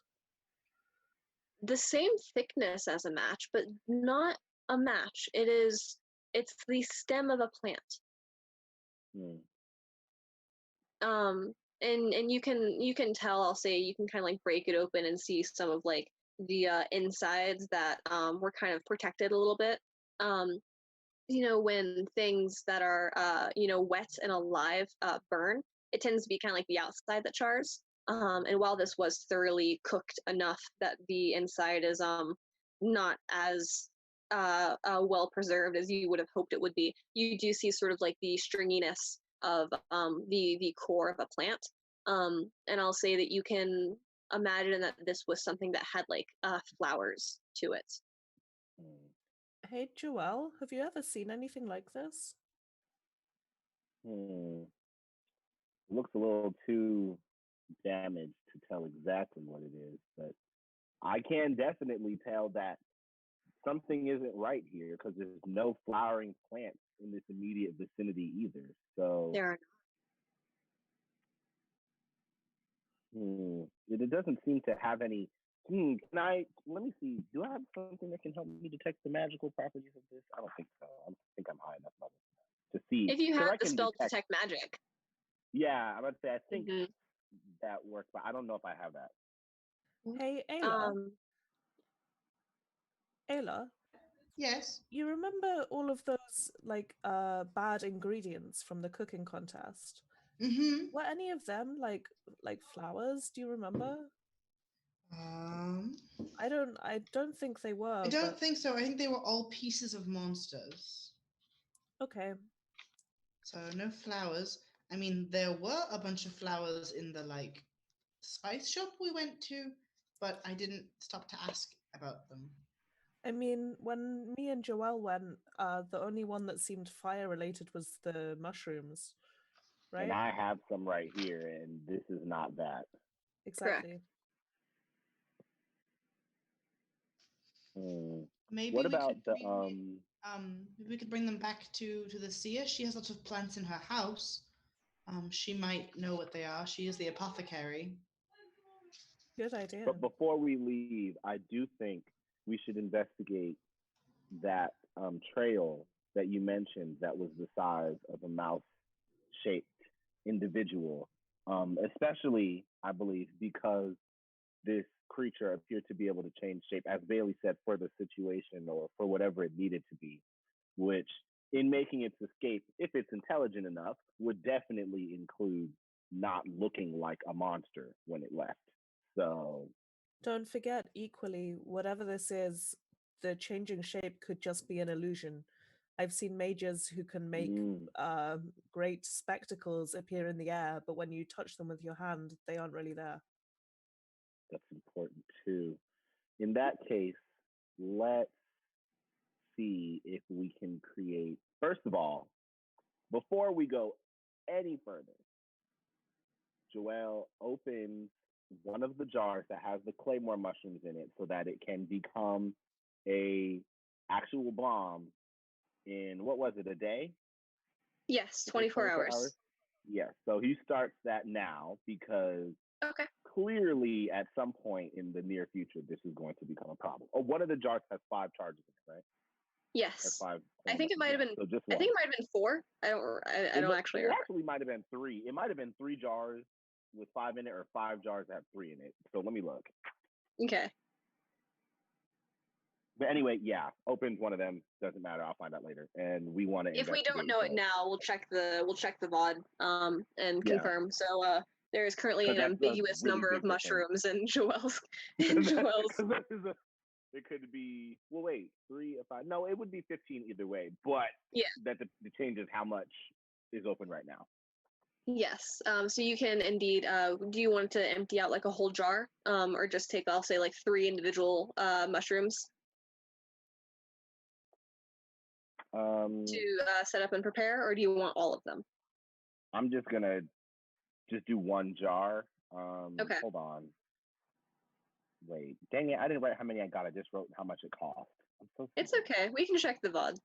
[SPEAKER 1] The same thickness as a match, but not a match. It's the stem of a plant. And you can tell, I'll say, you can kind of like break it open and see some of like the insides that were kind of protected a little bit. When things that are wet and alive burn, it tends to be kind of like the outside that chars. And while this was thoroughly cooked enough that the inside is not as well preserved as you would have hoped it would be, you do see sort of like the stringiness of the core of a plant. And I'll say that you can imagine that this was something that had like flowers to it.
[SPEAKER 3] Hey, Joelle, have you ever seen anything like this?
[SPEAKER 4] It looks a little too damaged to tell exactly what it is, but I can definitely tell that something isn't right here because there's no flowering plants in this immediate vicinity either. So
[SPEAKER 1] There are.
[SPEAKER 4] It doesn't seem to have any. Let me see. Do I have something that can help me detect the magical properties of this? I don't think so. I don't think I'm high enough level to see.
[SPEAKER 1] If you
[SPEAKER 4] 'Cause
[SPEAKER 1] have
[SPEAKER 4] I
[SPEAKER 1] the
[SPEAKER 4] can
[SPEAKER 1] spell detect magic.
[SPEAKER 4] Yeah, I'm about to say I think that works, but I don't know if I have that.
[SPEAKER 3] Hey, Ayla. Ayla,
[SPEAKER 2] Yes.
[SPEAKER 3] you remember all of those like bad ingredients from the cooking contest?
[SPEAKER 2] Mm-hmm.
[SPEAKER 3] Were any of them like flowers? Do you remember? I don't think they were.
[SPEAKER 2] I don't think so. I think they were all pieces of monsters.
[SPEAKER 3] Okay.
[SPEAKER 2] So no flowers. I mean, there were a bunch of flowers in the like spice shop we went to, but I didn't stop to ask about them.
[SPEAKER 3] I mean, when me and Joelle went, the only one that seemed fire related was the mushrooms, right?
[SPEAKER 4] And I have some right here, and this is not that.
[SPEAKER 3] Exactly.
[SPEAKER 2] Maybe
[SPEAKER 4] what about the
[SPEAKER 2] maybe we could bring them back to the seer. She has lots of plants in her house. She might know what they are. She is the apothecary.
[SPEAKER 3] Good idea.
[SPEAKER 4] But before we leave, I do think we should investigate that trail that you mentioned that was the size of a mouse-shaped individual. Especially, I believe, because this creature appeared to be able to change shape, as Bailey said, for the situation or for whatever it needed to be, which in making its escape, if it's intelligent enough, would definitely include not looking like a monster when it left. So
[SPEAKER 3] Don't forget, equally, whatever this is, the changing shape could just be an illusion. I've seen mages who can make great spectacles appear in the air, but when you touch them with your hand, they aren't really there.
[SPEAKER 4] that's important too. In that case, let's see if we can create. First of all, before we go any further, Joelle opens one of the jars that has the claymore mushrooms in it so that it can become a actual bomb in, what was it, a day?
[SPEAKER 1] Yes, 24 hours.
[SPEAKER 4] Yes. So he starts that now because
[SPEAKER 1] Okay.
[SPEAKER 4] clearly at some point in the near future, this is going to become a problem. Oh, one of the jars has 5 charges in it, right?
[SPEAKER 1] Yes.
[SPEAKER 4] Or 5.
[SPEAKER 1] I think it might have been.
[SPEAKER 4] So just
[SPEAKER 1] I
[SPEAKER 4] one.
[SPEAKER 1] think it might have been 4. I don't actually
[SPEAKER 4] It
[SPEAKER 1] remember.
[SPEAKER 4] actually might have been 3. It might have been 3 jars with 5 in it, or 5 jars that have 3 in it. So let me look.
[SPEAKER 1] Okay.
[SPEAKER 4] But anyway, yeah, opens one of them. Doesn't matter. I'll find out later. And we want to.
[SPEAKER 1] If we don't know it now, we'll check the VOD and
[SPEAKER 4] Yeah.
[SPEAKER 1] confirm. So there is currently an
[SPEAKER 4] that's a
[SPEAKER 1] ambiguous
[SPEAKER 4] really
[SPEAKER 1] number
[SPEAKER 4] big
[SPEAKER 1] of mushrooms in Joelle's.
[SPEAKER 4] It could be. Well, wait, 3 or 5. No, it would be 15 either way. But
[SPEAKER 1] yeah,
[SPEAKER 4] that the change is how much is open right now.
[SPEAKER 1] Yes. So you can indeed. Do you want to empty out like a whole jar, or just take, I'll say, like 3 individual mushrooms to set up and prepare, or do you want all of them?
[SPEAKER 4] I'm just gonna do 1 jar.
[SPEAKER 1] Okay.
[SPEAKER 4] Hold on. Wait, dang it! I didn't write how many I got. I just wrote how much it cost. I'm so sorry.
[SPEAKER 1] It's okay. We can check the VOD.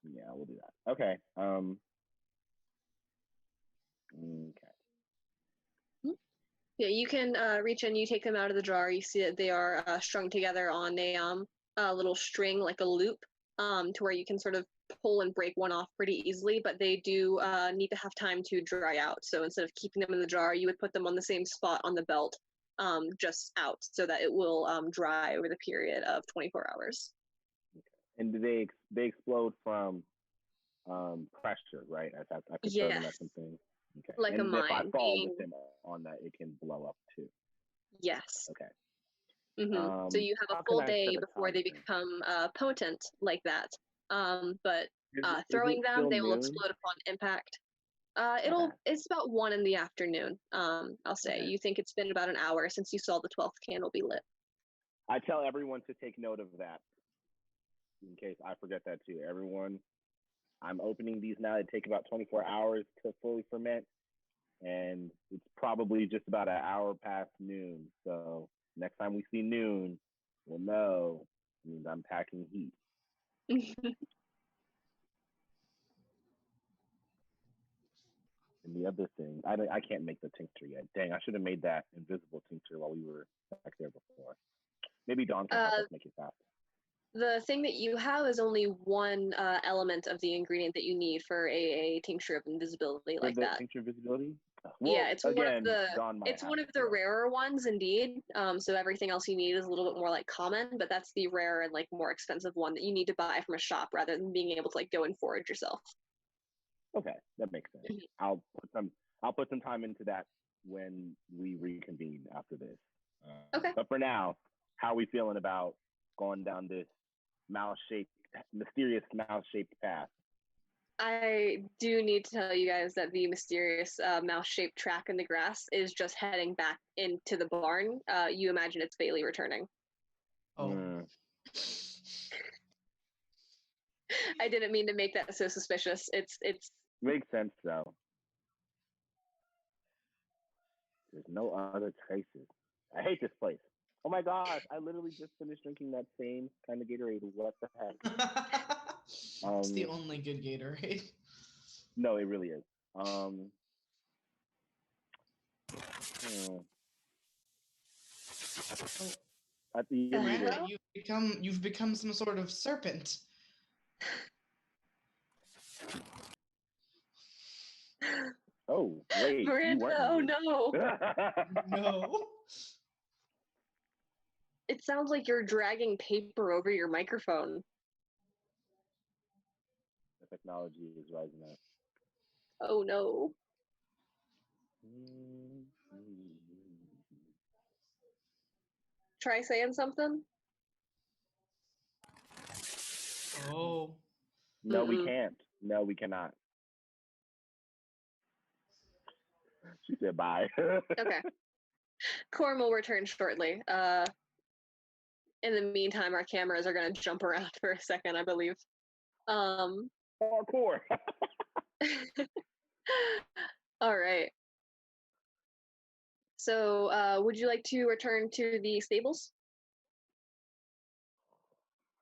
[SPEAKER 4] Yeah, we'll do that. Okay. Okay.
[SPEAKER 1] Yeah, you can reach in. You take them out of the jar. You see that they are strung together on a little string, like a loop, to where you can sort of pull and break one off pretty easily. But they do need to have time to dry out. So instead of keeping them in the jar, you would put them on the same spot on the belt, just out, so that it will dry over the period of 24 hours.
[SPEAKER 4] And do they explode from pressure, right? I could throw them at something. Okay.
[SPEAKER 1] Like
[SPEAKER 4] and
[SPEAKER 1] a mine.
[SPEAKER 4] If I fall with them on that, it can blow up too.
[SPEAKER 1] Yes.
[SPEAKER 4] Okay.
[SPEAKER 1] So you have a full day before they become potent like that. But throwing them, they will explode upon impact. It's about 1 in the afternoon. I'll say.
[SPEAKER 4] Okay.
[SPEAKER 1] You think it's been about an hour since you saw the 12th candle be lit.
[SPEAKER 4] I tell everyone to take note of that in case I forget that too. Everyone, I'm opening these now. They take about 24 hours to fully ferment, and it's probably just about an hour past noon. So next time we see noon, we'll know it means I'm packing heat. And the other thing, I can't make the tincture yet. Dang, I should have made that invisible tincture while we were back there before. Maybe Dawn can help us make it faster.
[SPEAKER 1] The thing that you have is only 1 element of the ingredient that you need for a tincture of invisibility like that.
[SPEAKER 4] Tincture of invisibility? Well,
[SPEAKER 1] yeah, it's one of the rarer ones indeed. So everything else you need is a little bit more like common, but that's the rarer and like more expensive one that you need to buy from a shop rather than being able to like go and forage yourself.
[SPEAKER 4] Okay, that makes sense. Mm-hmm. I'll put some time into that when we reconvene after this.
[SPEAKER 1] Okay.
[SPEAKER 4] But for now, how are we feeling about going down this mysterious mouse-shaped path?
[SPEAKER 1] I do need to tell you guys that the mysterious mouse-shaped track in the grass is just heading back into the barn. You imagine it's Bailey returning.
[SPEAKER 2] Oh.
[SPEAKER 1] I didn't mean to make that so suspicious. It's
[SPEAKER 4] makes sense though. There's no other traces. I hate this place. Oh my gosh, I literally just finished drinking that same kind of Gatorade. What the heck?
[SPEAKER 2] It's the only good Gatorade.
[SPEAKER 4] No, it really is.
[SPEAKER 2] You've become some sort of serpent.
[SPEAKER 4] Oh, wait.
[SPEAKER 1] Miranda, oh no.
[SPEAKER 2] No.
[SPEAKER 1] It sounds like you're dragging paper over your microphone.
[SPEAKER 4] The technology is rising up.
[SPEAKER 1] Oh no. Try saying something?
[SPEAKER 2] Oh.
[SPEAKER 4] No, we can't. No, we cannot. She said bye.
[SPEAKER 1] Okay. Corm will return shortly. In the meantime, our cameras are going to jump around for a second, I believe.
[SPEAKER 4] Parkour.
[SPEAKER 1] All right. So, would you like to return to the stables?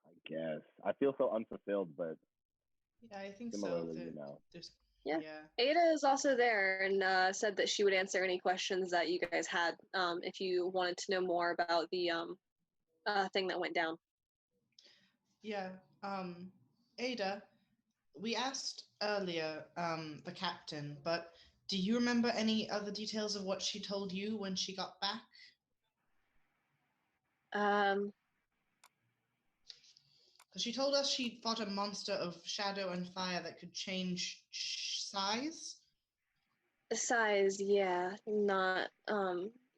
[SPEAKER 4] I guess. I feel so unfulfilled, but
[SPEAKER 2] Yeah, I think
[SPEAKER 4] similarly,
[SPEAKER 2] so.
[SPEAKER 4] you know.
[SPEAKER 1] Yeah. Ada is also there and said that she would answer any questions that you guys had if you wanted to know more about the thing that went down.
[SPEAKER 2] Yeah. Ada, we asked earlier the captain, but do you remember any other details of what she told you when she got back? Because she told us she fought a monster of shadow and fire that could change size.
[SPEAKER 1] Size, yeah, not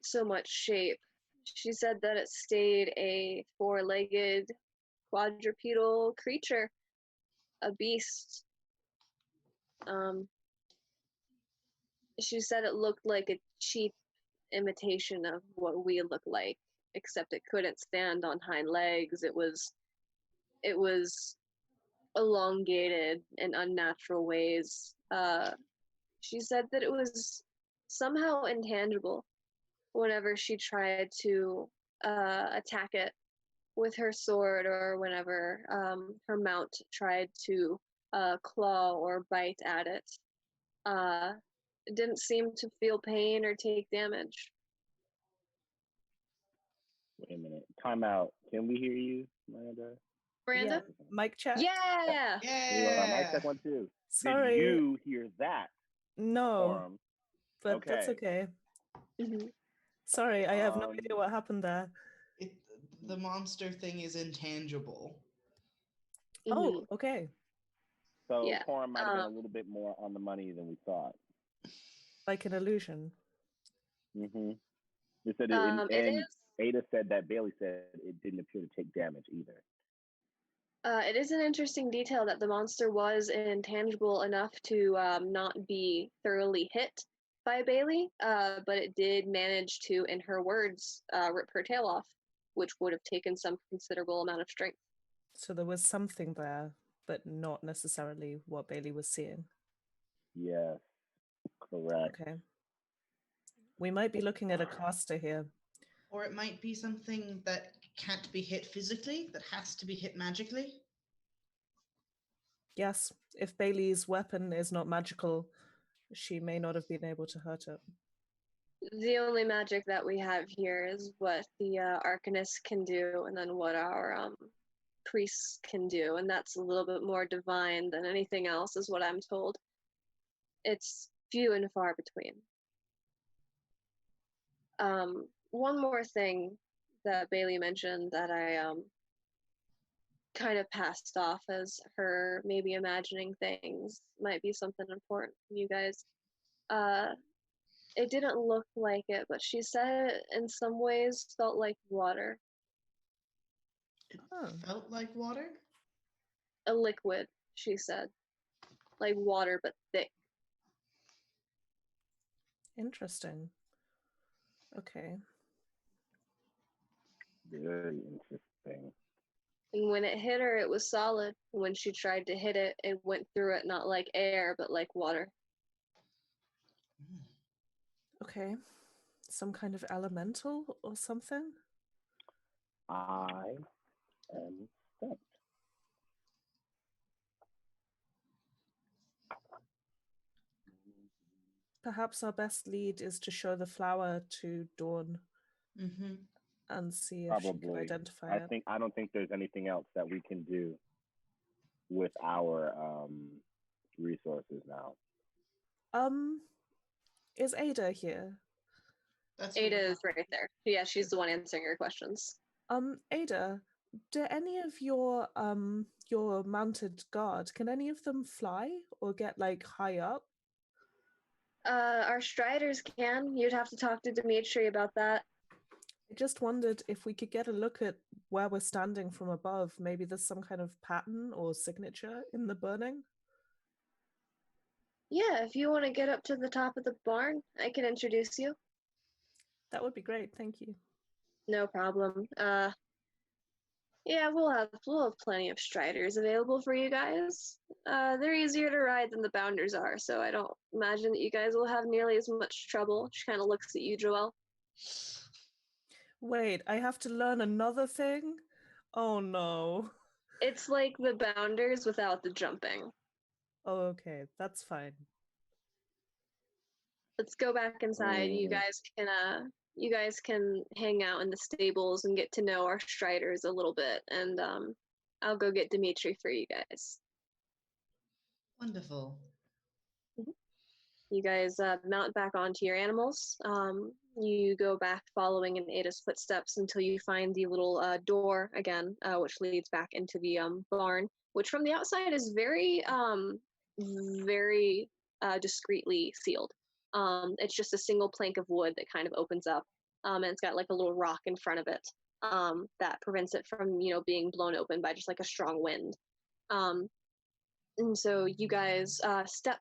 [SPEAKER 1] so much shape. She said that it stayed a four-legged quadrupedal creature, a beast. She said it looked like a cheap imitation of what we look like, except it couldn't stand on hind legs. It was elongated in unnatural ways. She said that it was somehow intangible whenever she tried to attack it with her sword or whenever her mount tried to claw or bite at it. It didn't seem to feel pain or take damage.
[SPEAKER 4] Wait a minute. Time out. Can we hear you, Miranda?
[SPEAKER 1] Miranda?
[SPEAKER 3] Yeah. Mic check.
[SPEAKER 1] Yeah.
[SPEAKER 2] Yeah.
[SPEAKER 4] Mic check 1, 2.
[SPEAKER 3] Sorry.
[SPEAKER 4] Did you hear that?
[SPEAKER 3] No. But that's okay.
[SPEAKER 1] Mm-hmm.
[SPEAKER 3] Sorry, I have no idea what happened there.
[SPEAKER 2] The monster thing is intangible.
[SPEAKER 1] Mm-hmm.
[SPEAKER 3] Oh, okay.
[SPEAKER 4] So
[SPEAKER 1] Yeah.
[SPEAKER 4] Corum might have been a little bit more on the money than we thought.
[SPEAKER 3] Like an illusion.
[SPEAKER 4] Mm-hmm. They said
[SPEAKER 1] it is.
[SPEAKER 4] Ada said that Bailey said it didn't appear to take damage either.
[SPEAKER 1] It is an interesting detail that the monster was intangible enough to not be thoroughly hit by Bailey, but it did manage to, in her words, rip her tail off, which would have taken some considerable amount of strength.
[SPEAKER 3] So there was something there, but not necessarily what Bailey was seeing.
[SPEAKER 4] Yes, correct.
[SPEAKER 3] Okay. We might be looking at a caster here.
[SPEAKER 2] Or it might be something that can't be hit physically, that has to be hit magically.
[SPEAKER 3] Yes, if Bailey's weapon is not magical, she may not have been able to hurt it.
[SPEAKER 1] The only magic that we have here is what the Arcanist can do, and then what our priests can do, and that's a little bit more divine than anything else, is what I'm told. It's few and far between. One more thing that Bailey mentioned that I kind of passed off as her maybe imagining things might be something important for you guys. It didn't look like it, but she said it in some ways felt like water.
[SPEAKER 2] It felt like water?
[SPEAKER 1] A liquid, she said. Like water, but thick.
[SPEAKER 3] Interesting. Okay.
[SPEAKER 4] Very interesting.
[SPEAKER 1] And when it hit her, it was solid. When she tried to hit it, it went through it not like air, but like water.
[SPEAKER 3] Okay. Some kind of elemental or something?
[SPEAKER 4] I am stumped.
[SPEAKER 3] Perhaps our best lead is to show the flower to Dawn and see if she can identify it.
[SPEAKER 4] I don't think there's anything else that we can do with our resources now.
[SPEAKER 3] Is Ada here?
[SPEAKER 2] That's
[SPEAKER 1] Ada
[SPEAKER 2] what we're
[SPEAKER 1] is right there. Yeah, she's the one answering your questions.
[SPEAKER 3] Ada, do any of your mounted guard, can any of them fly or get like high up?
[SPEAKER 1] Our striders can. You'd have to talk to Dimitri about that.
[SPEAKER 3] I just wondered if we could get a look at where we're standing from above. Maybe there's some kind of pattern or signature in the burning.
[SPEAKER 1] Yeah, if you want to get up to the top of the barn, I can introduce you.
[SPEAKER 3] That would be great. Thank you.
[SPEAKER 1] No problem. Yeah, we'll have plenty of striders available for you guys. They're easier to ride than the bounders are, so I don't imagine that you guys will have nearly as much trouble. She kind of looks at you, Joelle.
[SPEAKER 3] Wait, I have to learn another thing? Oh no.
[SPEAKER 1] It's like the bounders without the jumping.
[SPEAKER 3] Oh, okay, that's fine.
[SPEAKER 1] Let's go back inside. You guys can hang out in the stables and get to know our striders a little bit, and I'll go get Dimitri for you guys.
[SPEAKER 2] Wonderful.
[SPEAKER 1] You guys mount back onto your animals. You go back following in Ada's footsteps until you find the little door again, which leads back into the barn, which from the outside is very, very discreetly sealed. It's just a single plank of wood that kind of opens up, and it's got like a little rock in front of it that prevents it from, being blown open by just like a strong wind. And so you guys step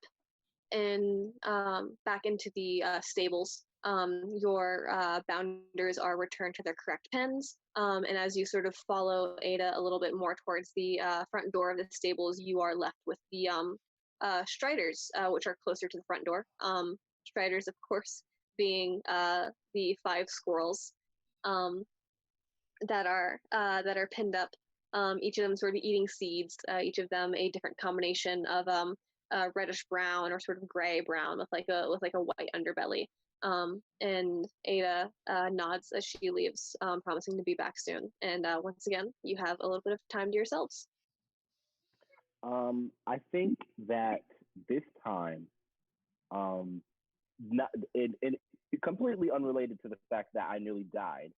[SPEAKER 1] and back into the stables. Your bounders are returned to their correct pens, and as you sort of follow Ada a little bit more towards the front door of the stables, you are left with the striders, which are closer to the front door. Striders, of course, being the 5 squirrels that are pinned up. Each of them sort of eating seeds. Each of them a different combination of reddish brown or sort of gray brown with like a white underbelly. And Ada nods as she leaves, promising to be back soon. And once again, you have a little bit of time to yourselves.
[SPEAKER 4] I think that this time, not it completely unrelated to the fact that I nearly died.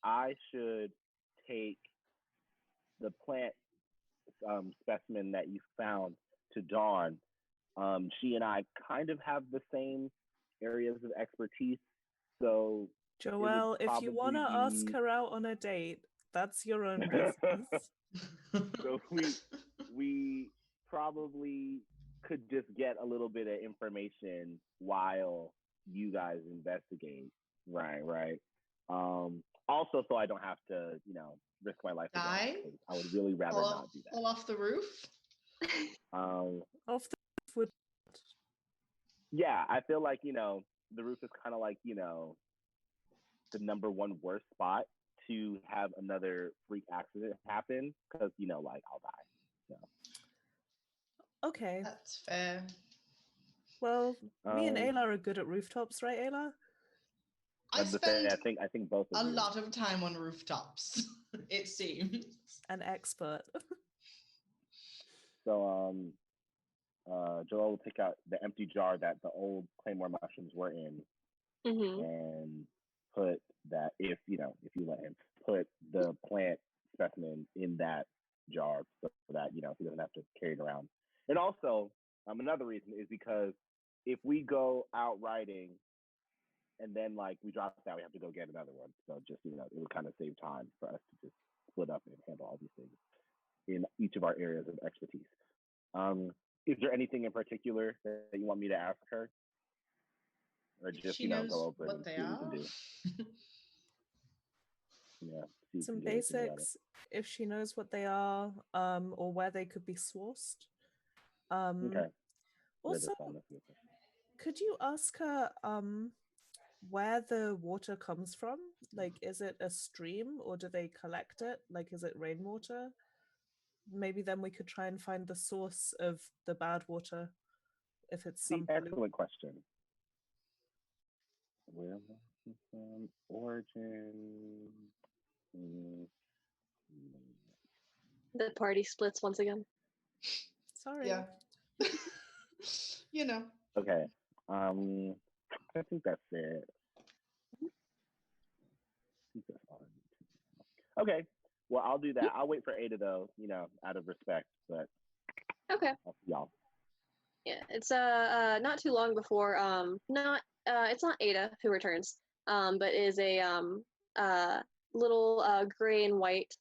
[SPEAKER 4] I should take the plant specimen that you found to Dawn. She and I kind of have the same areas of expertise, so
[SPEAKER 3] Joelle, if you want to ask her out on a date, that's your own business.
[SPEAKER 4] So we probably could just get a little bit of information while you guys investigate. Right. Also, so I don't have to, risk my life.
[SPEAKER 2] Die?
[SPEAKER 4] I would really rather not do that.
[SPEAKER 2] Fall off the roof?
[SPEAKER 3] Off the roof would.
[SPEAKER 4] Yeah, I feel like, the roof is kind of like, the number one worst spot to have another freak accident happen because, like, I'll die. So.
[SPEAKER 3] Okay.
[SPEAKER 2] That's fair.
[SPEAKER 3] Well, me and Ayla are good at rooftops, right, Ayla?
[SPEAKER 2] I spend
[SPEAKER 4] I think both of
[SPEAKER 2] a
[SPEAKER 4] you.
[SPEAKER 2] lot of time on rooftops, it seems.
[SPEAKER 3] An expert.
[SPEAKER 4] So, Joel will take out the empty jar that the old claymore mushrooms were in, and put that, if you let him, put the plant specimen in that jar so that he doesn't have to carry it around. And also, another reason is because if we go out riding and then we drop that, we have to go get another one. So just it would kind of save time for us to just split up and handle all these things in each of our areas of expertise. Is there anything in particular that you want me to ask her, or just go over
[SPEAKER 2] what
[SPEAKER 4] and
[SPEAKER 2] they
[SPEAKER 4] see what
[SPEAKER 2] are?
[SPEAKER 4] we can do? Yeah,
[SPEAKER 3] some basics if she knows what they are, or where they could be sourced.
[SPEAKER 4] Okay.
[SPEAKER 3] Also, could you ask her where the water comes from? Like, is it a stream or do they collect it? Like, is it rainwater? Maybe then we could try and find the source of the bad water if it's some
[SPEAKER 4] excellent question. Where origin?
[SPEAKER 1] The party splits once again.
[SPEAKER 3] Sorry.
[SPEAKER 2] Yeah.
[SPEAKER 4] Okay. I think that's it. I think that's all I need to know. Okay. Well, I'll do that. I'll wait for Ada though, out of respect. But
[SPEAKER 1] Okay.
[SPEAKER 4] I'll see y'all.
[SPEAKER 1] Yeah, it's not too long before not it's not Ada who returns, but is a little gray and white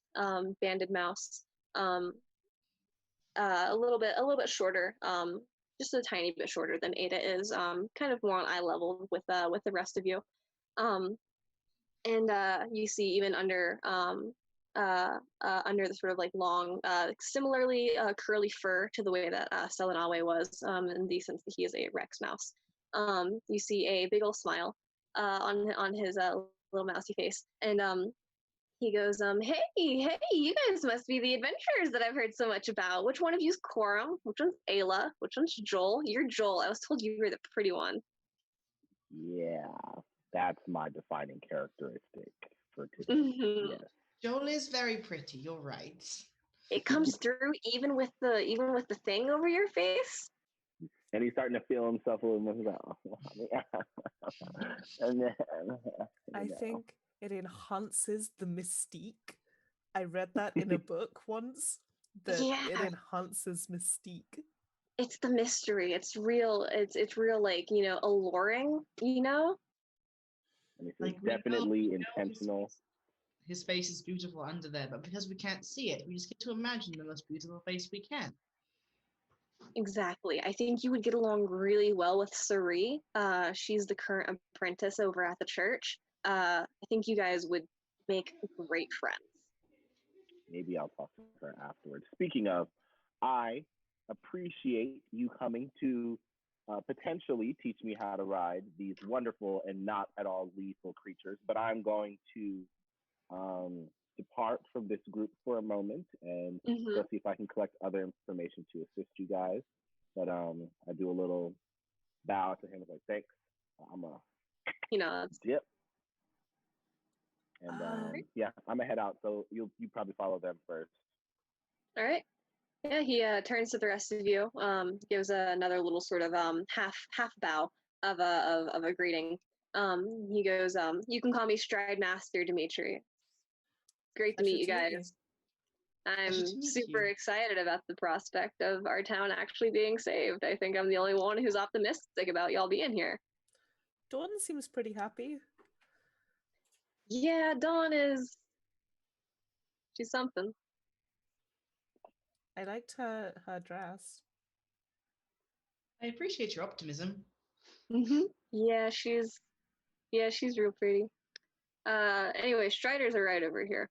[SPEAKER 1] banded mouse, a little bit shorter, just a tiny bit shorter than Ada is, kind of more on eye level with the rest of you, and you see even under the sort of like long, similarly curly fur to the way that Selanawe was, in the sense that he is a Rex mouse. You see a big old smile on his little mousy face, and he goes, hey, you guys must be the adventurers that I've heard so much about. Which one of you's Corum? Which one's Ayla? Which one's Joel? You're Joel. I was told you were the pretty one.
[SPEAKER 4] Yeah, that's my defining characteristic for today.
[SPEAKER 1] Mm-hmm.
[SPEAKER 4] Yes.
[SPEAKER 2] Joel is very pretty. You're right.
[SPEAKER 1] It comes through even with the thing over your face.
[SPEAKER 4] And he's starting to feel himself a little more. And then,
[SPEAKER 3] I think it enhances the mystique. I read that in a book once, that it enhances mystique.
[SPEAKER 1] It's the mystery. It's real. It's real, like, alluring,
[SPEAKER 4] And it's definitely intentional.
[SPEAKER 2] His face is beautiful under there, but because we can't see it, we just get to imagine the most beautiful face we can.
[SPEAKER 1] Exactly. I think you would get along really well with Sari. She's the current apprentice over at the church. I think you guys would make great friends.
[SPEAKER 4] Maybe I'll talk to her afterwards. Speaking of, I appreciate you coming to potentially teach me how to ride these wonderful and not at all lethal creatures, but I'm going to depart from this group for a moment and go see if I can collect other information to assist you guys. But I do a little bow to him, like, thanks. I'm a dip. And yeah, I'm gonna head out. So you probably follow them first.
[SPEAKER 1] All right. Yeah, he turns to the rest of you, gives another little sort of half bow of a greeting. He goes, you can call me Stride Master Dimitri. Great to meet you guys. I'm super excited about the prospect of our town actually being saved. I think I'm the only one who's optimistic about y'all being here.
[SPEAKER 3] Dawn seems pretty happy.
[SPEAKER 1] Yeah, Dawn she's something.
[SPEAKER 3] I liked her dress.
[SPEAKER 2] I appreciate your optimism.
[SPEAKER 1] Mm-hmm. Yeah, she's real pretty. Anyway, Striders are right over here.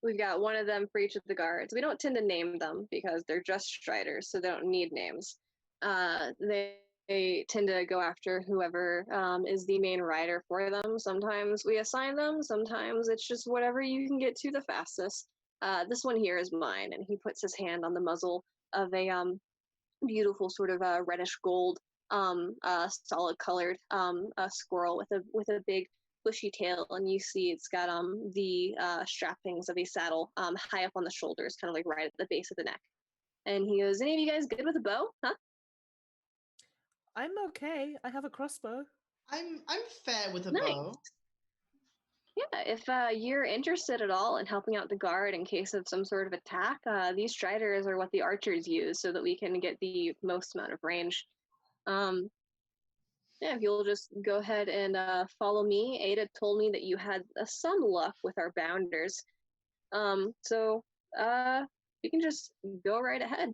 [SPEAKER 1] We've got one of them for each of the guards. We don't tend to name them because they're just Striders, so they don't need names. They tend to go after whoever is the main rider for them. Sometimes we assign them, sometimes it's just whatever you can get to the fastest. This one here is mine, and he puts his hand on the muzzle of a beautiful sort of reddish gold, solid colored squirrel with a big bushy tail, and you see it's got the strappings of a saddle high up on the shoulders, kind of like right at the base of the neck. And he goes, "Any of you guys good with a bow? Huh?"
[SPEAKER 3] I'm okay. I have a crossbow.
[SPEAKER 2] I'm fair with a bow.
[SPEAKER 1] Yeah, if you're interested at all in helping out the guard in case of some sort of attack, these striders are what the archers use so that we can get the most amount of range. Yeah, if you'll just go ahead and follow me. Ada told me that you had some luck with our bounders. So you can just go right ahead.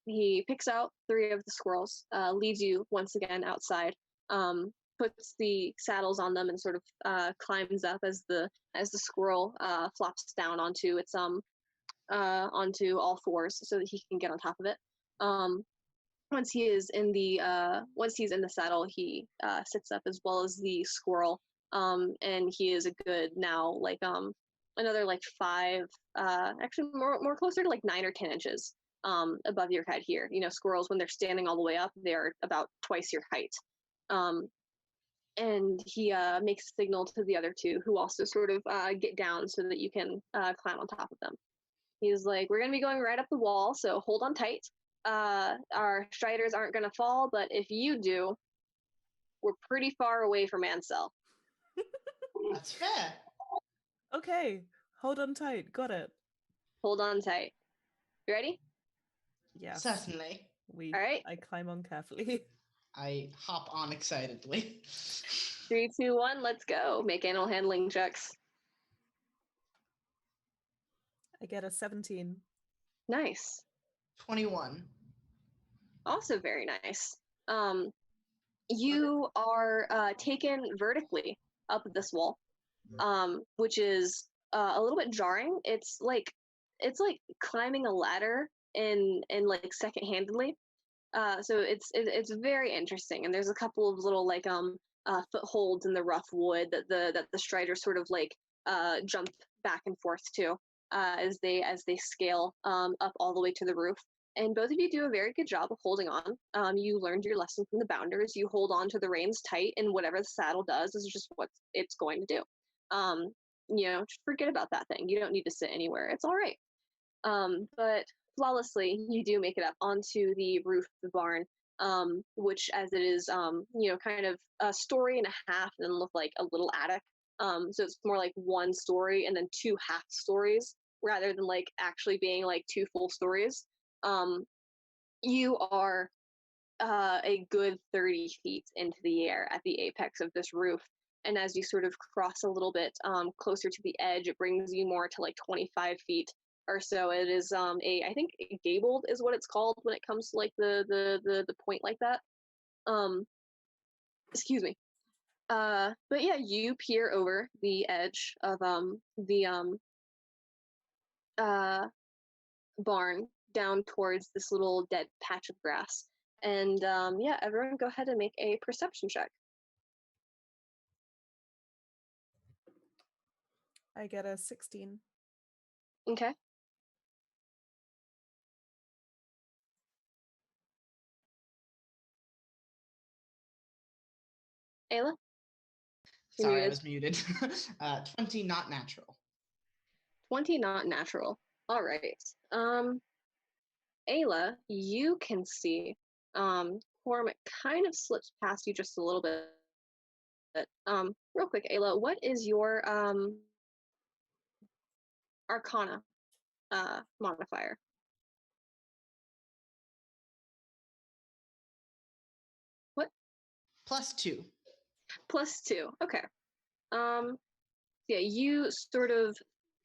[SPEAKER 1] He picks out 3 of the squirrels, leads you once again outside, puts the saddles on them, and sort of climbs up as the squirrel flops down onto its onto all 4s so that he can get on top of it. Once he's in the saddle, he sits up as well as the squirrel, and he is a good now like another like 5, actually more closer to like 9 or 10 inches above your head here. Squirrels, when they're standing all the way up, they're about twice your height. And he makes a signal to the other 2, who also sort of get down so that you can climb on top of them. He's like, "We're going to be going right up the wall, so hold on tight. Our striders aren't going to fall, but if you do, we're pretty far away from Ansel.
[SPEAKER 2] That's fair.
[SPEAKER 3] Okay, hold on tight. Got it.
[SPEAKER 1] Hold on tight. You ready?
[SPEAKER 3] Yes.
[SPEAKER 2] Certainly.
[SPEAKER 1] All right.
[SPEAKER 3] I climb on carefully.
[SPEAKER 2] I hop on excitedly.
[SPEAKER 1] 3, 2, 1, let's go. Make animal handling checks.
[SPEAKER 3] I get a 17.
[SPEAKER 1] Nice.
[SPEAKER 2] 21.
[SPEAKER 1] Also very nice. You are taken vertically up this wall, which is a little bit jarring. It's like climbing a ladder in like second-handedly. So it's very interesting, and there's a couple of little like footholds in the rough wood that the striders sort of like jump back and forth to as they scale up all the way to the roof. And both of you do a very good job of holding on. You learned your lesson from the Bounders. You hold on to the reins tight, and whatever the saddle does is just what it's going to do. Just forget about that thing. You don't need to sit anywhere. It's all right. But flawlessly, you do make it up onto the roof of the barn, which, as it is, kind of a story and a half, and then look like a little attic. So it's more like one story and then 2 half stories, rather than like actually being like 2 full stories. You are a good 30 feet into the air at the apex of this roof. And as you sort of cross a little bit closer to the edge, it brings you more to like 25 feet or so. It is I think gabled is what it's called when it comes to like the point like that. Excuse me. But yeah, you peer over the edge of the barn down towards this little dead patch of grass. And yeah, everyone go ahead and make a perception check.
[SPEAKER 3] I get a 16.
[SPEAKER 1] Okay. Ayla? You're
[SPEAKER 2] Sorry,
[SPEAKER 1] muted.
[SPEAKER 2] I was muted. 20 not natural.
[SPEAKER 1] 20 not natural. All right. Ayla, you can see Cormac kind of slips past you just a little bit. Real quick, Ayla, what is your Arcana modifier? What?
[SPEAKER 2] +2.
[SPEAKER 1] +2. Okay. Yeah, you sort of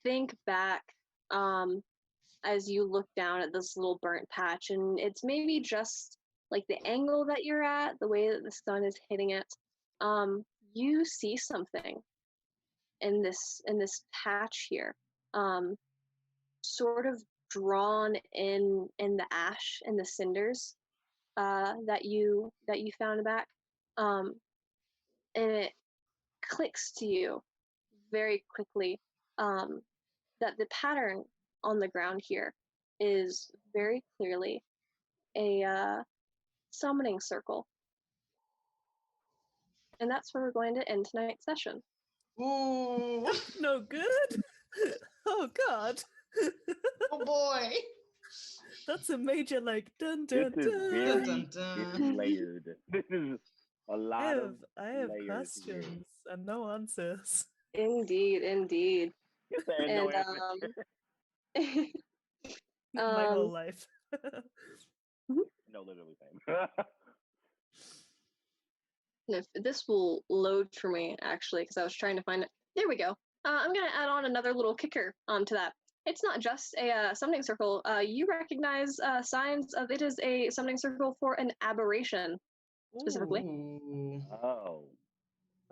[SPEAKER 1] think back as you look down at this little burnt patch, and it's maybe just like the angle that you're at, the way that the sun is hitting it. You see something in this patch here, sort of drawn in the ash and the cinders that you found back, and it clicks to you very quickly that the pattern on the ground here is very clearly a summoning circle. And that's where we're going to end tonight's session.
[SPEAKER 2] Ooh.
[SPEAKER 3] No good? Oh god.
[SPEAKER 2] Oh boy.
[SPEAKER 3] That's a major like dun dun
[SPEAKER 4] This is
[SPEAKER 3] dun.
[SPEAKER 4] very
[SPEAKER 2] Dun, dun,
[SPEAKER 4] it's layered. This is a lot of
[SPEAKER 3] I have
[SPEAKER 4] layers
[SPEAKER 3] questions
[SPEAKER 4] here.
[SPEAKER 3] and no answers.
[SPEAKER 1] Indeed, indeed.
[SPEAKER 4] You're saying no
[SPEAKER 1] And
[SPEAKER 4] answer.
[SPEAKER 3] My whole life.
[SPEAKER 4] No, literally same.
[SPEAKER 1] if this will load for me, actually, because I was trying to find it. There we go. I'm going to add on another little kicker to that. It's not just a summoning circle. You recognize signs of it is a summoning circle for an aberration, specifically.
[SPEAKER 2] Ooh.
[SPEAKER 4] Oh.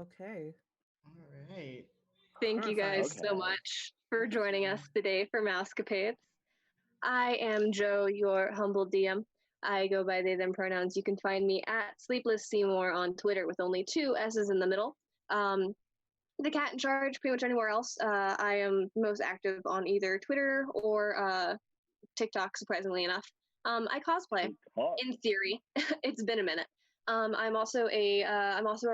[SPEAKER 3] Okay.
[SPEAKER 2] All right.
[SPEAKER 1] Thank you guys
[SPEAKER 4] Okay.
[SPEAKER 1] so much for joining us today for Mousecapades. I am Joe, your humble DM. I go by they, them pronouns. You can find me at Sleepless Seymour on Twitter with only 2 S's in the middle. The cat in charge, pretty much anywhere else. I am most active on either Twitter or TikTok, surprisingly enough. I cosplay, in theory. It's been a minute. I'm also a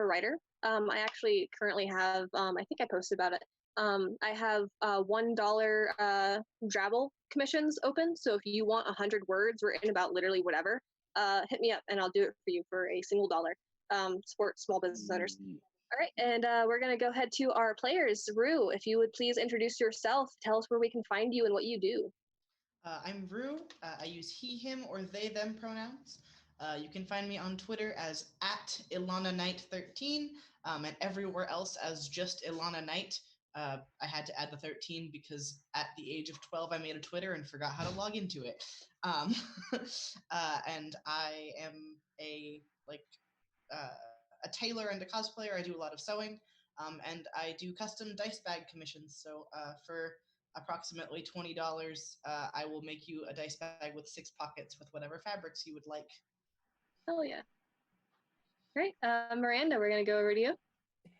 [SPEAKER 1] writer. I actually currently have, I think I posted about it. I have $1 Drabble commissions open. So if you want 100 words written about literally whatever, hit me up and I'll do it for you for a single dollar. support small business owners. All right, and we're going to go ahead to our players. Rue, if you would please introduce yourself, tell us where we can find you and what you do.
[SPEAKER 2] I'm Rue. I use he, him, or they, them pronouns. You can find me on Twitter as @IlanaKnight13, and everywhere else as just Ilana Knight. I had to add the 13 because at the age of 12, I made a Twitter and forgot how to log into it. And I am a tailor and a cosplayer. I do a lot of sewing, and I do custom dice bag commissions. So for approximately $20, I will make you a dice bag with 6 pockets with whatever fabrics you would like.
[SPEAKER 1] Oh yeah. Great. Miranda, we're going to go over to you.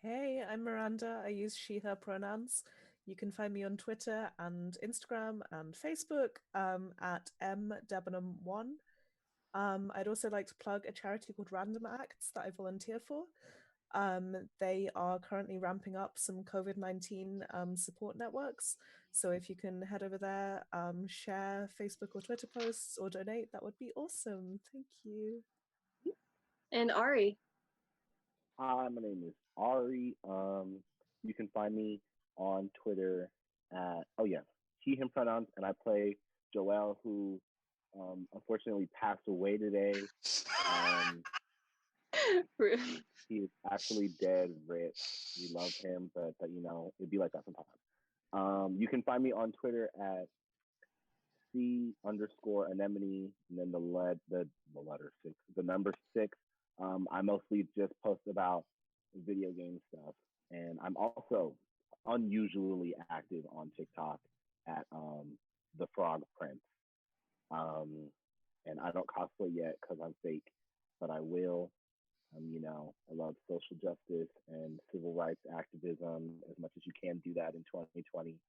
[SPEAKER 3] Hey, I'm Miranda. I use she, her pronouns. You can find me on Twitter and Instagram and Facebook at mdebenham1. I'd also like to plug a charity called Random Acts that I volunteer for. They are currently ramping up some COVID-19 support networks. So if you can head over there, share Facebook or Twitter posts or donate, that would be awesome. Thank you.
[SPEAKER 1] And Ari.
[SPEAKER 4] Hi, my name is Ari. You can find me on Twitter at he, him pronouns, and I play Joel, who unfortunately passed away today. He is actually dead, rip. We love him, but it'd be like that sometimes. You can find me on Twitter at C_anemone, and then the letter 6, the number 6. I mostly just post about video game stuff, and I'm also unusually active on TikTok at the Frog Prince. And I don't cosplay yet because I'm fake, but I will. I love social justice and civil rights activism as much as you can do that in 2020,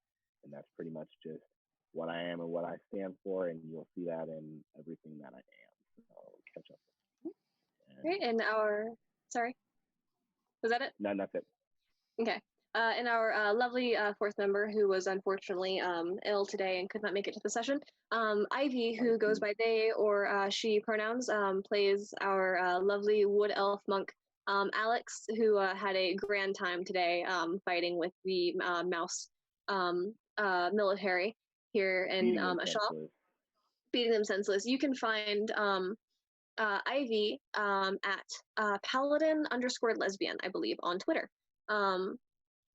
[SPEAKER 4] and that's pretty much just what I am and what I stand for, and you'll see that in everything that I am. So catch up.
[SPEAKER 1] Great, and sorry, was that it?
[SPEAKER 4] No, that's it.
[SPEAKER 1] Okay. And our lovely fourth member who was unfortunately ill today and could not make it to the session, Ivy, who goes by they or she pronouns, plays our lovely wood elf monk, Alex, who had a grand time today fighting with the mouse military here in Ashal, beating them senseless. You can find Ivy at paladin_lesbian, I believe, on Twitter.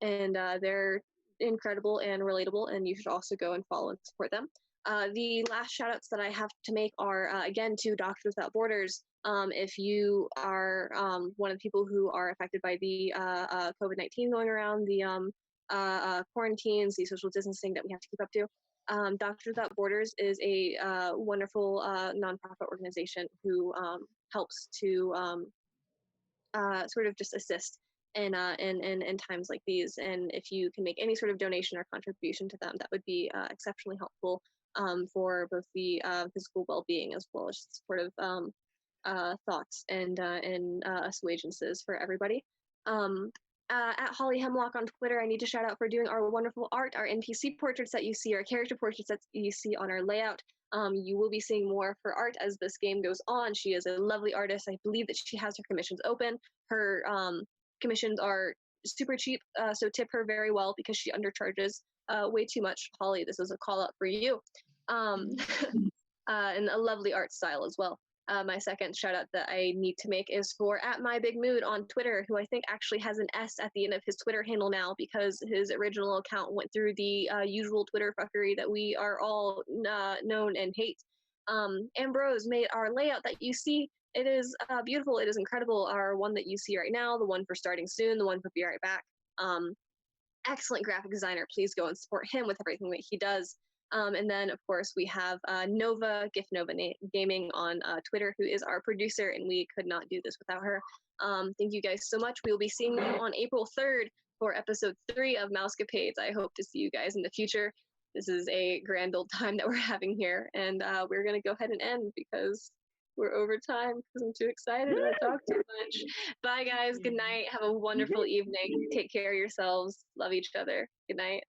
[SPEAKER 1] And they're incredible and relatable, and you should also go and follow and support them. The last shout outs that I have to make are, again, to Doctors Without Borders. If you are one of the people who are affected by the COVID-19 going around, the quarantines, the social distancing that we have to keep up to, Doctors Without Borders is a wonderful nonprofit organization who helps to sort of just assist in times like these. And if you can make any sort of donation or contribution to them, that would be exceptionally helpful for both the physical well-being as well as supportive thoughts and assuagences for everybody. At Holly Hemlock on Twitter, I need to shout out for doing our wonderful art, our NPC portraits that you see, our character portraits that you see on our layout. You will be seeing more of her art as this game goes on. She is a lovely artist. I believe that she has her commissions open. Her commissions are super cheap, so tip her very well because she undercharges way too much. Holly, this is a call out for you. And a lovely art style as well. My second shout out that I need to make is for @MyBigMood on Twitter, who I think actually has an S at the end of his Twitter handle now because his original account went through the usual Twitter fuckery that we are all known and hate. Ambrose made our layout that you see. It is beautiful. It is incredible. Our one that you see right now, the one for starting soon, the one for Be Right Back. Excellent graphic designer. Please go and support him with everything that he does. And then, of course, we have Nova, GIF Nova Gaming on Twitter, who is our producer, and we could not do this without her. Thank you guys so much. We will be seeing you on April 3rd for episode 3 of Mousecapades. I hope to see you guys in the future. This is a grand old time that we're having here, and we're going to go ahead and end because we're over time because I'm too excited and I talk too much. Bye, guys. Good night. Have a wonderful evening. Take care of yourselves. Love each other. Good night.